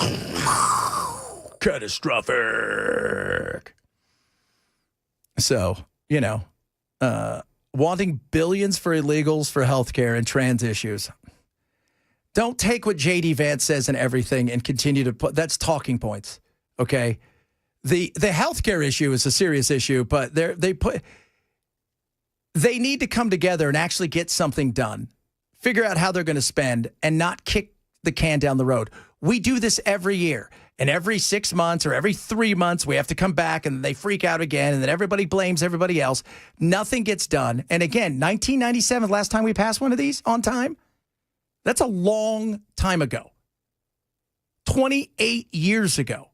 Catastrophic. So, wanting billions for illegals for healthcare and trans issues. Don't take what J.D. Vance says and everything and continue to put, that's talking points, okay? The healthcare issue is a serious issue, but they need to come together and actually get something done. Figure out how they're going to spend and not kick the can down the road. We do this every year, and every 6 months or every 3 months, we have to come back and they freak out again, and then everybody blames everybody else. Nothing gets done. And again, 1997, last time we passed one of these on time, that's a long time ago. 28 years ago.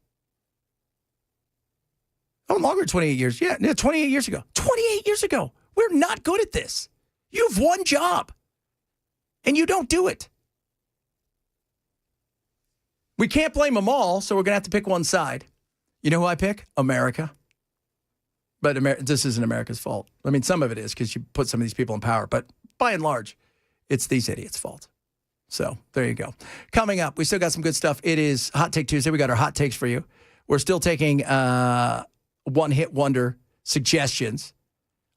Oh, longer than 28 years. Yeah, 28 years ago. 28 years ago. We're not good at this. You have one job, and you don't do it. We can't blame them all, so we're going to have to pick one side. You know who I pick? America. But this isn't America's fault. I mean, some of it is because you put some of these people in power. But by and large, it's these idiots' fault. So there you go. Coming up, we still got some good stuff. It is Hot Take Tuesday. We got our hot takes for you. We're still taking one-hit wonder suggestions.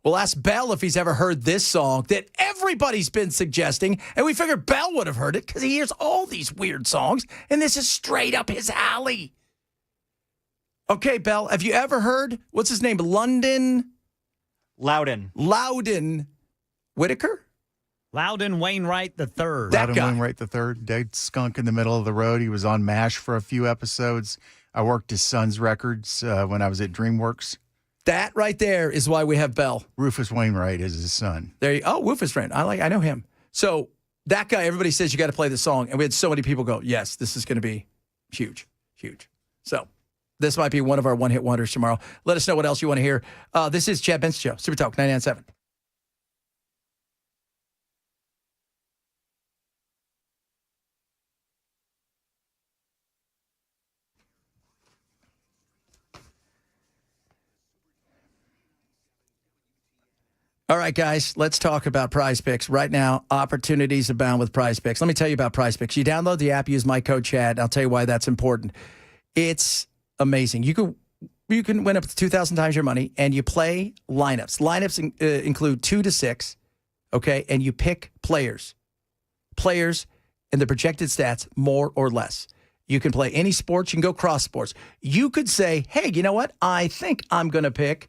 We'll ask Bell if he's ever heard this song that everybody's been suggesting, and we figured Bell would have heard it because he hears all these weird songs, and this is straight up his alley. Okay, Bell, have you ever heard, what's his name, Loudon Whitaker? Loudon Wainwright III. Loudon Wainwright III, dead skunk in the middle of the road. He was on MASH for a few episodes. I worked his son's records when I was at DreamWorks. That right there is why we have Bell. Rufus Wainwright is his son. Rufus friend. I know him. So that guy, everybody says you got to play the song. And we had so many people go, yes, this is going to be huge, huge. So this might be one of our one-hit wonders tomorrow. Let us know what else you want to hear. This is Chad Benson Show, Super Talk 99.7. All right, guys, let's talk about Prize Picks. Right now, opportunities abound with Prize Picks. Let me tell you about Prize Picks. You download the app, use my code Chad. I'll tell you why that's important. It's amazing. You can win up to 2,000 times your money, and you play lineups. Lineups include 2 to 6, okay, and you pick players and the projected stats, more or less. You can play any sports. You can go cross sports. You could say, hey, you know what? I think I'm going to pick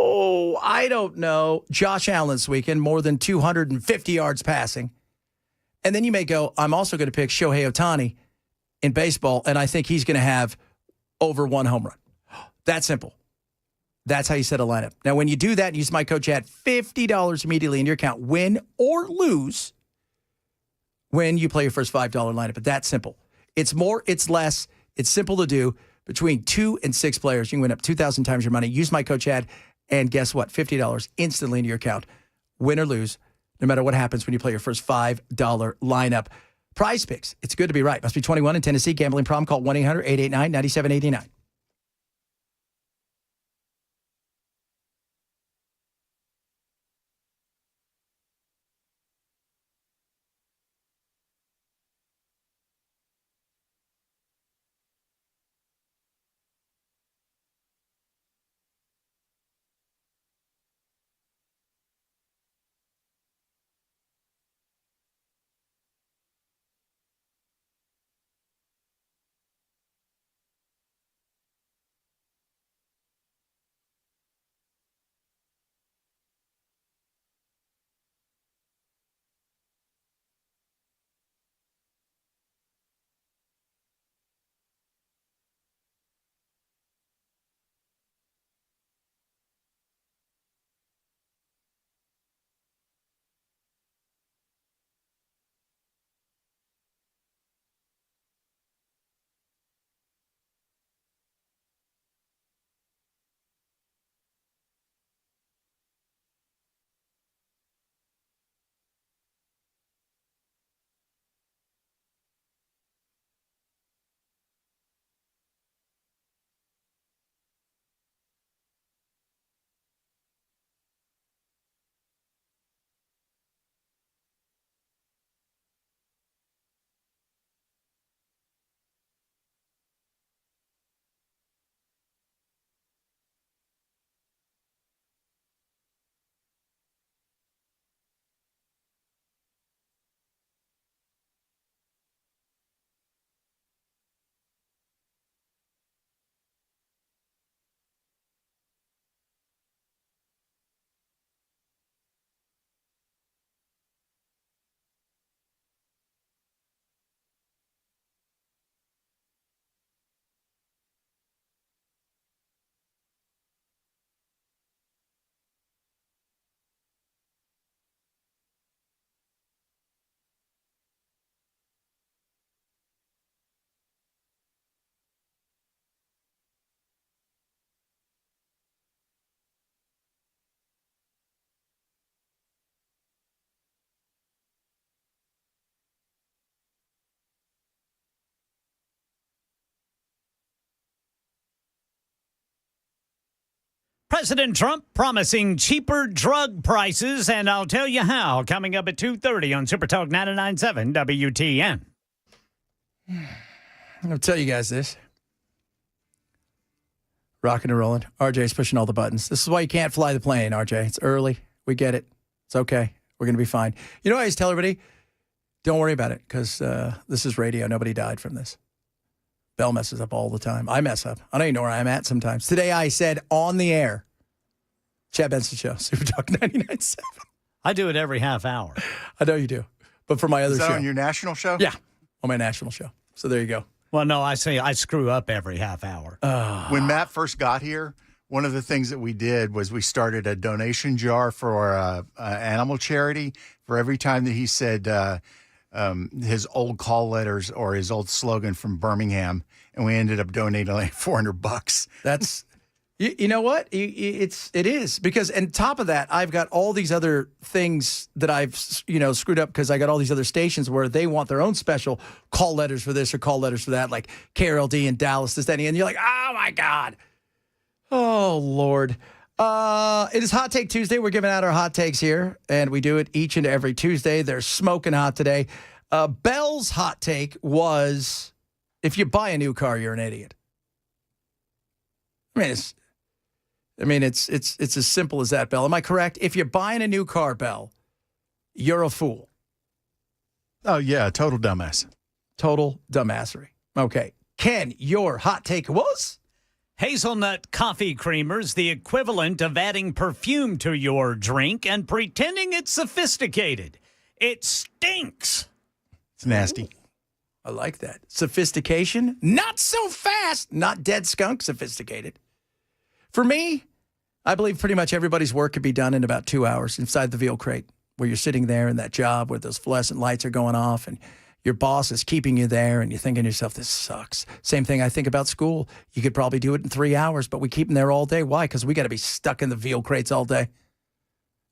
I don't know, Josh Allen this weekend, more than 250 yards passing. And then you may go, I'm also going to pick Shohei Ohtani in baseball, and I think he's going to have over 1 home run. That simple. That's how you set a lineup. Now, when you do that and use my code chat, $50 immediately in your account, win or lose when you play your first $5 lineup. But that's simple. It's more, it's less. It's simple to do. Between 2 and 6 players, you can win up 2,000 times your money. Use my code chat, and guess what? $50 instantly in your account. Win or lose, no matter what happens when you play your first $5 lineup. Prize Picks. It's good to be right. Must be 21 in Tennessee. Gambling problem. Call 1-800-889-9789. President Trump promising cheaper drug prices, and I'll tell you how, coming up at 2:30 on Super Talk 99.7 WTN. I'll tell you guys this. Rocking and rolling. RJ's pushing all the buttons. This is why you can't fly the plane, RJ. It's early. We get it. It's okay. We're going to be fine. You know what I always tell everybody? Don't worry about it, because this is radio. Nobody died from this. Bell messes up all the time. I mess up. I don't even know where I'm at sometimes. Today I said on the air, Chad Benson Show, Super Talk 99.7. I do it every half hour. I know you do. But for my other Is that show. on your national show? Yeah, on my national show. So there you go. Well, no, I say I screw up every half hour. When Matt first got here, one of the things that we did was we started a donation jar for animal charity for every time that he said his old call letters or his old slogan from Birmingham, and we ended up donating like $400. That's, you know what? It is because, and top of that, I've got all these other things that I've, screwed up because I got all these other stations where they want their own special call letters for this or call letters for that, like KRLD in Dallas, this, that, and you're like, oh my God. Oh, Lord. It is Hot Take Tuesday. We're giving out our hot takes here, and we do it each and every Tuesday. They're smoking hot today. Bell's hot take was, if you buy a new car, you're an idiot. It's as simple as that, Bell. Am I correct? If you're buying a new car, Bell, you're a fool. Oh, yeah, total dumbass. Total dumbassery. Okay. Ken, your hot take was? Hazelnut coffee creamer's the equivalent of adding perfume to your drink and pretending it's sophisticated. It stinks. It's nasty. I like that. Sophistication, not so fast. Not dead skunk sophisticated. For me, I believe pretty much everybody's work could be done in about 2 hours inside the veal crate, where you're sitting there in that job where those fluorescent lights are going off and your boss is keeping you there and you're thinking to yourself, this sucks. Same thing I think about school. You could probably do it in 3 hours, but we keep them there all day. Why? Because we got to be stuck in the veal crates all day.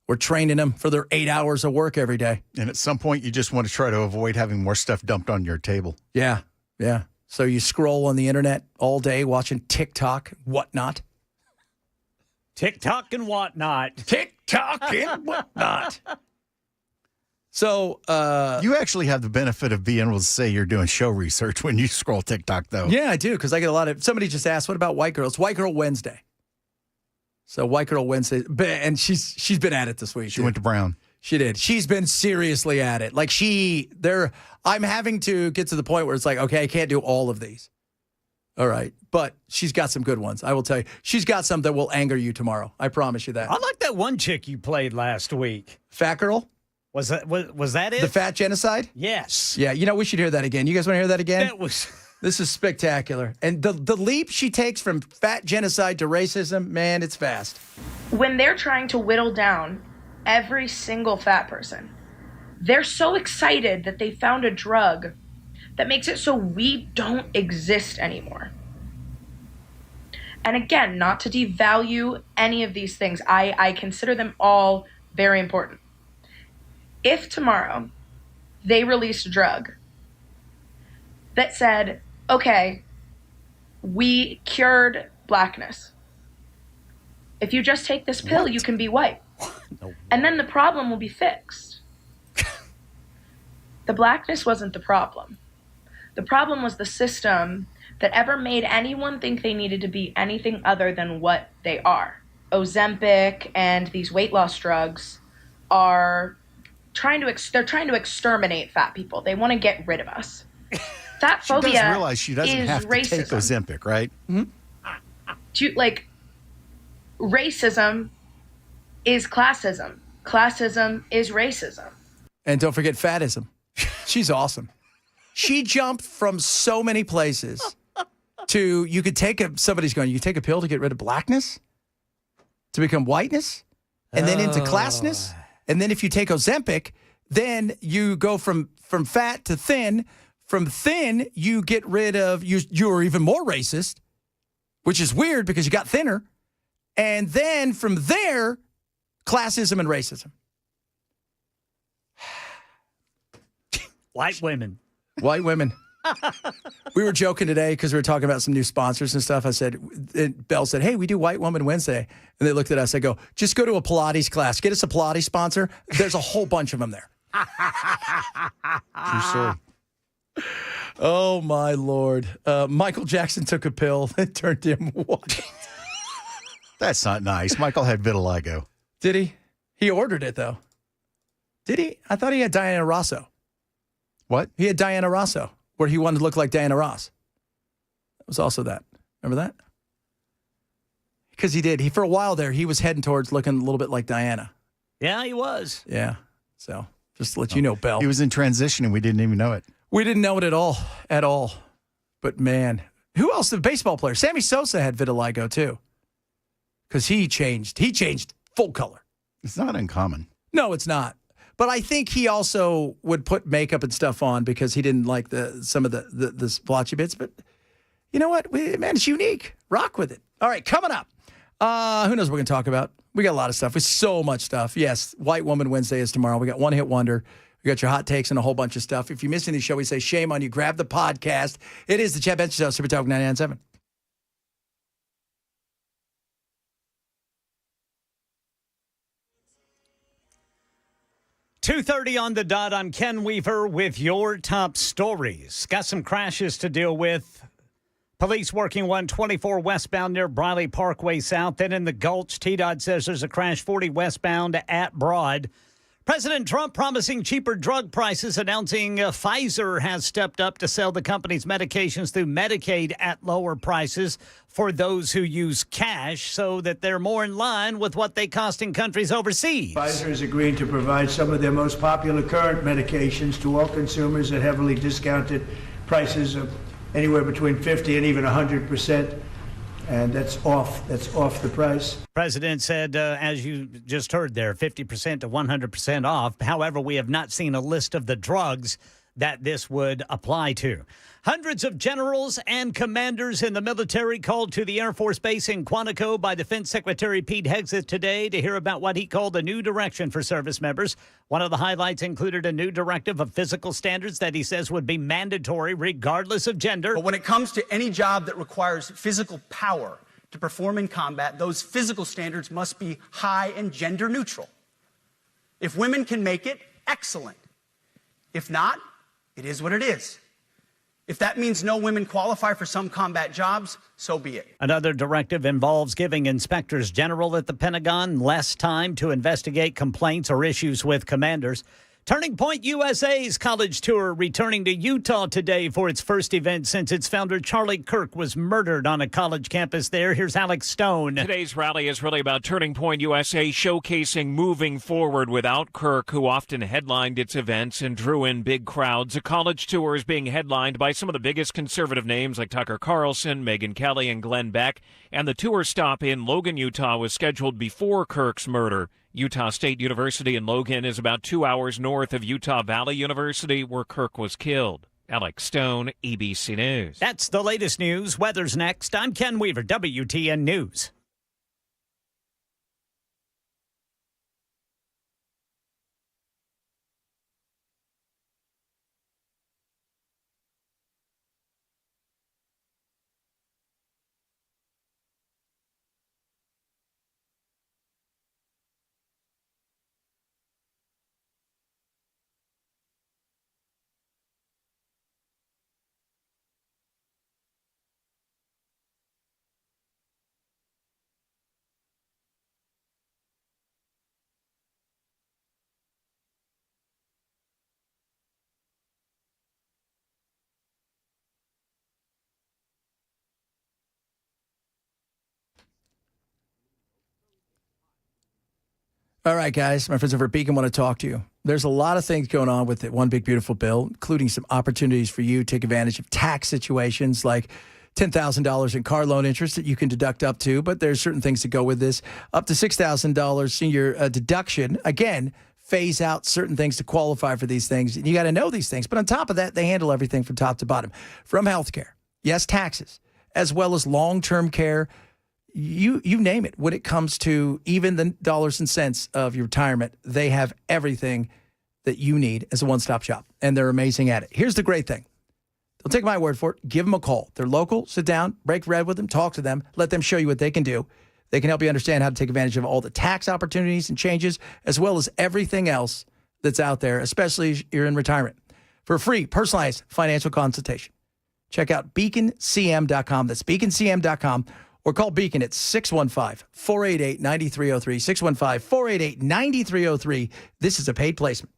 We're training them for their 8 hours of work every day. And at some point, you just want to try to avoid having more stuff dumped on your table. Yeah, yeah. So you scroll on the internet all day watching TikTok, whatnot. TikTok and whatnot. TikTok and whatnot. So you actually have the benefit of being able to say you're doing show research when you scroll TikTok, though. Yeah, I do, because I get a lot of. Somebody just asked, "What about White Girl?" It's White Girl Wednesday. So White Girl Wednesday, and she's been at it this week. She went to Brown. She did. She's been seriously at it. Like I'm having to get to the point where it's like, okay, I can't do all of these. All right, but she's got some good ones. I will tell you, she's got some that will anger you tomorrow. I promise you that. I like that one chick you played last week. Fat Girl. Was that it? The fat genocide? Yes. Yeah, we should hear that again. You guys want to hear that again? That This is spectacular. And the leap she takes from fat genocide to racism, man, it's fast. When they're trying to whittle down every single fat person, they're so excited that they found a drug that makes it so we don't exist anymore. And again, not to devalue any of these things. I consider them all very important. If tomorrow they released a drug that said, okay, we cured blackness. If you just take this pill, you can be white. No. And then the problem will be fixed. The blackness wasn't the problem. The problem was the system that ever made anyone think they needed to be anything other than what they are. Ozempic and these weight loss drugs are they're trying to exterminate fat people. They want to get rid of us. Fat phobia she does realize she doesn't is have to racism. take Ozempic, right? Mm-hmm. Racism is classism. Classism is racism. And don't forget fatism. She's awesome. She jumped from so many places to you could take a pill to get rid of blackness, to become whiteness, and then into classness. And then if you take Ozempic, then you go from fat to thin. From thin, you get rid of, you're even more racist, which is weird because you got thinner. And then from there, classism and racism. White women. White women. We were joking today because we were talking about some new sponsors and stuff. Belle said, hey, we do White Woman Wednesday. And they looked at us. I go, just go to a Pilates class. Get us a Pilates sponsor. There's a whole bunch of them there. True story. Oh, my Lord. Michael Jackson took a pill that turned him white. That's not nice. Michael had vitiligo. Did he? He ordered it, though. Did he? I thought he had Diana Rosso. What? He had Diana Rosso, where he wanted to look like Diana Ross. It was also that. Remember that? Because he did. For a while there, he was heading towards looking a little bit like Diana. Yeah, he was. Yeah. So just to let you know, Belle. He was in transition and we didn't even know it. We didn't know it at all. But man, who else? The baseball player. Sammy Sosa had vitiligo too. Because he changed full color. It's not uncommon. No, it's not. But I think he also would put makeup and stuff on because he didn't like some of the splotchy bits. But you know what? Man, it's unique. Rock with it. All right, coming up. Who knows what we're going to talk about? We got a lot of stuff. With so much stuff. Yes, White Woman Wednesday is tomorrow. We got One Hit Wonder. We got your hot takes and a whole bunch of stuff. If you're missing the show, we say shame on you. Grab the podcast. It is the Chad Benson Show, Super Talk 99.7. .2:30 on the dot. I'm Ken Weaver with your top stories. Got some crashes to deal with. Police working 124 westbound near Briley Parkway South. Then in the Gulch, TDOT says there's a crash 40 westbound at Broad. President Trump promising cheaper drug prices, announcing Pfizer has stepped up to sell the company's medications through Medicaid at lower prices for those who use cash so that they're more in line with what they cost in countries overseas. Pfizer is agreeing to provide some of their most popular current medications to all consumers at heavily discounted prices of anywhere between 50 and even 100%. and that's off the price. President said, as you just heard there, 50% to 100% off. However, we have not seen a list of the drugs that this would apply to. Hundreds of generals and commanders in the military called to the Air Force Base in Quantico by Defense Secretary Pete Hegseth today to hear about what he called a new direction for service members. One of the highlights included a new directive of physical standards that he says would be mandatory regardless of gender. But when it comes to any job that requires physical power to perform in combat, those physical standards must be high and gender neutral. If women can make it, excellent. If not, it is what it is. If that means no women qualify for some combat jobs, so be it. Another directive involves giving inspectors general at the Pentagon less time to investigate complaints or issues with commanders. Turning Point USA's college tour returning to Utah today for its first event since its founder Charlie Kirk was murdered on a college campus there. Here's Alex Stone. Today's rally is really about Turning Point USA showcasing moving forward without Kirk, who often headlined its events and drew in big crowds. A college tour is being headlined by some of the biggest conservative names like Tucker Carlson, Megyn Kelly, and Glenn Beck. And the tour stop in Logan, Utah was scheduled before Kirk's murder. Utah State University in Logan is about 2 hours north of Utah Valley University, where Kirk was killed. Alex Stone, ABC News. That's the latest news. Weather's next. I'm Ken Weaver, WTN News. All right, guys, my friends over at Beacon want to talk to you. There's a lot of things going on with it. One big, beautiful bill, including some opportunities for you to take advantage of tax situations like $10,000 in car loan interest that you can deduct up to, but there's certain things that go with this. Up to $6,000 senior deduction. Again, phase out certain things to qualify for these things. And you got to know these things. But on top of that, they handle everything from top to bottom. From healthcare, yes, taxes, as well as long-term care. You name it. When it comes to even the dollars and cents of your retirement, they have everything that you need as a one-stop shop, and they're amazing at it. Here's the great thing. Don't take my word for it. Give them a call. They're local. Sit down, break bread with them, talk to them, let them show you what they can do. They can help you understand how to take advantage of all the tax opportunities and changes, as well as everything else that's out there, especially if you're in retirement. For a free, personalized financial consultation, check out beaconcm.com. That's beaconcm.com. Or call Beacon at 615-488-9303, 615-488-9303. This is a paid placement.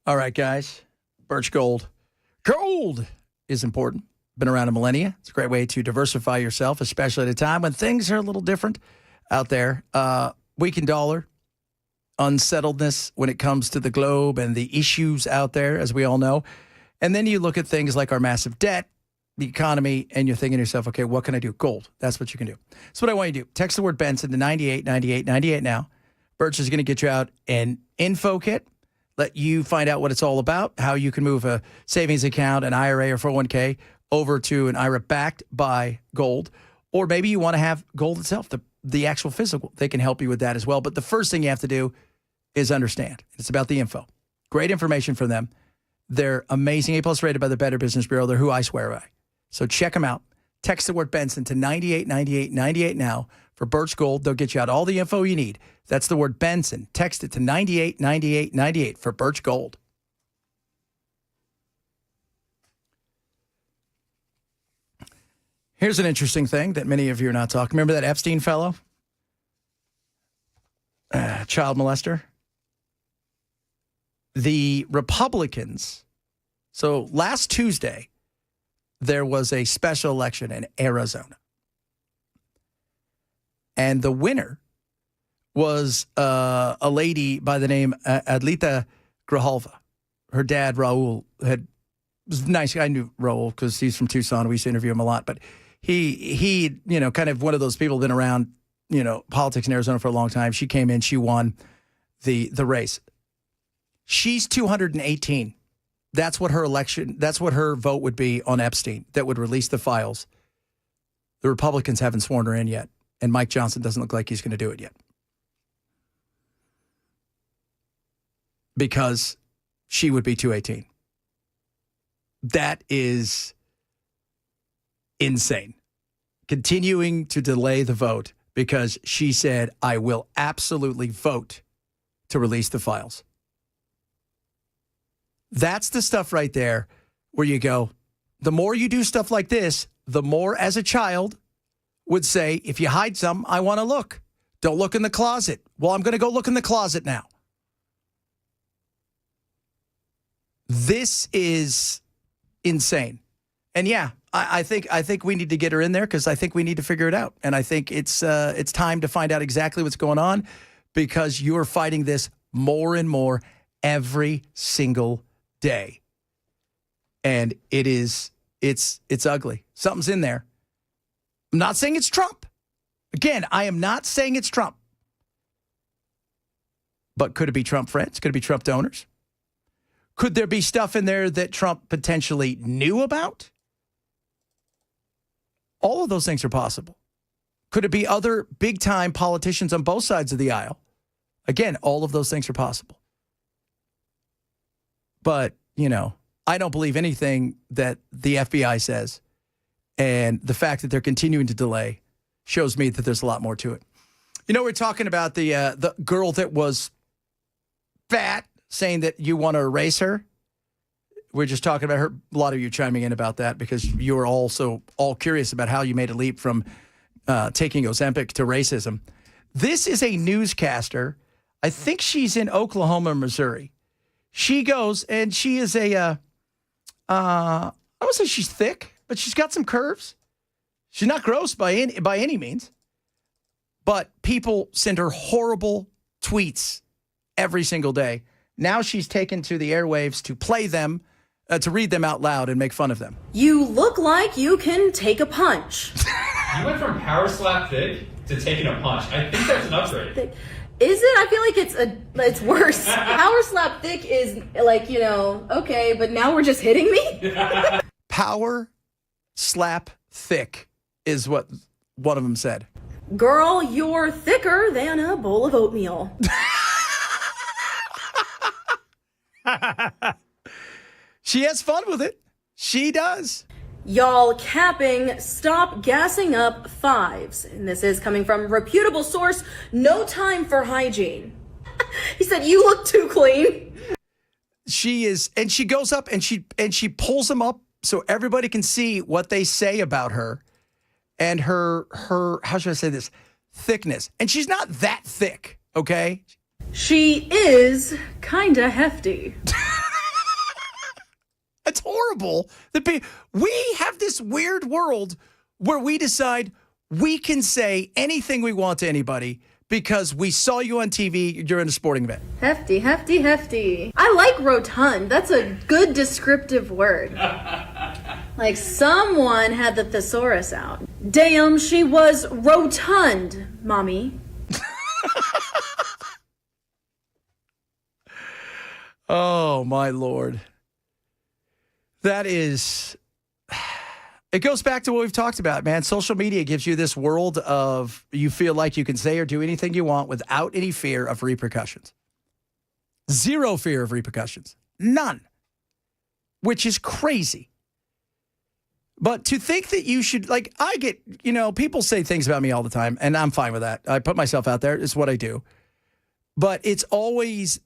All right, guys. Birch Gold. Gold is important. Been around a millennia. It's a great way to diversify yourself, especially at a time when things are a little different out there. Weakened dollar, unsettledness when it comes to the globe and the issues out there, as we all know. And then you look at things like our massive debt, the economy, and you're thinking to yourself, okay, what can I do? Gold. That's what you can do. So what I want you to do, text the word Benson to 989898 now. Birch is going to get you out an info kit, let you find out what it's all about, how you can move a savings account, an IRA or 401k over to an IRA backed by gold. Or maybe you want to have gold itself, the actual physical. They can help you with that as well. But the first thing you have to do is understand. It's about the info. Great information from them. They're amazing. A+ rated by the Better Business Bureau. They're who I swear by. So check them out. Text the word Benson to 989898 now for Birch Gold. They'll get you out all the info you need. That's the word Benson. Text it to 989898 for Birch Gold. Here's an interesting thing that many of you are not talking. Remember that Epstein fellow? Child molester? The Republicans. So last Tuesday, there was a special election in Arizona. And the winner was a lady by the name Adlita Grijalva. Her dad, Raul, was nice. I knew Raul because he's from Tucson. We used to interview him a lot. But he, kind of one of those people been around, politics in Arizona for a long time. She came in, she won the race. She's 218. That's what her vote would be on Epstein that would release the files. The Republicans haven't sworn her in yet. And Mike Johnson doesn't look like he's going to do it yet. Because she would be 218. That is insane. Continuing to delay the vote because she said, I will absolutely vote to release the files. That's the stuff right there where you go, the more you do stuff like this, the more as a child would say, if you hide some, I want to look. Don't look in the closet. Well, I'm going to go look in the closet now. This is insane. And yeah, I think we need to get her in there because I think we need to figure it out. And I think it's time to find out exactly what's going on because you're fighting this more and more every single day. And it's ugly. Something's in there. I'm not saying it's Trump. Again, I am not saying it's Trump. But could it be Trump friends? Could it be Trump donors? Could there be stuff in there that Trump potentially knew about? All of those things are possible. Could it be other big-time politicians on both sides of the aisle? Again, all of those things are possible. But, I don't believe anything that the FBI says. And the fact that they're continuing to delay shows me that there's a lot more to it. We're talking about the girl that was fat, saying that you want to erase her. We're just talking about her. A lot of you chiming in about that because you are also all curious about how you made a leap from taking Ozempic to racism. This is a newscaster. I think she's in Oklahoma, Missouri. She goes and she is I won't say she's thick, but she's got some curves. She's not gross by any means. But people send her horrible tweets every single day. Now she's taken to the airwaves to play them, to read them out loud and make fun of them. You look like you can take a punch. You went from power slap thick to taking a punch. I think that's an upgrade. Is it? I feel like it's worse. Power slap thick is like, okay, but now we're just hitting me? Power slap thick is what one of them said. Girl, you're thicker than a bowl of oatmeal. She has fun with it. She does. Y'all capping, stop gassing up fives. And this is coming from reputable source, no time for hygiene. He said, you look too clean. She is, and she goes up and she pulls them up so everybody can see what they say about her and her, how should I say this, thickness. And she's not that thick, okay? She is kinda hefty. horrible that we have this weird world where we decide we can say anything we want to anybody because we saw you on TV during a sporting event. Hefty, hefty, hefty. I like rotund. That's a good descriptive word. Like someone had the thesaurus out. Damn, she was rotund, mommy. Oh, my Lord. That is... It goes back to what we've talked about, man. Social media gives you this world of you feel like you can say or do anything you want without any fear of repercussions. Zero fear of repercussions. None. Which is crazy. But to think that you should, like, I get, people say things about me all the time, and I'm fine with that. I put myself out there. It's what I do. But it's always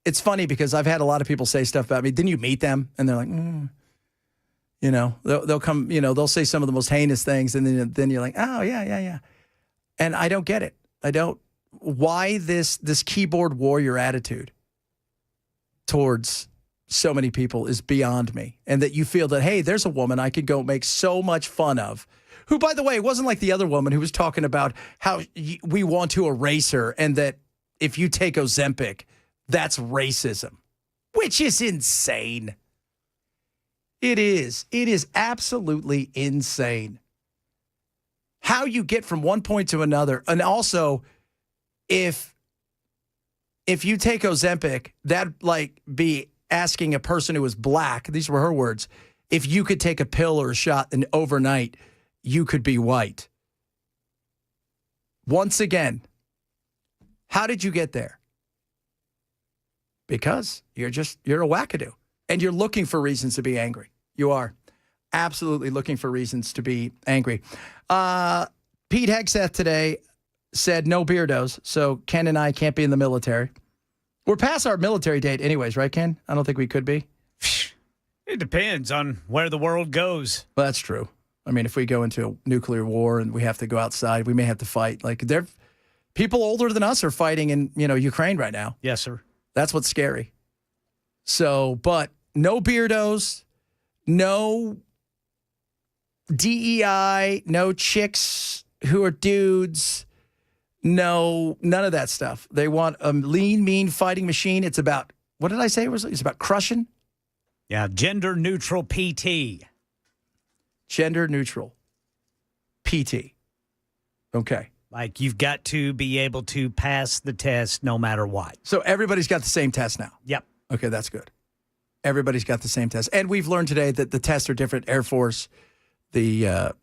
it's funny because I've had a lot of people say stuff about me. Didn't you meet them? And they're like, they'll come, they'll say some of the most heinous things. And then you're like, oh, yeah. And I don't get it. I don't. Why this keyboard warrior attitude towards so many people is beyond me. And that you feel that, hey, there's a woman I could go make so much fun of. Who, by the way, wasn't like the other woman who was talking about how we want to erase her and that if you take Ozempic, that's racism, which is insane. It is. It is absolutely insane. How you get from one point to another. And also, if you take Ozempic, that'd like be asking a person who is black, these were her words, if you could take a pill or a shot and overnight, you could be white. Once again, how did you get there? Because you're a wackadoo and you're looking for reasons to be angry. You are absolutely looking for reasons to be angry. Pete Hegseth today said no beardos, so Ken and I can't be in the military. We're past our military date anyways, right, Ken? I don't think we could be. It depends on where the world goes. Well, that's true. I mean, if we go into a nuclear war and we have to go outside, we may have to fight. Like, people older than us are fighting in, Ukraine right now. Yes, sir. That's what's scary. So, but no beardos, no DEI, no chicks who are dudes, no, none of that stuff. They want a lean, mean fighting machine. It's about, what did I say? It's about crushing? Yeah, gender neutral PT. Gender neutral PT. Okay. Like you've got to be able to pass the test no matter what. So everybody's got the same test now? Yep. Okay, that's good. Everybody's got the same test. And we've learned today that the tests are different. Air Force, the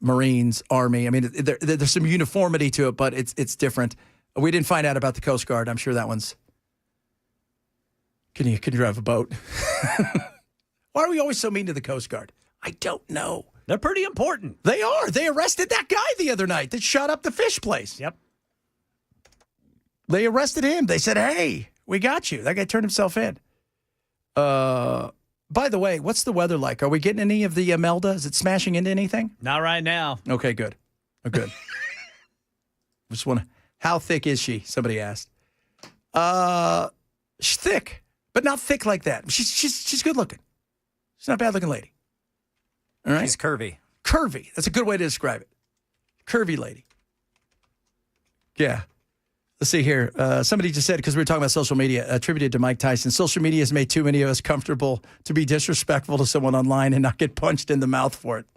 Marines, Army. I mean, there's some uniformity to it, but it's different. We didn't find out about the Coast Guard. I'm sure that one's... Can you drive a boat? Why are we always so mean to the Coast Guard? I don't know. They're pretty important. They are. They arrested that guy the other night that shot up the fish place. Yep. They arrested him. They said, hey, we got you. That guy turned himself in. By the way, what's the weather like? Are we getting any of the Imelda? Is it smashing into anything? Not right now. Okay, good. Oh, good. Just want to, how thick is she? Somebody asked. She's thick, but not thick like that. She's good looking. She's not a bad looking lady. All right. She's curvy. Curvy. That's a good way to describe it. Curvy lady. Yeah. Let's see here. Somebody just said, because we were talking about social media, attributed to Mike Tyson, social media has made too many of us comfortable to be disrespectful to someone online and not get punched in the mouth for it.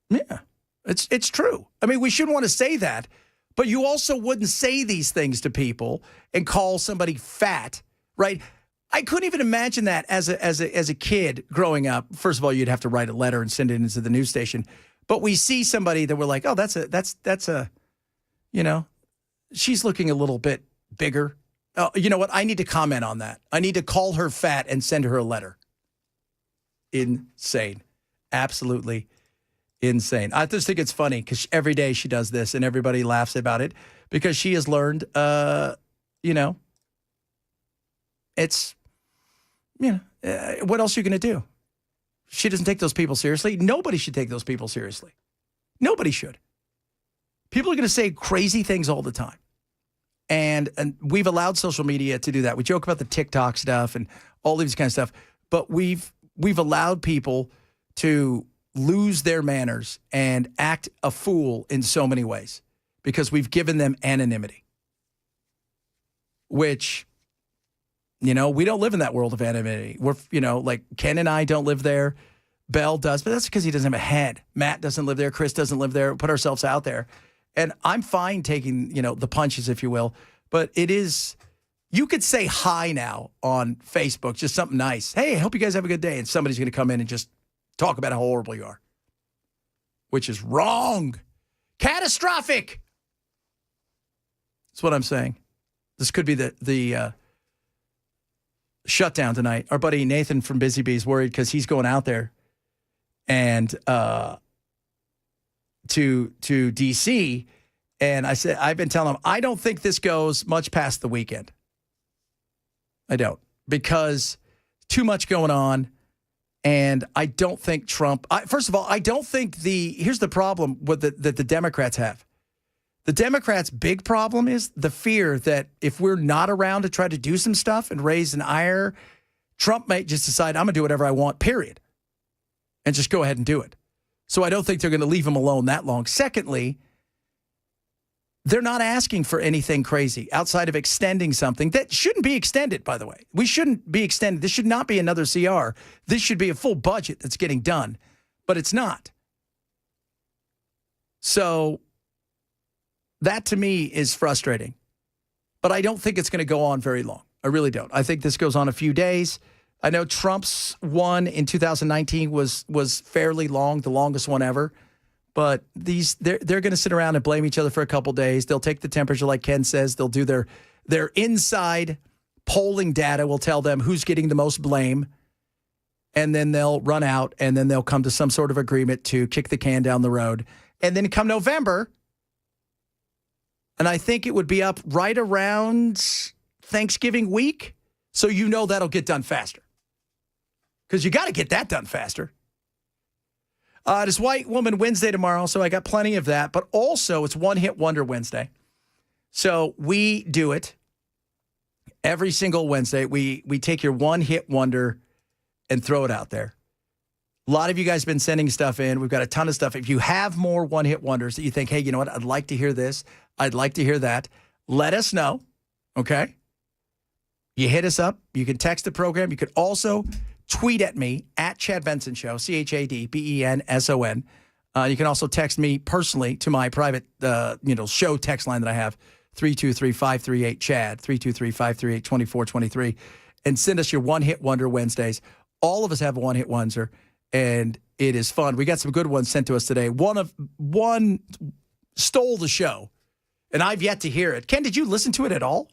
Yeah, it's true. I mean, we shouldn't want to say that, but you also wouldn't say these things to people and call somebody fat, right? I couldn't even imagine that as a kid growing up. First of all, you'd have to write a letter and send it into the news station. But we see somebody that we're like, oh, that's a, she's looking a little bit bigger. Oh, you know what? I need to comment on that. I need to call her fat and send her a letter. Insane. Absolutely insane. I just think it's funny because every day she does this and everybody laughs about it because she has learned, it's, what else are you going to do? She doesn't take those people seriously. Nobody should take those people seriously. Nobody should. People are going to say crazy things all the time. And we've allowed social media to do that. We joke about the TikTok stuff and all these kind of stuff. but we've allowed people to lose their manners and act a fool in so many ways because we've given them anonymity, which, we don't live in that world of anonymity. We're, like Ken and I don't live there. Bell does, but that's because he doesn't have a head. Matt doesn't live there. Chris doesn't live there. Put ourselves out there. And I'm fine taking, the punches, if you will. But it is, you could say hi now on Facebook, just something nice. Hey, I hope you guys have a good day. And somebody's going to come in and just talk about how horrible you are, which is wrong. Catastrophic. That's what I'm saying. This could be the shutdown tonight. Our buddy Nathan from Busy Bee is worried because he's going out there and to DC. And I've been telling him, I don't think this goes much past the weekend. I don't, because too much going on. And I don't think Trump, first of all, I don't think here's the problem with that the Democrats have. The Democrats' big problem is the fear that if we're not around to try to do some stuff and raise an ire, Trump might just decide, I'm going to do whatever I want, period. And just go ahead and do it. So I don't think they're going to leave him alone that long. Secondly, they're not asking for anything crazy outside of extending something that shouldn't be extended, by the way. We shouldn't be extended. This should not be another CR. This should be a full budget that's getting done, but it's not. So that to me is frustrating, but I don't think it's going to go on very long. I really don't. I think this goes on a few days. I know Trump's one in 2019 was fairly long, the longest one ever. But they're going to sit around and blame each other for a couple days. They'll take the temperature, like Ken says. They'll do their inside polling data will tell them who's getting the most blame. And then they'll run out, and then they'll come to some sort of agreement to kick the can down the road. And then come November, and I think it would be up right around Thanksgiving week. So that'll get done faster. Because you got to get that done faster. It is White Woman Wednesday tomorrow, so I got plenty of that. But also, it's One Hit Wonder Wednesday. So we do it every single Wednesday. We take your one hit wonder and throw it out there. A lot of you guys have been sending stuff in. We've got a ton of stuff. If you have more one hit wonders that you think, hey, you know what? I'd like to hear this. I'd like to hear that. Let us know, okay? You hit us up. You can text the program. You could also tweet at me at Chad Benson Show, ChadBenson. You can also text me personally to my private, show text line that I have, 323-538-CHAD, 323-538-2423, and send us your one-hit wonder Wednesdays. All of us have a one-hit wonder, and it is fun. We got some good ones sent to us today. One stole the show, and I've yet to hear it. Ken, did you listen to it at all?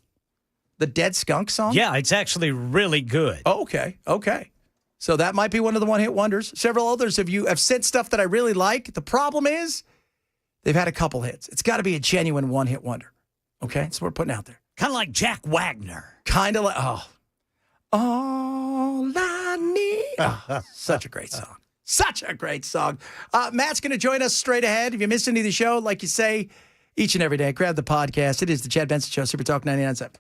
The Dead Skunk song? Yeah, it's actually really good. Oh, okay. So that might be one of the one-hit wonders. Several others of you have sent stuff that I really like. The problem is they've had a couple hits. It's got to be a genuine one-hit wonder. Okay? That's what we're putting out there. Kind of like Jack Wagner. Kind of like, all I need. Such a great song. Such a great song. Matt's going to join us straight ahead. If you missed any of the show, like you say, each and every day, grab the podcast. It is the Chad Benson Show, Super Talk 99.7.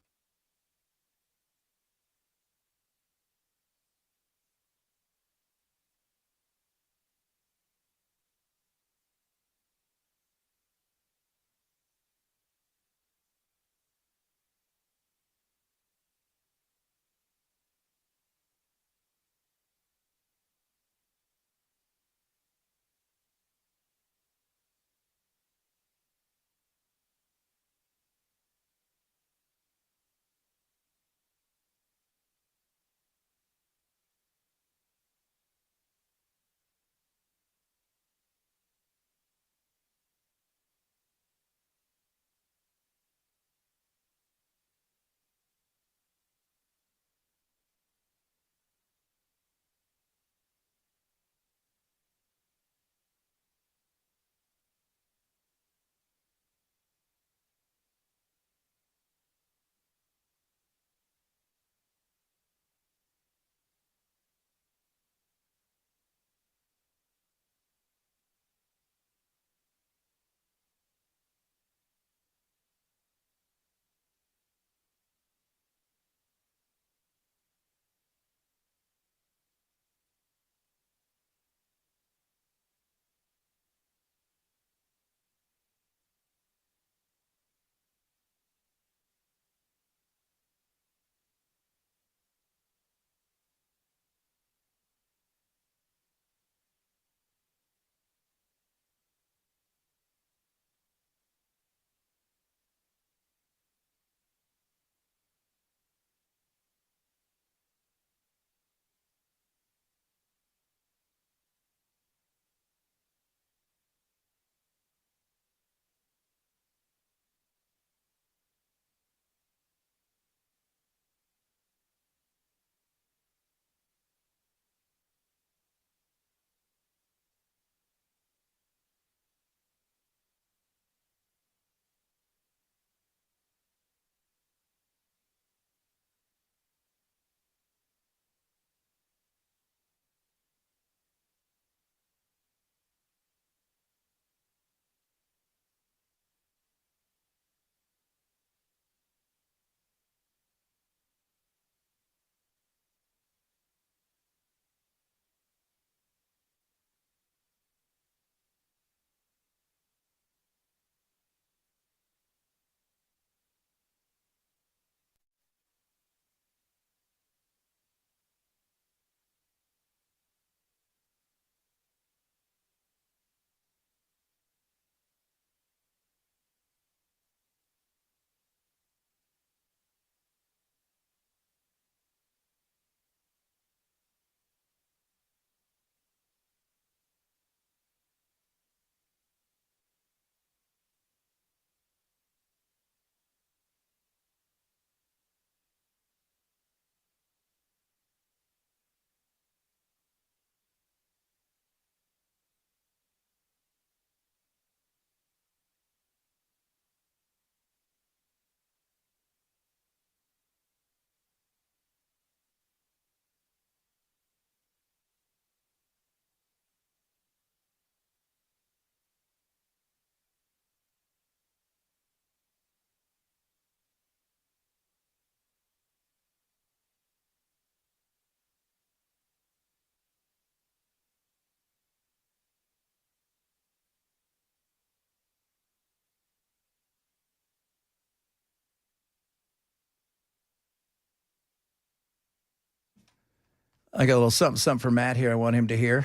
I got a little something for Matt here. I want him to hear.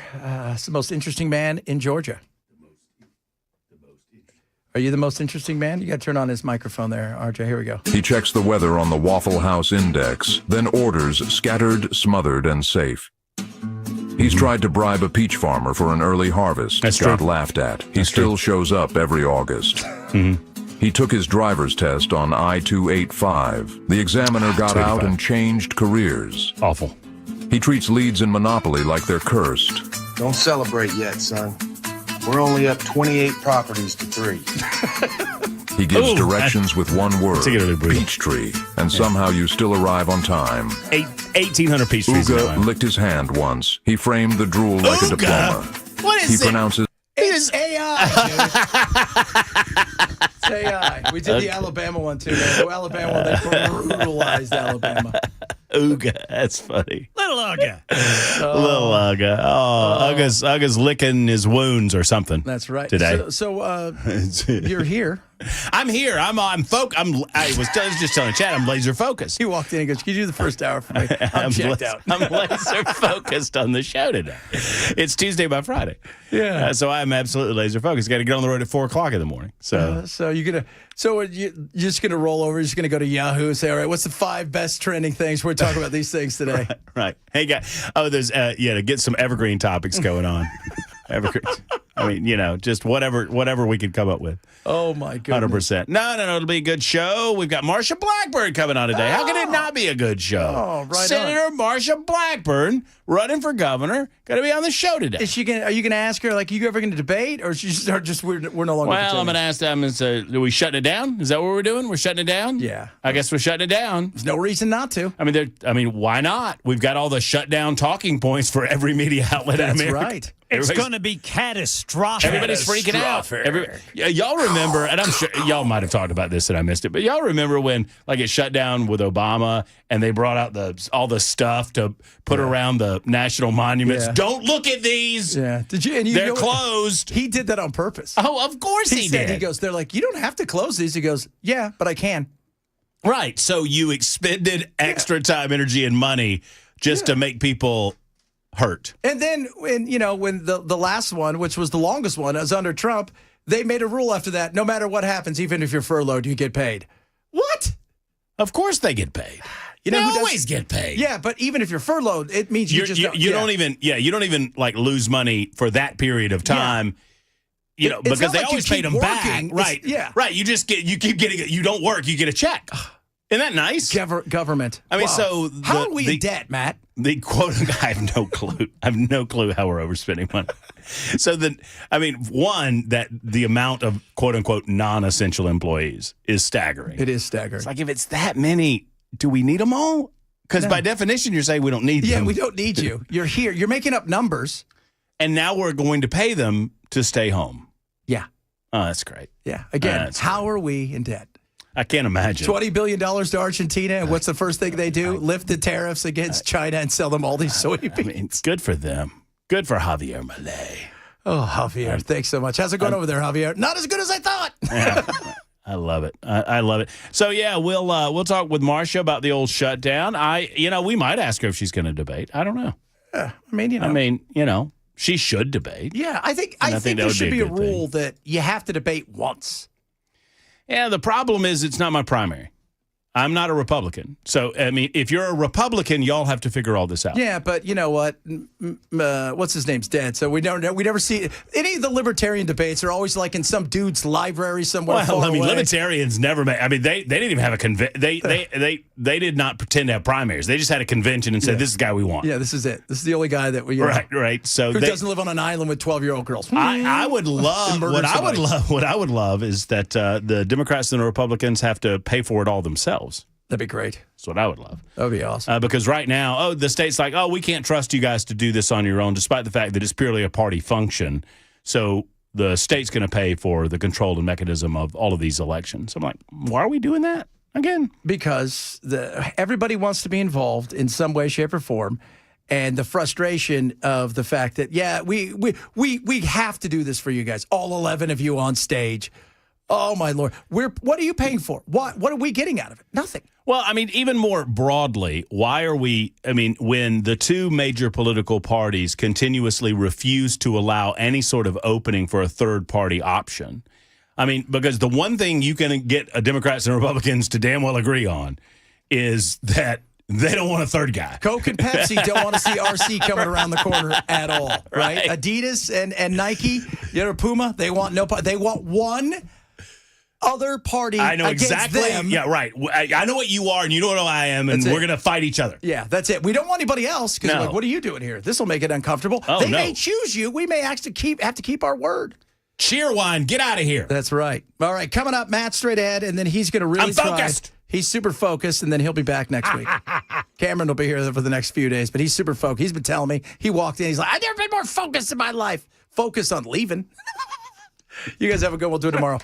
It's the most interesting man in Georgia. Are you the most interesting man? You got to turn on his microphone there, RJ. Here we go. He checks the weather on the Waffle House Index, then orders scattered, smothered, and safe. He's tried to bribe a peach farmer for an early harvest. Got laughed at. He still shows up every August. He took his driver's test on I-285. The examiner got out and changed careers. Awful. He treats leads in Monopoly like they're cursed. Don't celebrate yet, son. We're only up 28 properties to 3. He gives directions with one word, Peachtree, and somehow you still arrive on time. 1,800 peach trees. Uga licked his hand once. He framed the drool like a diploma. What is he it? pronounces It's AI, dude. It's AI. We did the Alabama one, too. The Alabama one, they brutalized Alabama. Ooga, that's funny. Little Uga. Little Uga. Oh, Uga's licking his wounds or something. That's right. Today. So you're here. I'm here. I was just telling Chad, I'm laser focused. He walked in and goes, "Can you do the first hour for me?" I'm checked out. I'm laser focused on the show today. It's Tuesday by Friday. Yeah. So I'm absolutely laser focused. Got to get on the road at 4:00 in the morning. So you're just gonna roll over. You're just gonna go to Yahoo and say, "All right, what's the 5 best trending things? We're talking about these things today." Right. Hey, guys. Oh, there's to get some evergreen topics going on. Evergreen. I mean, just whatever we could come up with. Oh my goodness. 100%. No, it'll be a good show. We've got Marsha Blackburn coming on today. How can it not be a good show? Oh, right. Senator Marsha Blackburn running for governor, going to be on the show today. Are you gonna ask her, like, you ever going to debate, or is she just we're no longer? Well, I'm going to ask them. Are we shutting it down? Is that what we're doing? We're shutting it down? Yeah. I guess we're shutting it down. There's no reason not to. I mean, why not? We've got all the shutdown talking points for every media outlet in America. That's right. It's going to be catastrophic. Everybody's freaking out. Y'all remember, and I'm sure y'all might have talked about this and I missed it, but y'all remember when, like, it shut down with Obama and they brought out all the stuff to put around the national monuments. Yeah. Don't look at these. Yeah. Did you? And they're closed. He did that on purpose. Oh, of course he said, did. He goes, they're like, you don't have to close these. He goes, yeah, but I can. Right. So you expended extra time, energy, and money just to make people hurt. And then when the last one, which was the longest one, was under Trump, they made a rule after that. No matter what happens, even if you're furloughed, you get paid. What? Of course they get paid. They always get paid. Yeah, but even if you're furloughed, it means you don't even like lose money for that period of time. Yeah. Because they like always paid them back. Right. Yeah. Right. You keep getting it. You don't work, you get a check. Isn't that nice? Government. I mean, wow. How are we in debt, Matt? The quote, I have no clue. I have no clue how we're overspending money. So one, that the amount of quote unquote non-essential employees is staggering. It is staggering. It's like, if it's that many, do we need them all? Because by definition, you're saying we don't need them. Yeah, we don't need you. You're here. You're making up numbers. And now we're going to pay them to stay home. Yeah. Oh, that's great. Yeah. Again, how are we in debt? I can't imagine. $20 billion to Argentina, and what's the first thing they do? Lift the tariffs against China and sell them all these soybeans. I mean, it's good for them. Good for Javier Milei. Oh, Javier, thanks so much. How's it going over there, Javier? Not as good as I thought. Yeah, I love it. I love it. So yeah, we'll talk with Marsha about the old shutdown. We might ask her if she's going to debate. I don't know. She should debate. Yeah, I think there should be a rule that you have to debate once. Yeah, the problem is it's not my primary. I'm not a Republican. So, I mean, if you're a Republican, y'all have to figure all this out. Yeah, but you know what? What's his name's dead, so we never see any of the libertarian debates are always like in some dude's library somewhere. Well, far away. libertarians never made. I mean, they didn't even have a they did not pretend to have primaries. They just had a convention and said, "This is the guy we want." Yeah, this is it. This is the only guy that we right. So who doesn't live on an island with 12-year-old girls. I would love what I would love is that the Democrats and the Republicans have to pay for it all themselves. That'd be great. That's what I would love. That would be awesome. Because right now, the state's like, we can't trust you guys to do this on your own, despite the fact that it's purely a party function. So the state's going to pay for the control and mechanism of all of these elections. I'm like, why are we doing that again? Because everybody wants to be involved in some way, shape, or form. And the frustration of the fact that, we have to do this for you guys, all 11 of you on stage. Oh, my Lord. What are you paying for? What are we getting out of it? Nothing. Well, I mean, even more broadly, why are we, when the two major political parties continuously refuse to allow any sort of opening for a third party option, because the one thing you can get Democrats and Republicans to damn well agree on is that they don't want a third guy. Coke and Pepsi don't want to see RC coming around the corner at all, right? Adidas and Nike, Puma, they want they want one other party. I know against exactly. them. Yeah, right. I know what you are, and you know what I am, and we're going to fight each other. Yeah, that's it. We don't want anybody else because No. what are you doing here? This will make it uncomfortable. Oh, they no. may choose you. We may actually have to keep our word. Cheerwine, get out of here. That's right. All right, coming up, Matt straight ahead, and then he's going to really I'm focused. try. He's super focused, and then he'll be back next week. Cameron will be here for the next few days, but he's super focused. He's been telling me. He walked in. He's like, I've never been more focused in my life. Focused on leaving. You guys have a good one. We'll do it tomorrow.